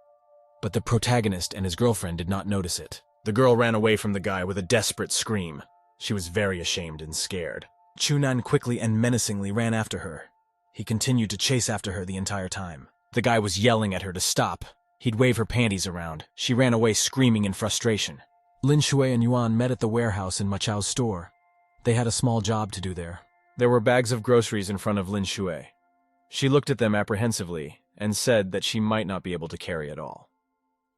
But the protagonist and his girlfriend did not notice it. The girl ran away from the guy with a desperate scream. She was very ashamed and scared. Chunan quickly and menacingly ran after her. He continued to chase after her the entire time. The guy was yelling at her to stop. He'd wave her panties around. She ran away screaming in frustration. Lin Shui and Yuan met at the warehouse in Ma Chao's store. They had a small job to do there. There were bags of groceries in front of Lin Shui. She looked at them apprehensively and said that she might not be able to carry it all.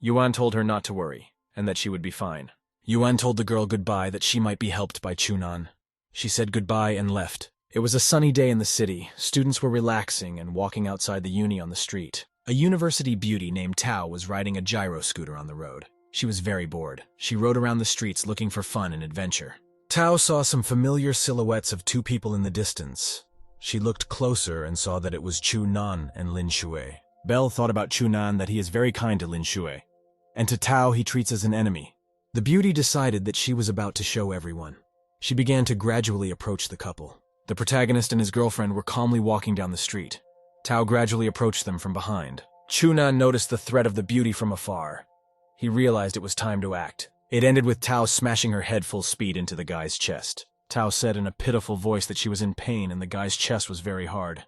Yuan told her not to worry and that she would be fine. Yuan told the girl goodbye, that she might be helped by Chunan. She said goodbye and left. It was a sunny day in the city. Students were relaxing and walking outside the uni on the street. A university beauty named Tao was riding a gyro scooter on the road. She was very bored. She rode around the streets looking for fun and adventure. Tao saw some familiar silhouettes of two people in the distance. She looked closer and saw that it was Chunan and Lin Shui. Belle thought about Chunan that he is very kind to Lin Shui, and to Tao he treats as an enemy. The beauty decided that she was about to show everyone. She began to gradually approach the couple. The protagonist and his girlfriend were calmly walking down the street. Tao gradually approached them from behind. Chunan noticed the threat of the beauty from afar. He realized it was time to act. It ended with Tao smashing her head full speed into the guy's chest. Tao said in a pitiful voice that she was in pain and the guy's chest was very hard.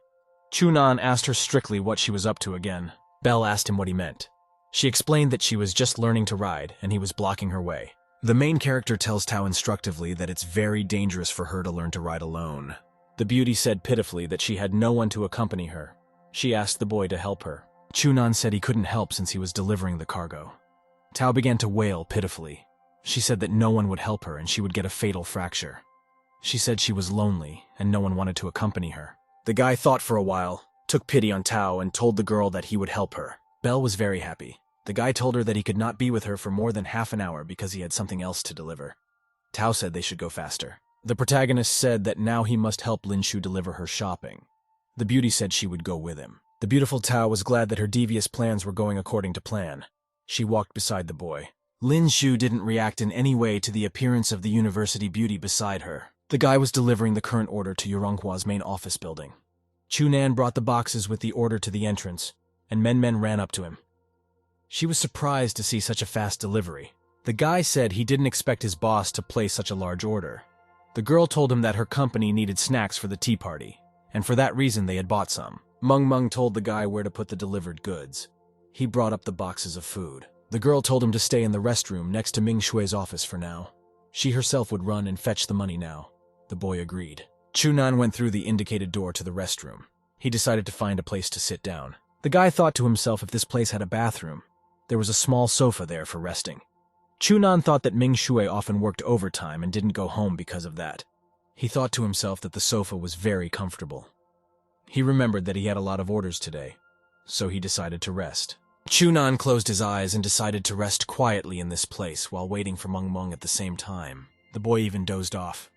Chunan asked her strictly what she was up to again. Belle asked him what he meant. She explained that she was just learning to ride and he was blocking her way. The main character tells Tao instructively that it's very dangerous for her to learn to ride alone. The beauty said pitifully that she had no one to accompany her. She asked the boy to help her. Chunan said he couldn't help since he was delivering the cargo. Tao began to wail pitifully. She said that no one would help her and she would get a fatal fracture. She said she was lonely and no one wanted to accompany her. The guy thought for a while, took pity on Tao and told the girl that he would help her. Belle was very happy. The guy told her that he could not be with her for more than half an hour because he had something else to deliver. Tao said they should go faster. The protagonist said that now he must help Linshu deliver her shopping. The beauty said she would go with him. The beautiful Tao was glad that her devious plans were going according to plan. She walked beside the boy. Linshu didn't react in any way to the appearance of the university beauty beside her. The guy was delivering the current order to Yuronghwa's main office building. Chunan brought the boxes with the order to the entrance, and Men ran up to him. She was surprised to see such a fast delivery. The guy said he didn't expect his boss to place such a large order. The girl told him that her company needed snacks for the tea party, and for that reason they had bought some. Meng told the guy where to put the delivered goods. He brought up the boxes of food. The girl told him to stay in the restroom next to Ming Shui's office for now. She herself would run and fetch the money now. The boy agreed. Chunan went through the indicated door to the restroom. He decided to find a place to sit down. The guy thought to himself if this place had a bathroom. There was a small sofa there for resting. Chunan thought that Ming Shui often worked overtime and didn't go home because of that. He thought to himself that the sofa was very comfortable. He remembered that he had a lot of orders today, so he decided to rest. Chunan closed his eyes and decided to rest quietly in this place while waiting for Meng at the same time. The boy even dozed off.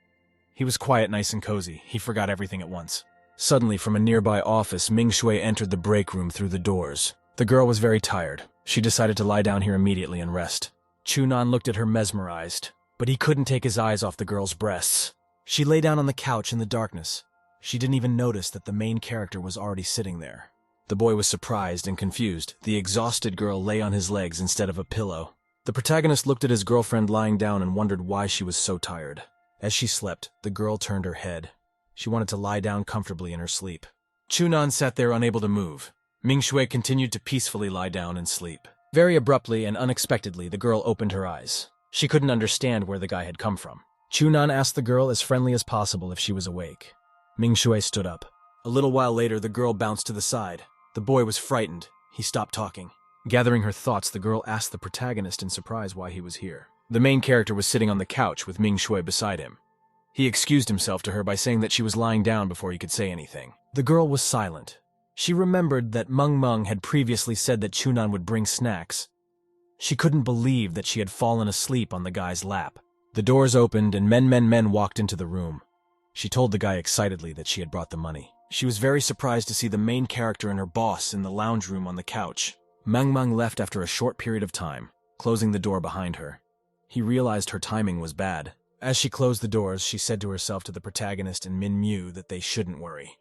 He was quiet, nice and cozy. He forgot everything at once. Suddenly, from a nearby office, Ming Shui entered the break room through the doors. The girl was very tired. She decided to lie down here immediately and rest. Chunan looked at her mesmerized, but he couldn't take his eyes off the girl's breasts. She lay down on the couch in the darkness. She didn't even notice that the main character was already sitting there. The boy was surprised and confused. The exhausted girl lay on his legs instead of a pillow. The protagonist looked at his girlfriend lying down and wondered why she was so tired. As she slept, the girl turned her head. She wanted to lie down comfortably in her sleep. Chunan sat there unable to move. Ming Shui continued to peacefully lie down and sleep. Very abruptly and unexpectedly, the girl opened her eyes. She couldn't understand where the guy had come from. Chunan asked the girl as friendly as possible if she was awake. Ming Shui stood up. A little while later, the girl bounced to the side. The boy was frightened. He stopped talking. Gathering her thoughts, the girl asked the protagonist in surprise why he was here. The main character was sitting on the couch with Ming Shui beside him. He excused himself to her by saying that she was lying down before he could say anything. The girl was silent. She remembered that Meng had previously said that Chunan would bring snacks. She couldn't believe that she had fallen asleep on the guy's lap. The doors opened and Men walked into the room. She told the guy excitedly that she had brought the money. She was very surprised to see the main character and her boss in the lounge room on the couch. Meng left after a short period of time, closing the door behind her. He realized her timing was bad. As she closed the doors, she said to herself to the protagonist and Min Mu that they shouldn't worry.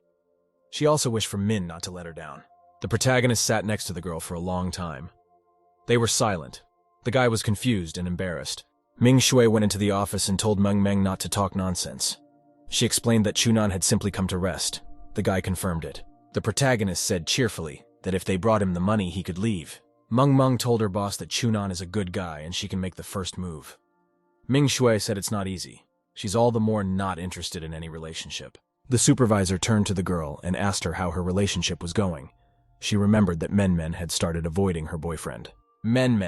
She also wished for Min not to let her down. The protagonist sat next to the girl for a long time. They were silent. The guy was confused and embarrassed. Ming Shui went into the office and told Meng not to talk nonsense. She explained that Chunan had simply come to rest. The guy confirmed it. The protagonist said cheerfully that if they brought him the money, he could leave. Meng told her boss that Chunan is a good guy and she can make the first move. Ming Shui said it's not easy. She's all the more not interested in any relationship. The supervisor turned to the girl and asked her how her relationship was going. She remembered that Men had started avoiding her boyfriend. Men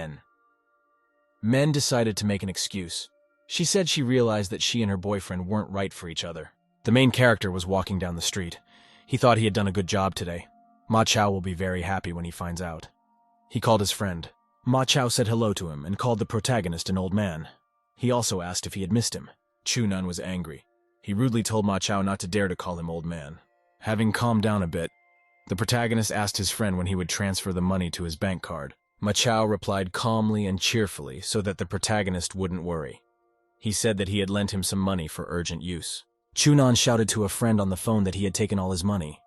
decided to make an excuse. She said she realized that she and her boyfriend weren't right for each other. The main character was walking down the street. He thought he had done a good job today. Ma Chao will be very happy when he finds out. He called his friend. Ma Chao said hello to him and called the protagonist an old man. He also asked if he had missed him. Chunan was angry. He rudely told Ma Chao not to dare to call him old man. Having calmed down a bit, the protagonist asked his friend when he would transfer the money to his bank card. Ma Chao replied calmly and cheerfully so that the protagonist wouldn't worry. He said that he had lent him some money for urgent use. Chunan shouted to a friend on the phone that he had taken all his money.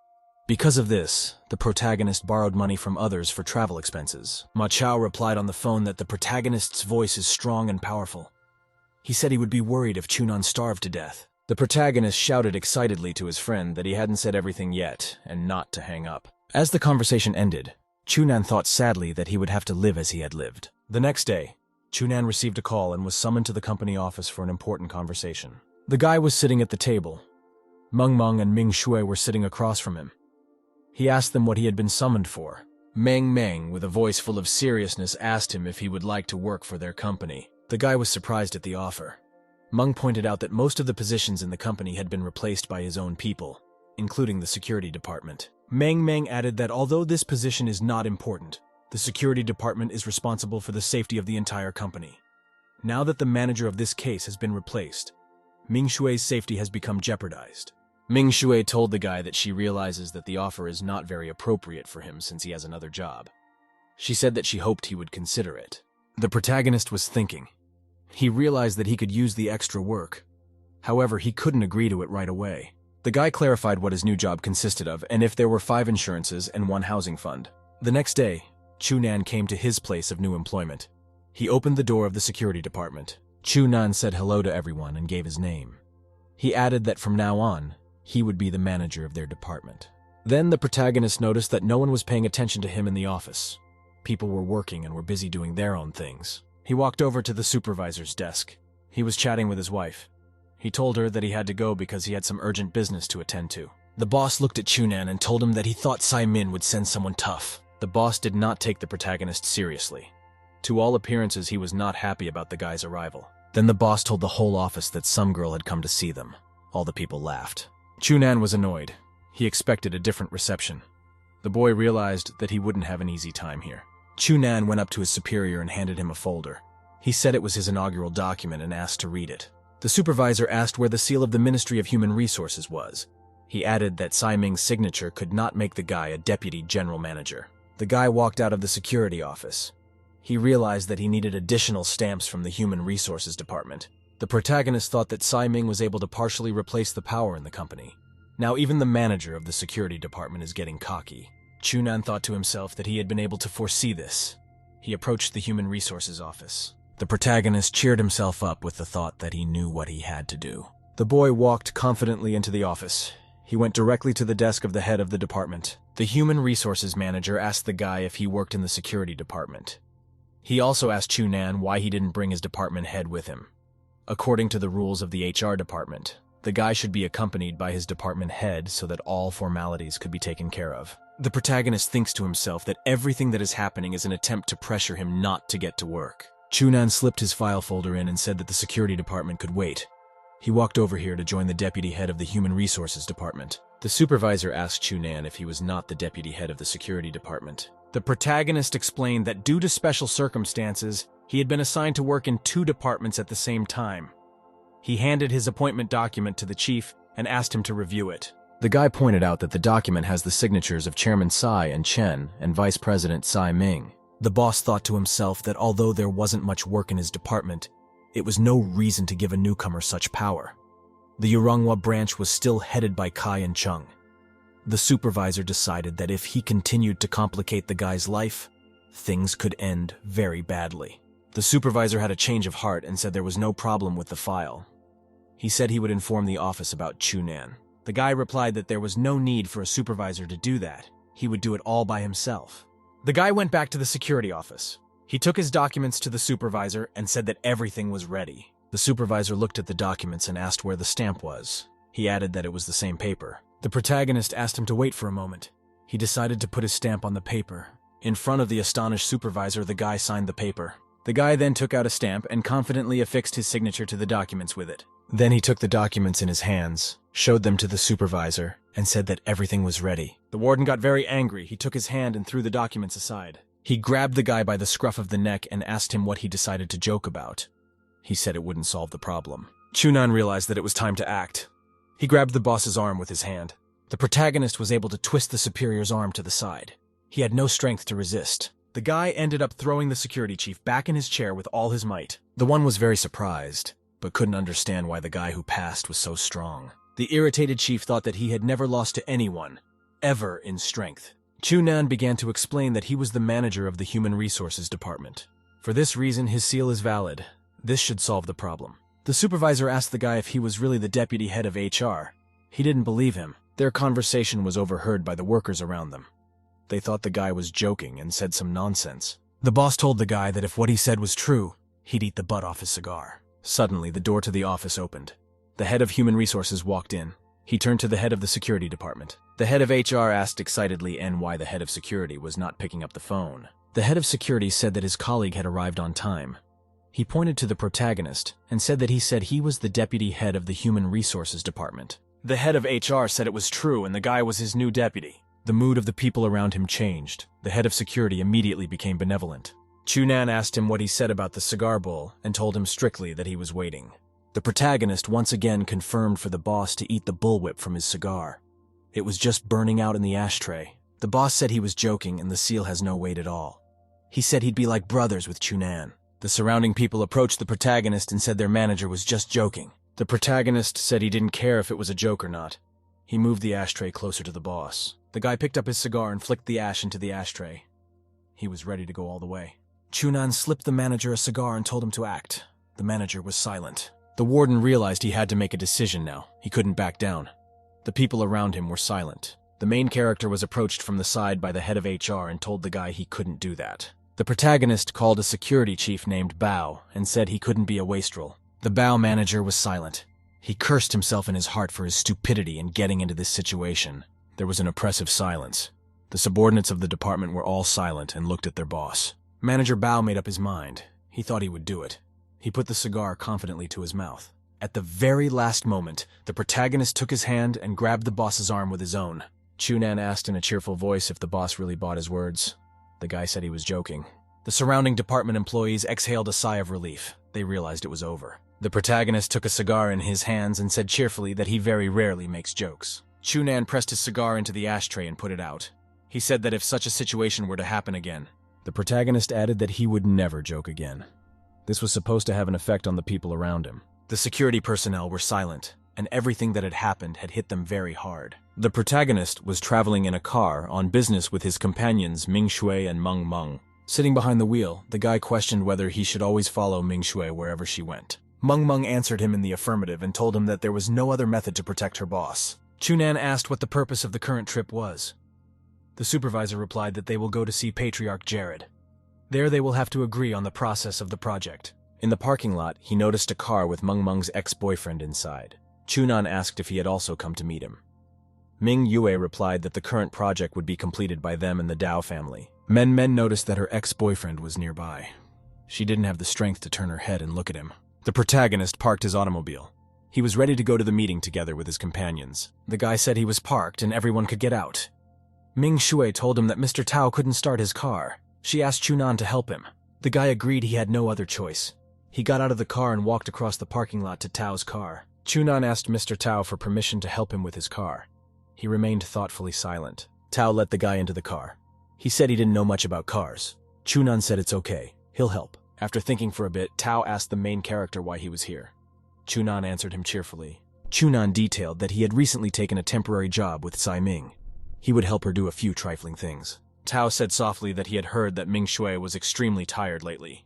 Because of this, the protagonist borrowed money from others for travel expenses. Ma Chao replied on the phone that the protagonist's voice is strong and powerful. He said he would be worried if Chunan starved to death. The protagonist shouted excitedly to his friend that he hadn't said everything yet and not to hang up. As the conversation ended, Chunan thought sadly that he would have to live as he had lived. The next day, Chunan received a call and was summoned to the company office for an important conversation. The guy was sitting at the table. Meng and Ming Shui were sitting across from him. He asked them what he had been summoned for. Meng, with a voice full of seriousness, asked him if he would like to work for their company. The guy was surprised at the offer. Meng pointed out that most of the positions in the company had been replaced by his own people, including the security department. Meng added that although this position is not important, the security department is responsible for the safety of the entire company. Now that the manager of this case has been replaced, Ming Shui's safety has become jeopardized. Ming Shui told the guy that she realizes that the offer is not very appropriate for him since he has another job. She said that she hoped he would consider it. The protagonist was thinking. He realized that he could use the extra work. However, he couldn't agree to it right away. The guy clarified what his new job consisted of and if there were 5 insurances and 1 housing fund. The next day, Chunan came to his place of new employment. He opened the door of the security department. Chunan said hello to everyone and gave his name. He added that from now on, he would be the manager of their department. Then the protagonist noticed that no one was paying attention to him in the office. People were working and were busy doing their own things. He walked over to the supervisor's desk. He was chatting with his wife. He told her that he had to go because he had some urgent business to attend to. The boss looked at Chunan and told him that he thought Sai-min would send someone tough. The boss did not take the protagonist seriously. To all appearances, he was not happy about the guy's arrival. Then the boss told the whole office that some girl had come to see them. All the people laughed. Chunan was annoyed. He expected a different reception. The boy realized that he wouldn't have an easy time here. Chunan went up to his superior and handed him a folder. He said it was his inaugural document and asked to read it. The supervisor asked where the seal of the Ministry of Human Resources was. He added that Tsai Ming's signature could not make the guy a deputy general manager. The guy walked out of the security office. He realized that he needed additional stamps from the Human Resources Department. The protagonist thought that Tsai Ming was able to partially replace the power in the company. Now even the manager of the security department is getting cocky. Chunan thought to himself that he had been able to foresee this. He approached the Human Resources office. The protagonist cheered himself up with the thought that he knew what he had to do. The boy walked confidently into the office. He went directly to the desk of the head of the department. The Human Resources manager asked the guy if he worked in the security department. He also asked Chunan why he didn't bring his department head with him. According to the rules of the HR department, the guy should be accompanied by his department head so that all formalities could be taken care of. The protagonist thinks to himself that everything that is happening is an attempt to pressure him not to get to work. Chunan slipped his file folder in and said that the security department could wait. He walked over here to join the deputy head of the Human Resources Department. The supervisor asked Chunan if he was not the deputy head of the security department. The protagonist explained that due to special circumstances, he had been assigned to work in 2 departments at the same time. He handed his appointment document to the chief and asked him to review it. The guy pointed out that the document has the signatures of Chairman Tsai and Chen and Vice President Tsai Ming. The boss thought to himself that although there wasn't much work in his department, it was no reason to give a newcomer such power. The Yurongwa branch was still headed by Kai and Chung. The supervisor decided that if he continued to complicate the guy's life, things could end very badly. The supervisor had a change of heart and said there was no problem with the file. He said he would inform the office about Chunan. The guy replied that there was no need for a supervisor to do that. He would do it all by himself. The guy went back to the security office. He took his documents to the supervisor and said that everything was ready. The supervisor looked at the documents and asked where the stamp was. He added that it was the same paper. The protagonist asked him to wait for a moment. He decided to put his stamp on the paper. In front of the astonished supervisor, the guy signed the paper. The guy then took out a stamp and confidently affixed his signature to the documents with it. Then he took the documents in his hands, showed them to the supervisor, and said that everything was ready. The warden got very angry. He took his hand and threw the documents aside. He grabbed the guy by the scruff of the neck and asked him what he decided to joke about. He said it wouldn't solve the problem. Chunan realized that it was time to act. He grabbed the boss's arm with his hand. The protagonist was able to twist the superior's arm to the side. He had no strength to resist. The guy ended up throwing the security chief back in his chair with all his might. The one was very surprised, but couldn't understand why the guy who passed was so strong. The irritated chief thought that he had never lost to anyone, ever in strength. Chunan began to explain that he was the manager of the Human Resources Department. For this reason, his seal is valid. This should solve the problem. The supervisor asked the guy if he was really the deputy head of HR. He didn't believe him. Their conversation was overheard by the workers around them. They thought the guy was joking and said some nonsense. The boss told the guy that if what he said was true, he'd eat the butt off his cigar. Suddenly, the door to the office opened. The head of Human Resources walked in. He turned to the head of the security department. The head of HR asked excitedly why the head of security was not picking up the phone. The head of security said that his colleague had arrived on time. He pointed to the protagonist and said that he was the deputy head of the human resources department. The head of HR said it was true and the guy was his new deputy. The mood of the people around him changed. The head of security immediately became benevolent. Chunan asked him what he said about the cigar bowl and told him strictly that he was waiting. The protagonist once again confirmed for the boss to eat the bullwhip from his cigar. It was just burning out in the ashtray. The boss said he was joking and the seal has no weight at all. He said he'd be like brothers with Chunan. The surrounding people approached the protagonist and said their manager was just joking. The protagonist said he didn't care if it was a joke or not. He moved the ashtray closer to the boss. The guy picked up his cigar and flicked the ash into the ashtray. He was ready to go all the way. Chunan slipped the manager a cigar and told him to act. The manager was silent. The warden realized he had to make a decision now. He couldn't back down. The people around him were silent. The main character was approached from the side by the head of HR and told the guy he couldn't do that. The protagonist called a security chief named Bao and said he couldn't be a wastrel. The Bao manager was silent. He cursed himself in his heart for his stupidity in getting into this situation. There was an oppressive silence. The subordinates of the department were all silent and looked at their boss. Manager Bao made up his mind. He thought he would do it. He put the cigar confidently to his mouth. At the very last moment, the protagonist took his hand and grabbed the boss's arm with his own. Chunan asked in a cheerful voice if the boss really bought his words. The guy said he was joking. The surrounding department employees exhaled a sigh of relief. They realized it was over. The protagonist took a cigar in his hands and said cheerfully that he very rarely makes jokes. Chunan pressed his cigar into the ashtray and put it out. He said that if such a situation were to happen again, the protagonist added that he would never joke again. This was supposed to have an effect on the people around him. The security personnel were silent, and everything that had happened had hit them very hard. The protagonist was traveling in a car on business with his companions Ming Shui and Meng Meng. Sitting behind the wheel, the guy questioned whether he should always follow Ming Shui wherever she went. Meng Meng answered him in the affirmative and told him that there was no other method to protect her boss. Chunan asked what the purpose of the current trip was. The supervisor replied that they will go to see Patriarch Jared. There they will have to agree on the process of the project. In the parking lot, he noticed a car with Meng Meng's ex-boyfriend inside. Chunan asked if he had also come to meet him. Ming Yue replied that the current project would be completed by them and the Dao family. Men noticed that her ex-boyfriend was nearby. She didn't have the strength to turn her head and look at him. The protagonist parked his automobile. He was ready to go to the meeting together with his companions. The guy said he was parked and everyone could get out. Ming Shui told him that Mr. Tao couldn't start his car. She asked Chunan to help him. The guy agreed he had no other choice. He got out of the car and walked across the parking lot to Tao's car. Chunan asked Mr. Tao for permission to help him with his car. He remained thoughtfully silent. Tao let the guy into the car. He said he didn't know much about cars. Chunan said it's okay. He'll help. After thinking for a bit, Tao asked the main character why he was here. Chunan answered him cheerfully. Chunan detailed that he had recently taken a temporary job with Tsai Ming. He would help her do a few trifling things. Tao said softly that he had heard that Ming Shui was extremely tired lately.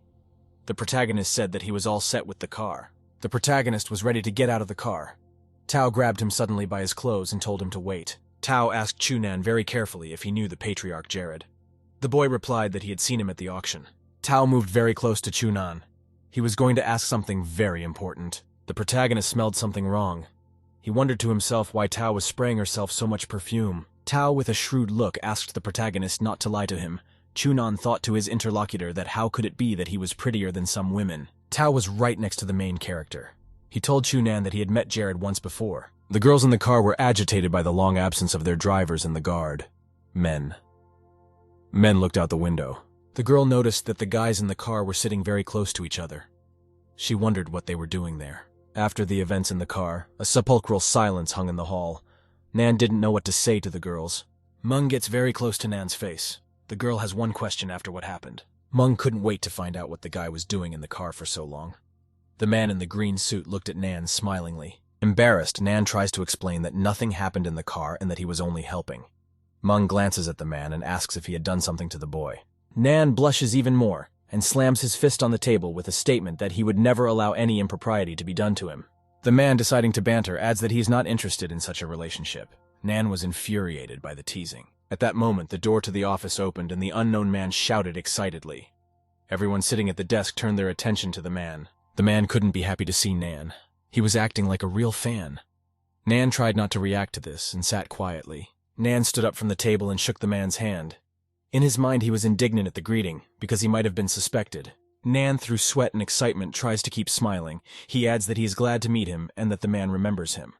The protagonist said that he was all set with the car. The protagonist was ready to get out of the car. Tao grabbed him suddenly by his clothes and told him to wait. Tao asked Chunan very carefully if he knew the Patriarch Jared. The boy replied that he had seen him at the auction. Tao moved very close to Chunan. He was going to ask something very important. The protagonist smelled something wrong. He wondered to himself why Tao was spraying herself so much perfume. Tao, with a shrewd look, asked the protagonist not to lie to him. Chunan thought to his interlocutor that how could it be that he was prettier than some women. Tao was right next to the main character. He told Chunan that he had met Jared once before. The girls in the car were agitated by the long absence of their drivers and the guard. Men looked out the window. The girl noticed that the guys in the car were sitting very close to each other. She wondered what they were doing there. After the events in the car, a sepulchral silence hung in the hall. Nan didn't know what to say to the girls. Meng gets very close to Nan's face. The girl has one question after what happened. Meng couldn't wait to find out what the guy was doing in the car for so long. The man in the green suit looked at Nan smilingly. Embarrassed, Nan tries to explain that nothing happened in the car and that he was only helping. Meng glances at the man and asks if he had done something to the boy. Nan blushes even more and slams his fist on the table with a statement that he would never allow any impropriety to be done to him. The man, deciding to banter, adds that he is not interested in such a relationship. Nan was infuriated by the teasing. At that moment, the door to the office opened and the unknown man shouted excitedly. Everyone sitting at the desk turned their attention to the man. The man couldn't be happy to see Nan. He was acting like a real fan. Nan tried not to react to this and sat quietly. Nan stood up from the table and shook the man's hand. In his mind, he was indignant at the greeting, because he might have been suspected. Nan, through sweat and excitement, tries to keep smiling. He adds that he is glad to meet him and that the man remembers him.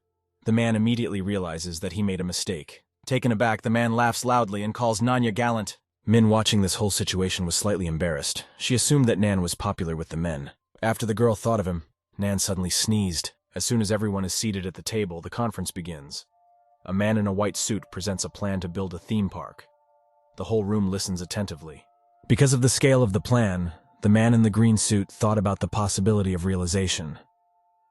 The man immediately realizes that he made a mistake. Taken aback, the man laughs loudly and calls Nanya gallant. Min, watching this whole situation, was slightly embarrassed. She assumed that Nan was popular with the men. After the girl thought of him, Nan suddenly sneezed. As soon as everyone is seated at the table, the conference begins. A man in a white suit presents a plan to build a theme park. The whole room listens attentively. Because of the scale of the plan, the man in the green suit thought about the possibility of realization.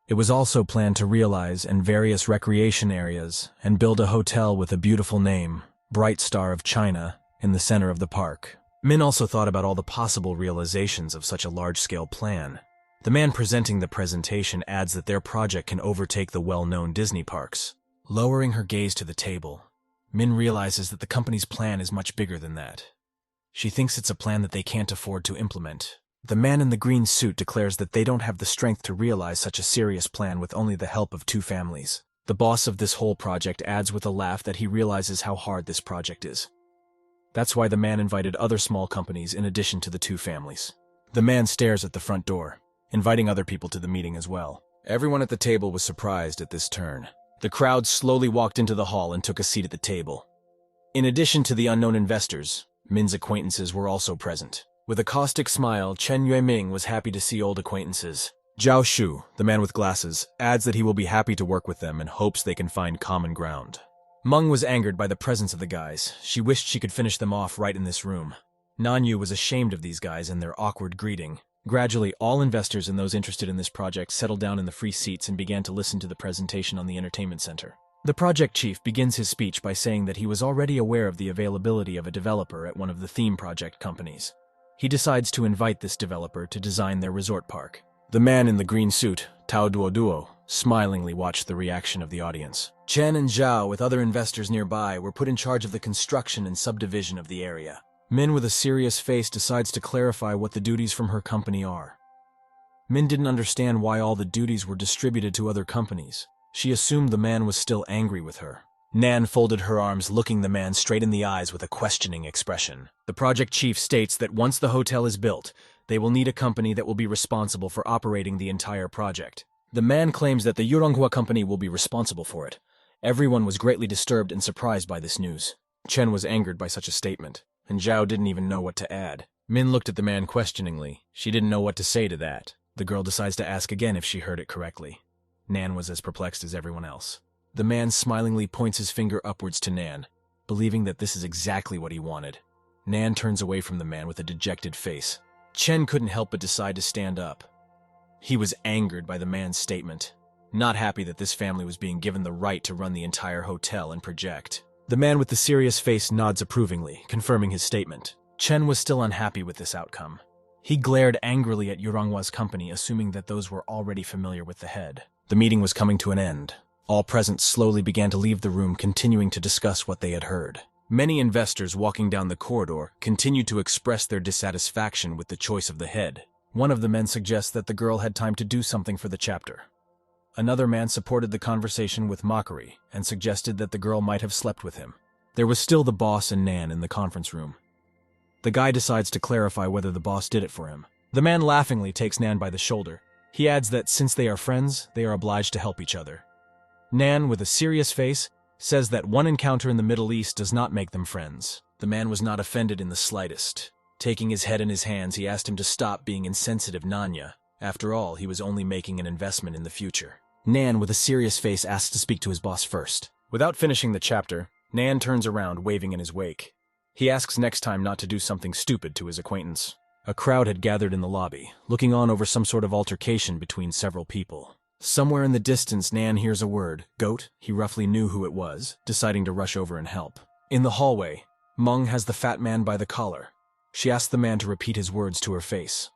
It was also planned to realize in various recreation areas and build a hotel with a beautiful name, Bright Star of China, in the center of the park. Min also thought about all the possible realizations of such a large-scale plan. The man presenting the presentation adds that their project can overtake the well-known Disney parks. Lowering her gaze to the table, Min realizes that the company's plan is much bigger than that. She thinks it's a plan that they can't afford to implement. The man in the green suit declares that they don't have the strength to realize such a serious plan with only the help of 2 families. The boss of this whole project adds with a laugh that he realizes how hard this project is. That's why the man invited other small companies in addition to the 2 families. The man stares at the front door, inviting other people to the meeting as well. Everyone at the table was surprised at this turn. The crowd slowly walked into the hall and took a seat at the table. In addition to the unknown investors, Min's acquaintances were also present. With a caustic smile, Chen Yueming was happy to see old acquaintances. Zhao Shu, the man with glasses, adds that he will be happy to work with them and hopes they can find common ground. Meng was angered by the presence of the guys. She wished she could finish them off right in this room. Nanyu was ashamed of these guys and their awkward greeting. Gradually, all investors and those interested in this project settled down in the free seats and began to listen to the presentation on the entertainment center. The project chief begins his speech by saying that he was already aware of the availability of a developer at one of the theme project companies. He decides to invite this developer to design their resort park. The man in the green suit, Tao Duoduo, smilingly watched the reaction of the audience. Chen and Zhao, with other investors nearby, were put in charge of the construction and subdivision of the area. Min, with a serious face, decides to clarify what the duties from her company are. Min didn't understand why all the duties were distributed to other companies. She assumed the man was still angry with her. Nan folded her arms, looking the man straight in the eyes with a questioning expression. The project chief states that once the hotel is built, they will need a company that will be responsible for operating the entire project. The man claims that the Yuronghua company will be responsible for it. Everyone was greatly disturbed and surprised by this news. Chen was angered by such a statement, and Zhao didn't even know what to add. Min looked at the man questioningly. She didn't know what to say to that. The girl decides to ask again if she heard it correctly. Nan was as perplexed as everyone else. The man smilingly points his finger upwards to Nan, believing that this is exactly what he wanted. Nan turns away from the man with a dejected face. Chen couldn't help but decide to stand up. He was angered by the man's statement, not happy that this family was being given the right to run the entire hotel and project. The man with the serious face nods approvingly, confirming his statement. Chen was still unhappy with this outcome. He glared angrily at Yurongwa's company, assuming that those were already familiar with the head. The meeting was coming to an end. All present slowly began to leave the room, continuing to discuss what they had heard. Many investors walking down the corridor continued to express their dissatisfaction with the choice of the head. One of the men suggests that the girl had time to do something for the chapter. Another man supported the conversation with mockery and suggested that the girl might have slept with him. There was still the boss and Nan in the conference room. The guy decides to clarify whether the boss did it for him. The man laughingly takes Nan by the shoulder. He adds that since they are friends, they are obliged to help each other. Nan, with a serious face, says that one encounter in the Middle East does not make them friends. The man was not offended in the slightest. Taking his head in his hands, he asked him to stop being insensitive, Nanya. After all, he was only making an investment in the future. Nan, with a serious face, asks to speak to his boss first. Without finishing the chapter, Nan turns around, waving in his wake. He asks next time not to do something stupid to his acquaintance. A crowd had gathered in the lobby, looking on over some sort of altercation between several people. Somewhere in the distance, Nan hears a word, goat. He roughly knew who it was, deciding to rush over and help. In the hallway, Meng has the fat man by the collar. She asks the man to repeat his words to her face.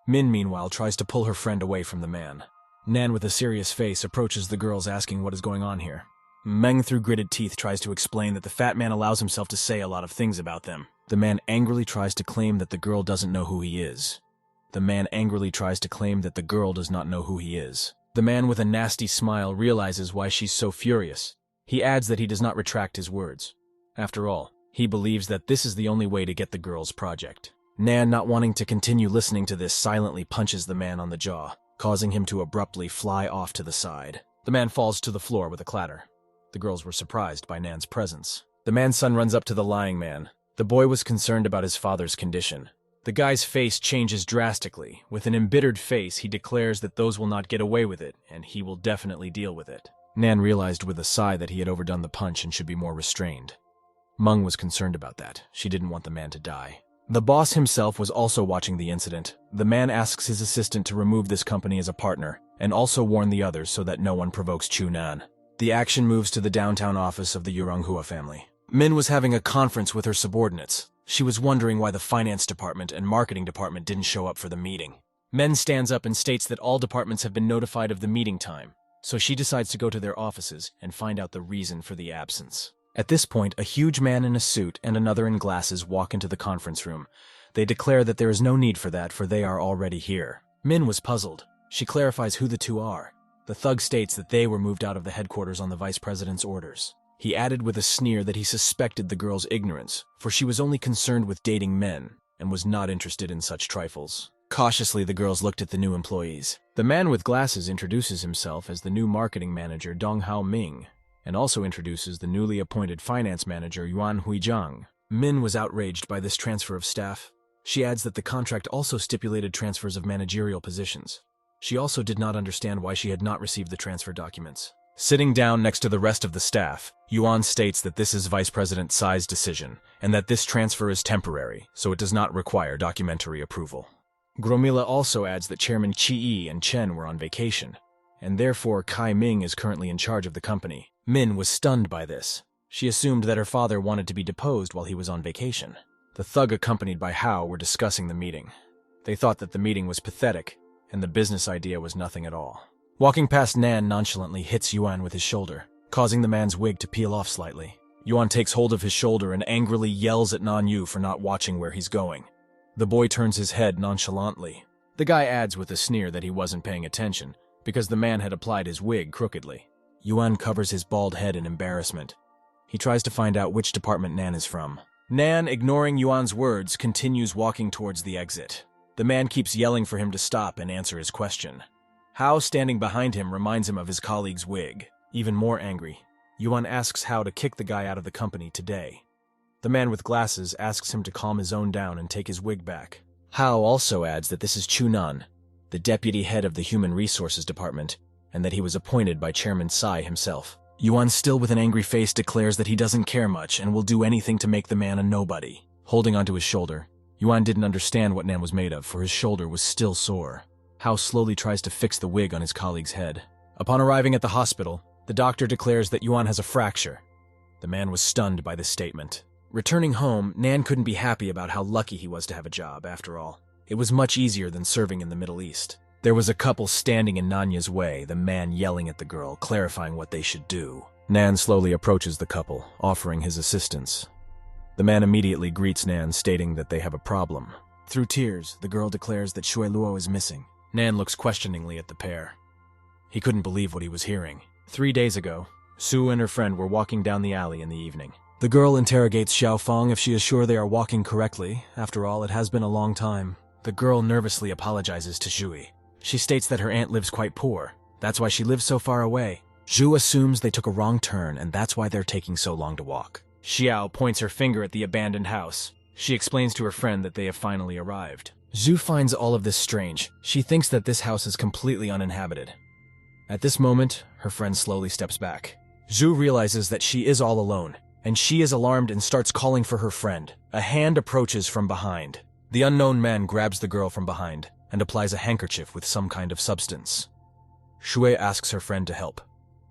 Min, meanwhile, tries to pull her friend away from the man. Nan, with a serious face, approaches the girls asking what is going on here. Meng, through gritted teeth, tries to explain that the fat man allows himself to say a lot of things about them. The man angrily tries to claim that the girl doesn't know who he is. The man angrily tries to claim that the girl does not know who he is. The man with a nasty smile realizes why she's so furious. He adds that he does not retract his words. After all, he believes that this is the only way to get the girl's project. Nan, not wanting to continue listening to this, silently punches the man on the jaw, causing him to abruptly fly off to the side. The man falls to the floor with a clatter. The girls were surprised by Nan's presence. The man's son runs up to the lying man. The boy was concerned about his father's condition. The guy's face changes drastically. With an embittered face, he declares that those will not get away with it, and he will definitely deal with it. Nan realized with a sigh that he had overdone the punch and should be more restrained. Meng was concerned about that. She didn't want the man to die. The boss himself was also watching the incident. The man asks his assistant to remove this company as a partner, and also warn the others so that no one provokes Chu Nan. The action moves to the downtown office of the Yuronghua family. Min was having a conference with her subordinates. She was wondering why the finance department and marketing department didn't show up for the meeting. Min stands up and states that all departments have been notified of the meeting time, so she decides to go to their offices and find out the reason for the absence. At this point, a huge man in a suit and another in glasses walk into the conference room. They declare that there is no need for that, for they are already here. Min was puzzled. She clarifies who the two are. The thug states that they were moved out of the headquarters on the vice president's orders. He added with a sneer that he suspected the girl's ignorance, for she was only concerned with dating men and was not interested in such trifles. Cautiously, the girls looked at the new employees. The man with glasses introduces himself as the new marketing manager Dong Hao Ming, and also introduces the newly appointed finance manager Yuan Huizhang. Min was outraged by this transfer of staff. She adds that the contract also stipulated transfers of managerial positions. She also did not understand why she had not received the transfer documents. Sitting down next to the rest of the staff, Yuan states that this is Vice President Tsai's decision, and that this transfer is temporary, so it does not require documentary approval. Gromila also adds that Chairman Qi and Chen were on vacation, and therefore Kai Ming is currently in charge of the company. Min was stunned by this. She assumed that her father wanted to be deposed while he was on vacation. The thug accompanied by Hao were discussing the meeting. They thought that the meeting was pathetic, and the business idea was nothing at all. Walking past Nan nonchalantly hits Yuan with his shoulder, causing the man's wig to peel off slightly. Yuan takes hold of his shoulder and angrily yells at Nan Yu for not watching where he's going. The boy turns his head nonchalantly. The guy adds with a sneer that he wasn't paying attention, because the man had applied his wig crookedly. Yuan covers his bald head in embarrassment. He tries to find out which department Nan is from. Nan, ignoring Yuan's words, continues walking towards the exit. The man keeps yelling for him to stop and answer his question. Hao, standing behind him, reminds him of his colleague's wig. Even more angry, Yuan asks Hao to kick the guy out of the company today. The man with glasses asks him to calm his own down and take his wig back. Hao also adds that this is Chu Nan, the deputy head of the Human Resources Department, and that he was appointed by Chairman Tsai himself. Yuan, still with an angry face, declares that he doesn't care much and will do anything to make the man a nobody. Holding onto his shoulder, Yuan didn't understand what Nan was made of, for his shoulder was still sore. Hao slowly tries to fix the wig on his colleague's head. Upon arriving at the hospital, the doctor declares that Yuan has a fracture. The man was stunned by this statement. Returning home, Nan couldn't be happy about how lucky he was to have a job, after all. It was much easier than serving in the Middle East. There was a couple standing in Nanya's way, the man yelling at the girl, clarifying what they should do. Nan slowly approaches the couple, offering his assistance. The man immediately greets Nan, stating that they have a problem. Through tears, the girl declares that Shui Luo is missing. Nan looks questioningly at the pair. He couldn't believe what he was hearing. 3 days ago, Su and her friend were walking down the alley in the evening. The girl interrogates Xiao Fong if she is sure they are walking correctly. After all, it has been a long time. The girl nervously apologizes to Zhui. She states that her aunt lives quite poor. That's why she lives so far away. Zhu assumes they took a wrong turn, and that's why they're taking so long to walk. Xiao points her finger at the abandoned house. She explains to her friend that they have finally arrived. Zhu finds all of this strange. She thinks that this house is completely uninhabited. At this moment, her friend slowly steps back. Zhu realizes that she is all alone, and she is alarmed and starts calling for her friend. A hand approaches from behind. The unknown man grabs the girl from behind and applies a handkerchief with some kind of substance. Shui asks her friend to help.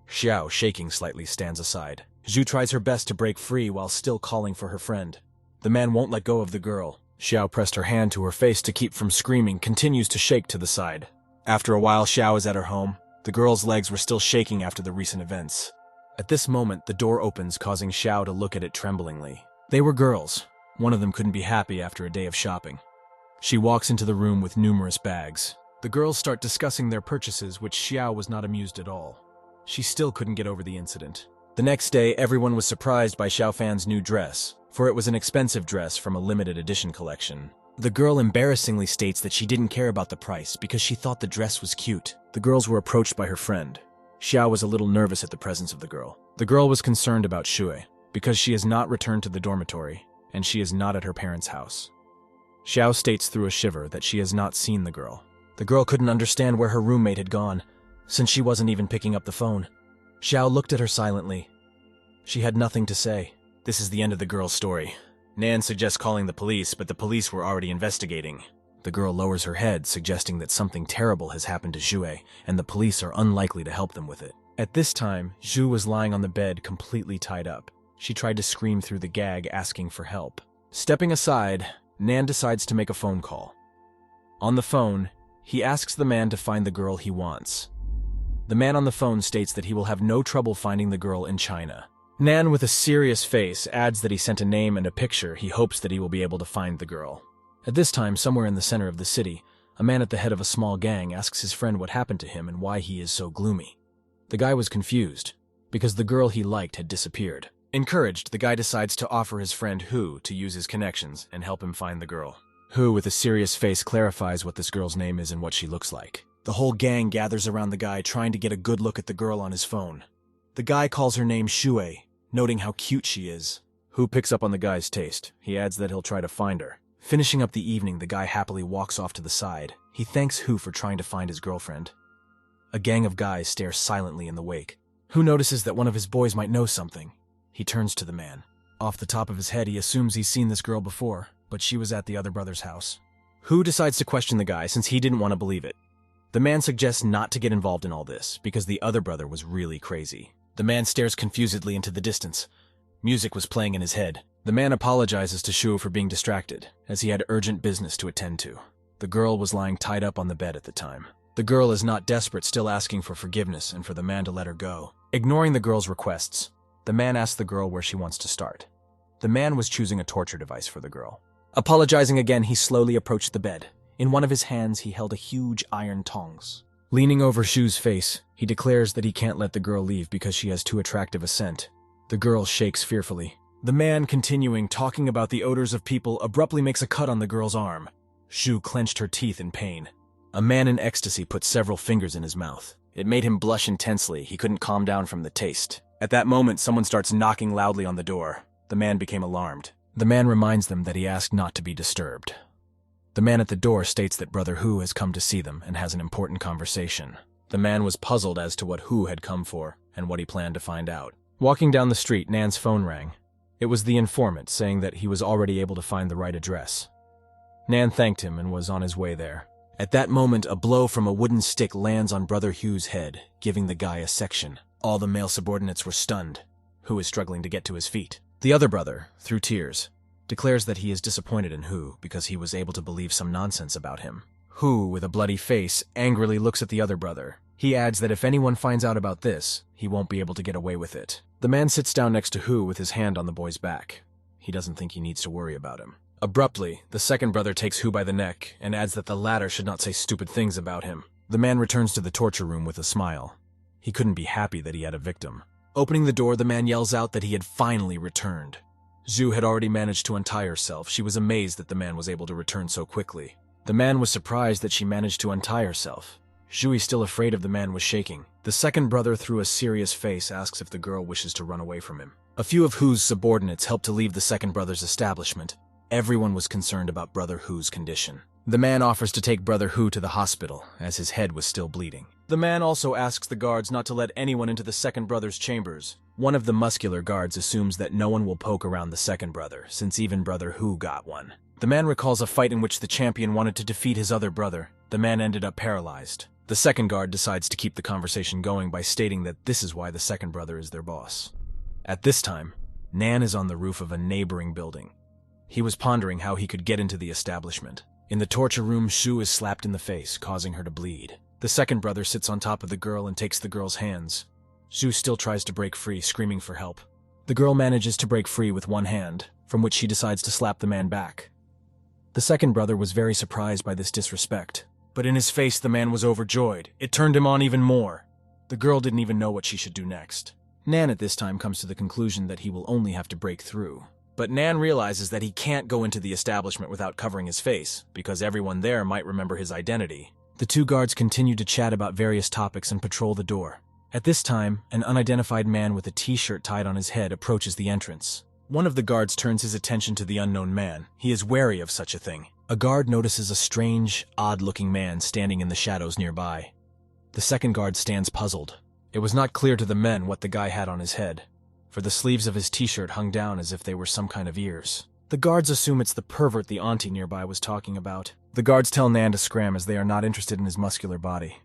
Xiao, shaking slightly, stands aside. Zhu tries her best to break free while still calling for her friend. The man won't let go of the girl. Xiao pressed her hand to her face to keep from screaming, continues to shake to the side. After a while, Xiao is at her home. The girl's legs were still shaking after the recent events. At this moment, the door opens, causing Xiao to look at it tremblingly. They were girls. One of them couldn't be happy after a day of shopping. She walks into the room with numerous bags. The girls start discussing their purchases, which Xiao was not amused at all. She still couldn't get over the incident. The next day, everyone was surprised by Xiao Fan's new dress, for it was an expensive dress from a limited edition collection. The girl embarrassingly states that she didn't care about the price because she thought the dress was cute. The girls were approached by her friend. Xiao was a little nervous at the presence of the girl. The girl was concerned about Shui, because she has not returned to the dormitory, and she is not at her parents' house. Xiao states through a shiver that she has not seen the girl. The girl couldn't understand where her roommate had gone, since she wasn't even picking up the phone. Xiao looked at her silently. She had nothing to say. This is the end of the girl's story. Nan suggests calling the police, but the police were already investigating. The girl lowers her head, suggesting that something terrible has happened to Xue, and the police are unlikely to help them with it. At this time, Zhu was lying on the bed, completely tied up. She tried to scream through the gag, asking for help. Stepping aside, Nan decides to make a phone call. On the phone, he asks the man to find the girl he wants. The man on the phone states that he will have no trouble finding the girl in China. Nan, with a serious face, adds that he sent a name and a picture. He hopes that he will be able to find the girl. At this time, somewhere in the center of the city, a man at the head of a small gang asks his friend what happened to him and why he is so gloomy. The guy was confused, because the girl he liked had disappeared. Encouraged, the guy decides to offer his friend Hu to use his connections and help him find the girl. Hu, with a serious face, clarifies what this girl's name is and what she looks like. The whole gang gathers around the guy, trying to get a good look at the girl on his phone. The guy calls her name Shui, noting how cute she is. Hu picks up on the guy's taste. He adds that he'll try to find her. Finishing up the evening, the guy happily walks off to the side. He thanks Hu for trying to find his girlfriend. A gang of guys stare silently in the wake. Hu notices that one of his boys might know something. He turns to the man. Off the top of his head, he assumes he's seen this girl before, but she was at the other brother's house. Hu decides to question the guy since he didn't want to believe it. The man suggests not to get involved in all this because the other brother was really crazy. The man stares confusedly into the distance. Music was playing in his head. The man apologizes to Shu for being distracted, as he had urgent business to attend to. The girl was lying tied up on the bed at the time. The girl is not desperate, still asking for forgiveness and for the man to let her go. Ignoring the girl's requests, the man asks the girl where she wants to start. The man was choosing a torture device for the girl. Apologizing again, he slowly approached the bed. In one of his hands, he held a huge iron tongs. Leaning over Shu's face, he declares that he can't let the girl leave because she has too attractive a scent. The girl shakes fearfully. The man, continuing talking about the odors of people, abruptly makes a cut on the girl's arm. Shu clenched her teeth in pain. A man in ecstasy put several fingers in his mouth. It made him blush intensely. He couldn't calm down from the taste. At that moment, someone starts knocking loudly on the door. The man became alarmed. The man reminds them that he asked not to be disturbed. The man at the door states that Brother Hu has come to see them and has an important conversation. The man was puzzled as to what Hu had come for and what he planned to find out. Walking down the street, Nan's phone rang. It was the informant saying that he was already able to find the right address. Nan thanked him and was on his way there. At that moment, a blow from a wooden stick lands on Brother Hu's head, giving the guy a section. All the male subordinates were stunned. Hu is struggling to get to his feet. The other brother, through tears, declares that he is disappointed in Hu because he was able to believe some nonsense about him. Hu, with a bloody face, angrily looks at the other brother. He adds that if anyone finds out about this, he won't be able to get away with it. The man sits down next to Hu with his hand on the boy's back. He doesn't think he needs to worry about him. Abruptly, the second brother takes Hu by the neck and adds that the latter should not say stupid things about him. The man returns to the torture room with a smile. He couldn't be happy that he had a victim. Opening the door, the man yells out that he had finally returned. Zhu had already managed to untie herself. She was amazed that the man was able to return so quickly. The man was surprised that she managed to untie herself. Zhu, still afraid of the man, was shaking. The second brother, through a serious face, asks if the girl wishes to run away from him. A few of Hu's subordinates helped to leave the second brother's establishment. Everyone was concerned about Brother Hu's condition. The man offers to take Brother Hu to the hospital, as his head was still bleeding. The man also asks the guards not to let anyone into the second brother's chambers. One of the muscular guards assumes that no one will poke around the second brother, since even Brother Hu got one. The man recalls a fight in which the champion wanted to defeat his other brother. The man ended up paralyzed. The second guard decides to keep the conversation going by stating that this is why the second brother is their boss. At this time, Nan is on the roof of a neighboring building. He was pondering how he could get into the establishment. In the torture room, Shu is slapped in the face, causing her to bleed. The second brother sits on top of the girl and takes the girl's hands. Shu still tries to break free, screaming for help. The girl manages to break free with one hand, from which she decides to slap the man back. The second brother was very surprised by this disrespect. But in his face, the man was overjoyed. It turned him on even more. The girl didn't even know what she should do next. Nan at this time comes to the conclusion that he will only have to break through. But Nan realizes that he can't go into the establishment without covering his face, because everyone there might remember his identity. The two guards continue to chat about various topics and patrol the door. At this time, an unidentified man with a t-shirt tied on his head approaches the entrance. One of the guards turns his attention to the unknown man. He is wary of such a thing. A guard notices a strange, odd-looking man standing in the shadows nearby. The second guard stands puzzled. It was not clear to the men what the guy had on his head, for the sleeves of his t-shirt hung down as if they were some kind of ears. The guards assume it's the pervert the auntie nearby was talking about. The guards tell Nan to scram as they are not interested in his muscular body.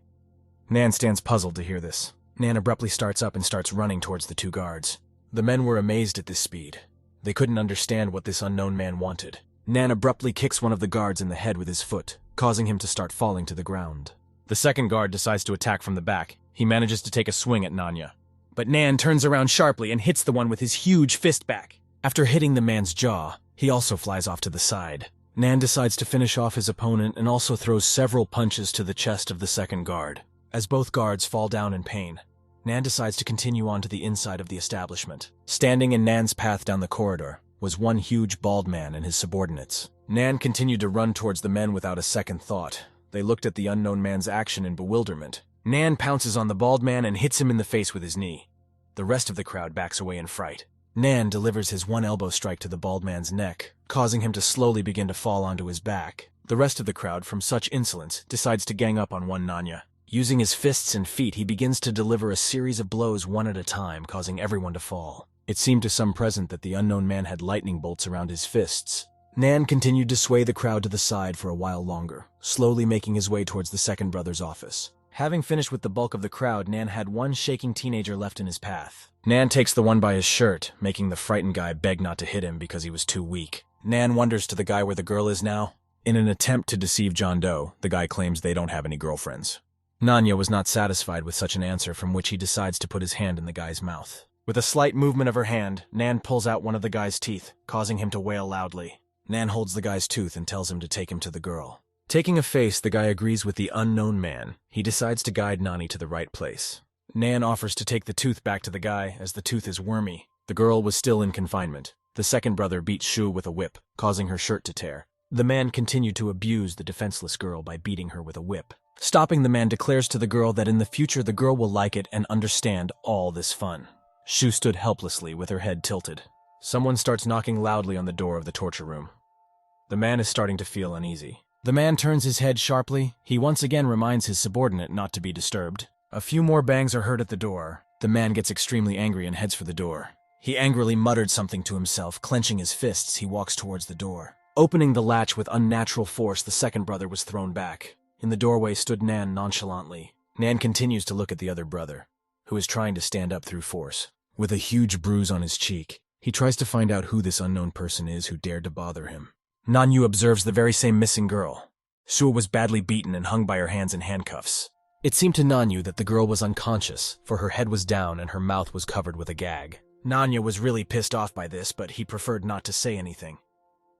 Nan stands puzzled to hear this. Nan abruptly starts up and starts running towards the two guards. The men were amazed at this speed. They couldn't understand what this unknown man wanted. Nan abruptly kicks one of the guards in the head with his foot, causing him to start falling to the ground. The second guard decides to attack from the back. He manages to take a swing at Nanya. But Nan turns around sharply and hits the one with his huge fist back. After hitting the man's jaw, he also flies off to the side. Nan decides to finish off his opponent and also throws several punches to the chest of the second guard. As both guards fall down in pain, Nan decides to continue on to the inside of the establishment. Standing in Nan's path down the corridor was one huge bald man and his subordinates. Nan continued to run towards the men without a second thought. They looked at the unknown man's action in bewilderment. Nan pounces on the bald man and hits him in the face with his knee. The rest of the crowd backs away in fright. Nan delivers his one elbow strike to the bald man's neck, causing him to slowly begin to fall onto his back. The rest of the crowd, from such insolence, decides to gang up on one Nanya. Using his fists and feet, he begins to deliver a series of blows one at a time, causing everyone to fall. It seemed to some present that the unknown man had lightning bolts around his fists. Nan continued to sway the crowd to the side for a while longer, slowly making his way towards the second brother's office. Having finished with the bulk of the crowd, Nan had one shaking teenager left in his path. Nan takes the one by his shirt, making the frightened guy beg not to hit him because he was too weak. Nan wonders to the guy where the girl is now. In an attempt to deceive John Doe, the guy claims they don't have any girlfriends. Nanya was not satisfied with such an answer, from which he decides to put his hand in the guy's mouth. With a slight movement of her hand, Nan pulls out one of the guy's teeth, causing him to wail loudly. Nan holds the guy's tooth and tells him to take him to the girl. Taking a face, the guy agrees with the unknown man. He decides to guide Nani to the right place. Nan offers to take the tooth back to the guy, as the tooth is wormy. The girl was still in confinement. The second brother beats Shu with a whip, causing her shirt to tear. The man continued to abuse the defenseless girl by beating her with a whip. Stopping, the man declares to the girl that in the future the girl will like it and understand all this fun. Shu stood helplessly with her head tilted. Someone starts knocking loudly on the door of the torture room. The man is starting to feel uneasy. The man turns his head sharply. He once again reminds his subordinate not to be disturbed. A few more bangs are heard at the door. The man gets extremely angry and heads for the door. He angrily muttered something to himself. Clenching his fists, he walks towards the door. Opening the latch with unnatural force, the second brother was thrown back. In the doorway stood Nan nonchalantly. Nan continues to look at the other brother, who is trying to stand up through force. With a huge bruise on his cheek, he tries to find out who this unknown person is who dared to bother him. Nanyu observes the very same missing girl. Sua was badly beaten and hung by her hands in handcuffs. It seemed to Nanyu that the girl was unconscious, for her head was down and her mouth was covered with a gag. Nanya was really pissed off by this, but he preferred not to say anything.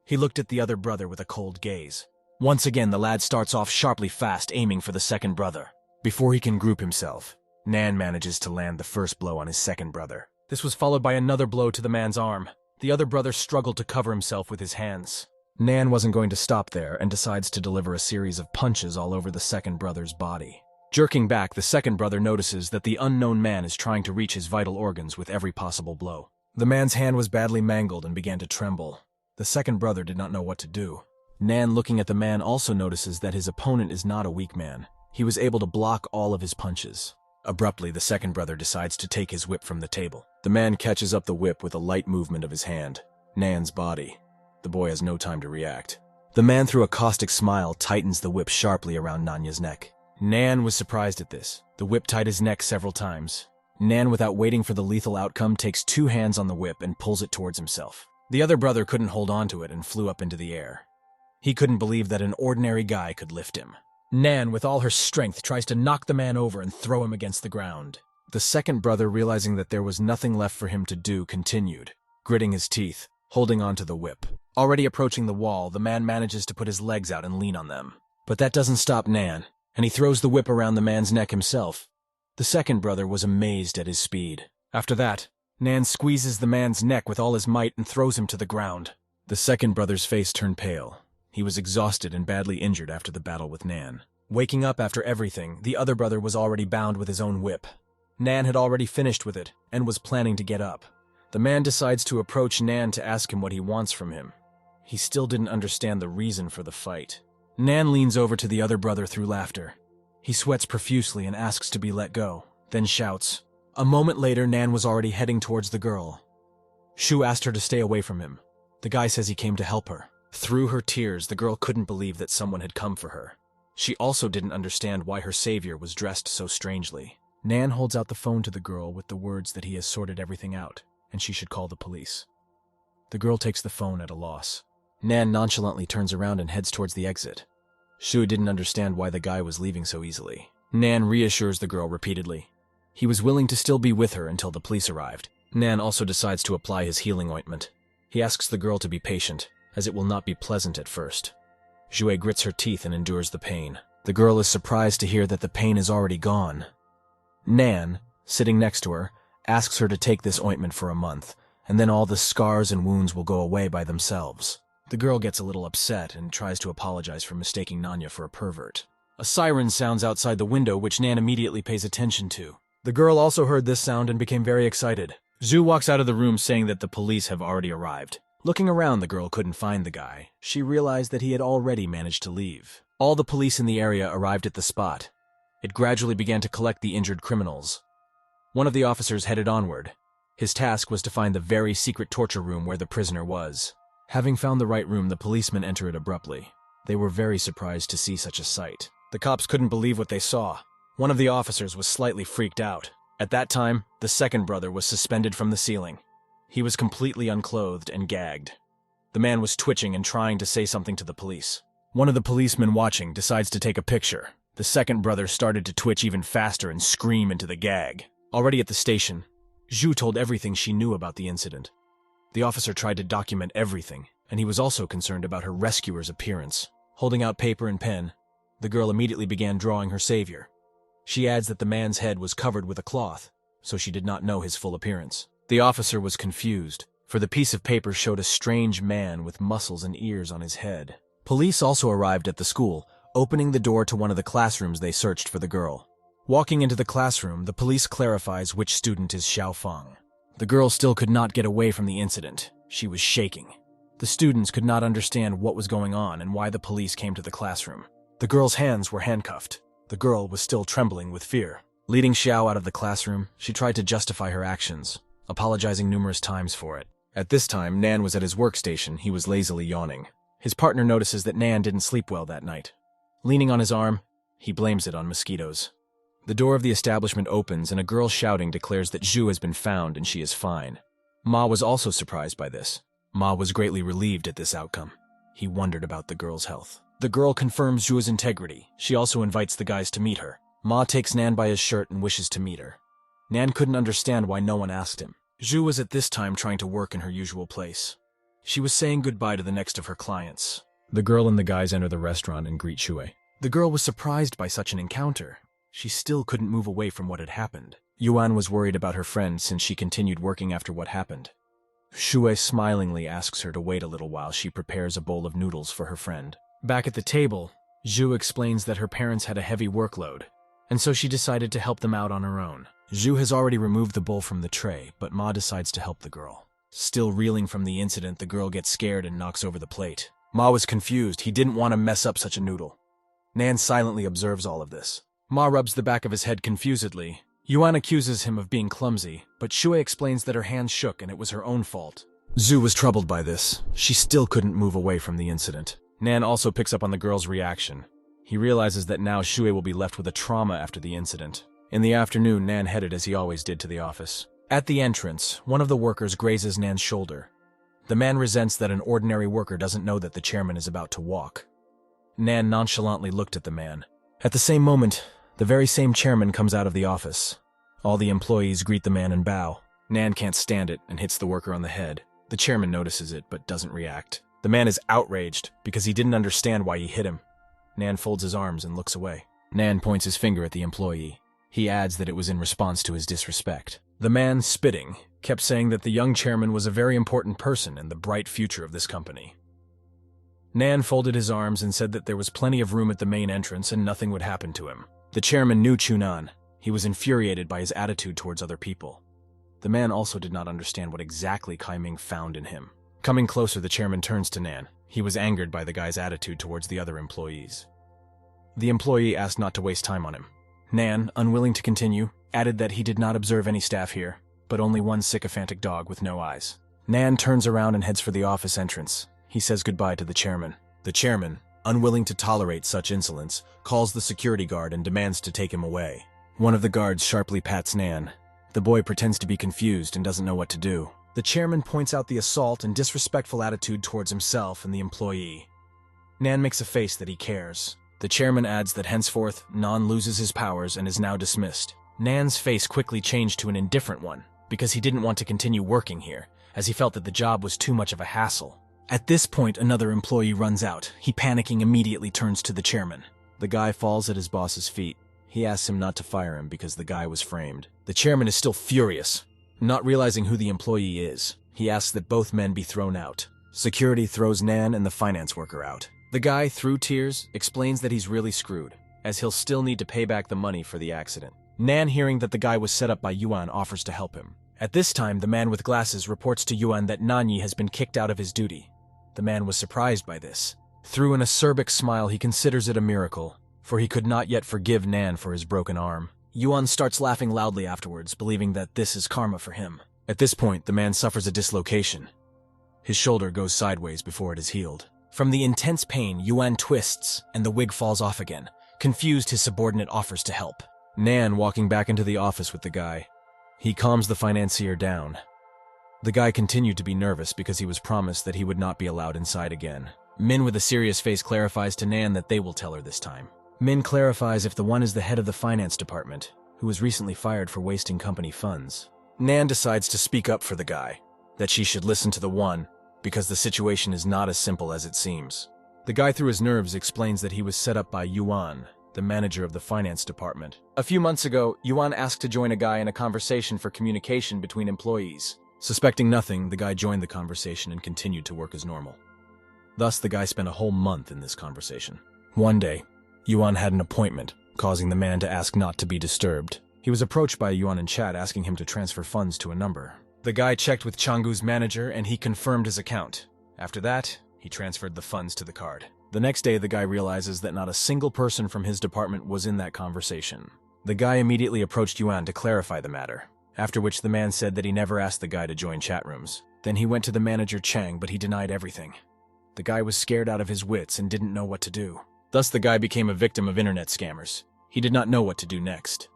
He looked at the other brother with a cold gaze. Once again, the lad starts off sharply fast, aiming for the second brother. Before he can group himself, Nan manages to land the first blow on his second brother. This was followed by another blow to the man's arm. The other brother struggled to cover himself with his hands. Nan wasn't going to stop there and decides to deliver a series of punches all over the second brother's body. Jerking back, the second brother notices that the unknown man is trying to reach his vital organs with every possible blow. The man's hand was badly mangled and began to tremble. The second brother did not know what to do. Nan, looking at the man, also notices that his opponent is not a weak man. He was able to block all of his punches. Abruptly, the second brother decides to take his whip from the table. The man catches up the whip with a light movement of his hand. Nan's body. The boy has no time to react. The man, through a caustic smile, tightens the whip sharply around Nanya's neck. Nan was surprised at this. The whip tied his neck several times. Nan, without waiting for the lethal outcome, takes two hands on the whip and pulls it towards himself. The other brother couldn't hold on to it and flew up into the air. He couldn't believe that an ordinary guy could lift him. Nan, with all her strength, tries to knock the man over and throw him against the ground. The second brother, realizing that there was nothing left for him to do, continued, gritting his teeth, holding on to the whip. Already approaching the wall, the man manages to put his legs out and lean on them. But that doesn't stop Nan, and he throws the whip around the man's neck himself. The second brother was amazed at his speed. After that, Nan squeezes the man's neck with all his might and throws him to the ground. The second brother's face turned pale. He was exhausted and badly injured after the battle with Nan. Waking up after everything, the other brother was already bound with his own whip. Nan had already finished with it and was planning to get up. The man decides to approach Nan to ask him what he wants from him. He still didn't understand the reason for the fight. Nan leans over to the other brother through laughter. He sweats profusely and asks to be let go, then shouts. A moment later, Nan was already heading towards the girl. Shu asked her to stay away from him. The guy says he came to help her. Through her tears, the girl couldn't believe that someone had come for her. She also didn't understand why her savior was dressed so strangely. Nan holds out the phone to the girl with the words that he has sorted everything out, and she should call the police. The girl takes the phone at a loss. Nan nonchalantly turns around and heads towards the exit. Shu didn't understand why the guy was leaving so easily. Nan reassures the girl repeatedly. He was willing to still be with her until the police arrived. Nan also decides to apply his healing ointment. He asks the girl to be patient, as it will not be pleasant at first. Jue grits her teeth and endures the pain. The girl is surprised to hear that the pain is already gone. Nan, sitting next to her, asks her to take this ointment for a month, and then all the scars and wounds will go away by themselves. The girl gets a little upset and tries to apologize for mistaking Nanya for a pervert. A siren sounds outside the window, which Nan immediately pays attention to. The girl also heard this sound and became very excited. Zhu walks out of the room saying that the police have already arrived. Looking around, the girl couldn't find the guy. She realized that he had already managed to leave. All the police in the area arrived at the spot. It gradually began to collect the injured criminals. One of the officers headed onward. His task was to find the very secret torture room where the prisoner was. Having found the right room, the policemen enter it abruptly. They were very surprised to see such a sight. The cops couldn't believe what they saw. One of the officers was slightly freaked out. At that time, the second brother was suspended from the ceiling. He was completely unclothed and gagged. The man was twitching and trying to say something to the police. One of the policemen watching decides to take a picture. The second brother started to twitch even faster and scream into the gag. Already at the station, Zhu told everything she knew about the incident. The officer tried to document everything, and he was also concerned about her rescuer's appearance. Holding out paper and pen, the girl immediately began drawing her savior. She adds that the man's head was covered with a cloth, so she did not know his full appearance. The officer was confused, for the piece of paper showed a strange man with muscles and ears on his head. Police also arrived at the school, opening the door to one of the classrooms they searched for the girl. Walking into the classroom, the police clarifies which student is Xiaofeng. The girl still could not get away from the incident. She was shaking. The students could not understand what was going on and why the police came to the classroom. The girl's hands were handcuffed. The girl was still trembling with fear. Leading Xiao out of the classroom, she tried to justify her actions, apologizing numerous times for it. At this time, Nan was at his workstation. He was lazily yawning. His partner notices that Nan didn't sleep well that night. Leaning on his arm, he blames it on mosquitoes. The door of the establishment opens and a girl shouting declares that Zhu has been found and she is fine. Ma was also surprised by this. Ma was greatly relieved at this outcome. He wondered about the girl's health. The girl confirms Zhu's integrity. She also invites the guys to meet her. Ma takes Nan by his shirt and wishes to meet her. Nan couldn't understand why no one asked him. Zhu was at this time trying to work in her usual place. She was saying goodbye to the next of her clients. The girl and the guys enter the restaurant and greet Shui. The girl was surprised by such an encounter. She still couldn't move away from what had happened. Yuan was worried about her friend since she continued working after what happened. Shui smilingly asks her to wait a little while she prepares a bowl of noodles for her friend. Back at the table, Zhu explains that her parents had a heavy workload, and so she decided to help them out on her own. Zhu has already removed the bowl from the tray, but Ma decides to help the girl. Still reeling from the incident, the girl gets scared and knocks over the plate. Ma was confused. He didn't want to mess up such a noodle. Nan silently observes all of this. Ma rubs the back of his head confusedly. Yuan accuses him of being clumsy, but Shui explains that her hands shook and it was her own fault. Zhu was troubled by this. She still couldn't move away from the incident. Nan also picks up on the girl's reaction. He realizes that now Shui will be left with a trauma after the incident. In the afternoon, Nan headed as he always did to the office. At the entrance, one of the workers grazes Nan's shoulder. The man resents that an ordinary worker doesn't know that the chairman is about to walk. Nan nonchalantly looked at the man. At the same moment, the very same chairman comes out of the office. All the employees greet the man and bow. Nan can't stand it and hits the worker on the head. The chairman notices it but doesn't react. The man is outraged because he didn't understand why he hit him. Nan folds his arms and looks away. Nan points his finger at the employee. He adds that it was in response to his disrespect. The man, spitting, kept saying that the young chairman was a very important person and the bright future of this company. Nan folded his arms and said that there was plenty of room at the main entrance and nothing would happen to him. The chairman knew Chunan. He was infuriated by his attitude towards other people. The man also did not understand what exactly Kai-Ming found in him. Coming closer, the chairman turns to Nan. He was angered by the guy's attitude towards the other employees. The employee asked not to waste time on him. Nan, unwilling to continue, added that he did not observe any staff here, but only one sycophantic dog with no eyes. Nan turns around and heads for the office entrance. He says goodbye to the chairman. The chairman, unwilling to tolerate such insolence, calls the security guard and demands to take him away. One of the guards sharply pats Nan. The boy pretends to be confused and doesn't know what to do. The chairman points out the assault and disrespectful attitude towards himself and the employee. Nan makes a face that he cares. The chairman adds that henceforth, Nan loses his powers and is now dismissed. Nan's face quickly changed to an indifferent one, because he didn't want to continue working here, as he felt that the job was too much of a hassle. At this point, another employee runs out. He, panicking, immediately turns to the chairman. The guy falls at his boss's feet. He asks him not to fire him because the guy was framed. The chairman is still furious. Not realizing who the employee is, he asks that both men be thrown out. Security throws Nan and the finance worker out. The guy, through tears, explains that he's really screwed, as he'll still need to pay back the money for the accident. Nan, hearing that the guy was set up by Yuan, offers to help him. At this time, the man with glasses reports to Yuan that Nanyi has been kicked out of his duty. The man was surprised by this. Through an acerbic smile, he considers it a miracle, for he could not yet forgive Nan for his broken arm. Yuan starts laughing loudly afterwards, believing that this is karma for him. At this point, the man suffers a dislocation. His shoulder goes sideways before it is healed. From the intense pain, Yuan twists, and the wig falls off again. Confused, his subordinate offers to help. Nan walking back into the office with the guy. He calms the financier down. The guy continued to be nervous because he was promised that he would not be allowed inside again. Min with a serious face clarifies to Nan that they will tell her this time. Min clarifies if the one is the head of the finance department, who was recently fired for wasting company funds. Nan decides to speak up for the guy, that she should listen to the one, because the situation is not as simple as it seems. The guy through his nerves explains that he was set up by Yuan, the manager of the finance department. A few months ago, Yuan asked to join a guy in a conversation for communication between employees. Suspecting nothing, the guy joined the conversation and continued to work as normal. Thus, the guy spent a whole month in this conversation. One day, Yuan had an appointment, causing the man to ask not to be disturbed. He was approached by Yuan in chat asking him to transfer funds to a number. The guy checked with Changgu's manager and he confirmed his account. After that, he transferred the funds to the card. The next day, the guy realizes that not a single person from his department was in that conversation. The guy immediately approached Yuan to clarify the matter, after which the man said that he never asked the guy to join chat rooms. Then he went to the manager Chang, but he denied everything. The guy was scared out of his wits and didn't know what to do. Thus, the guy became a victim of internet scammers. He did not know what to do next.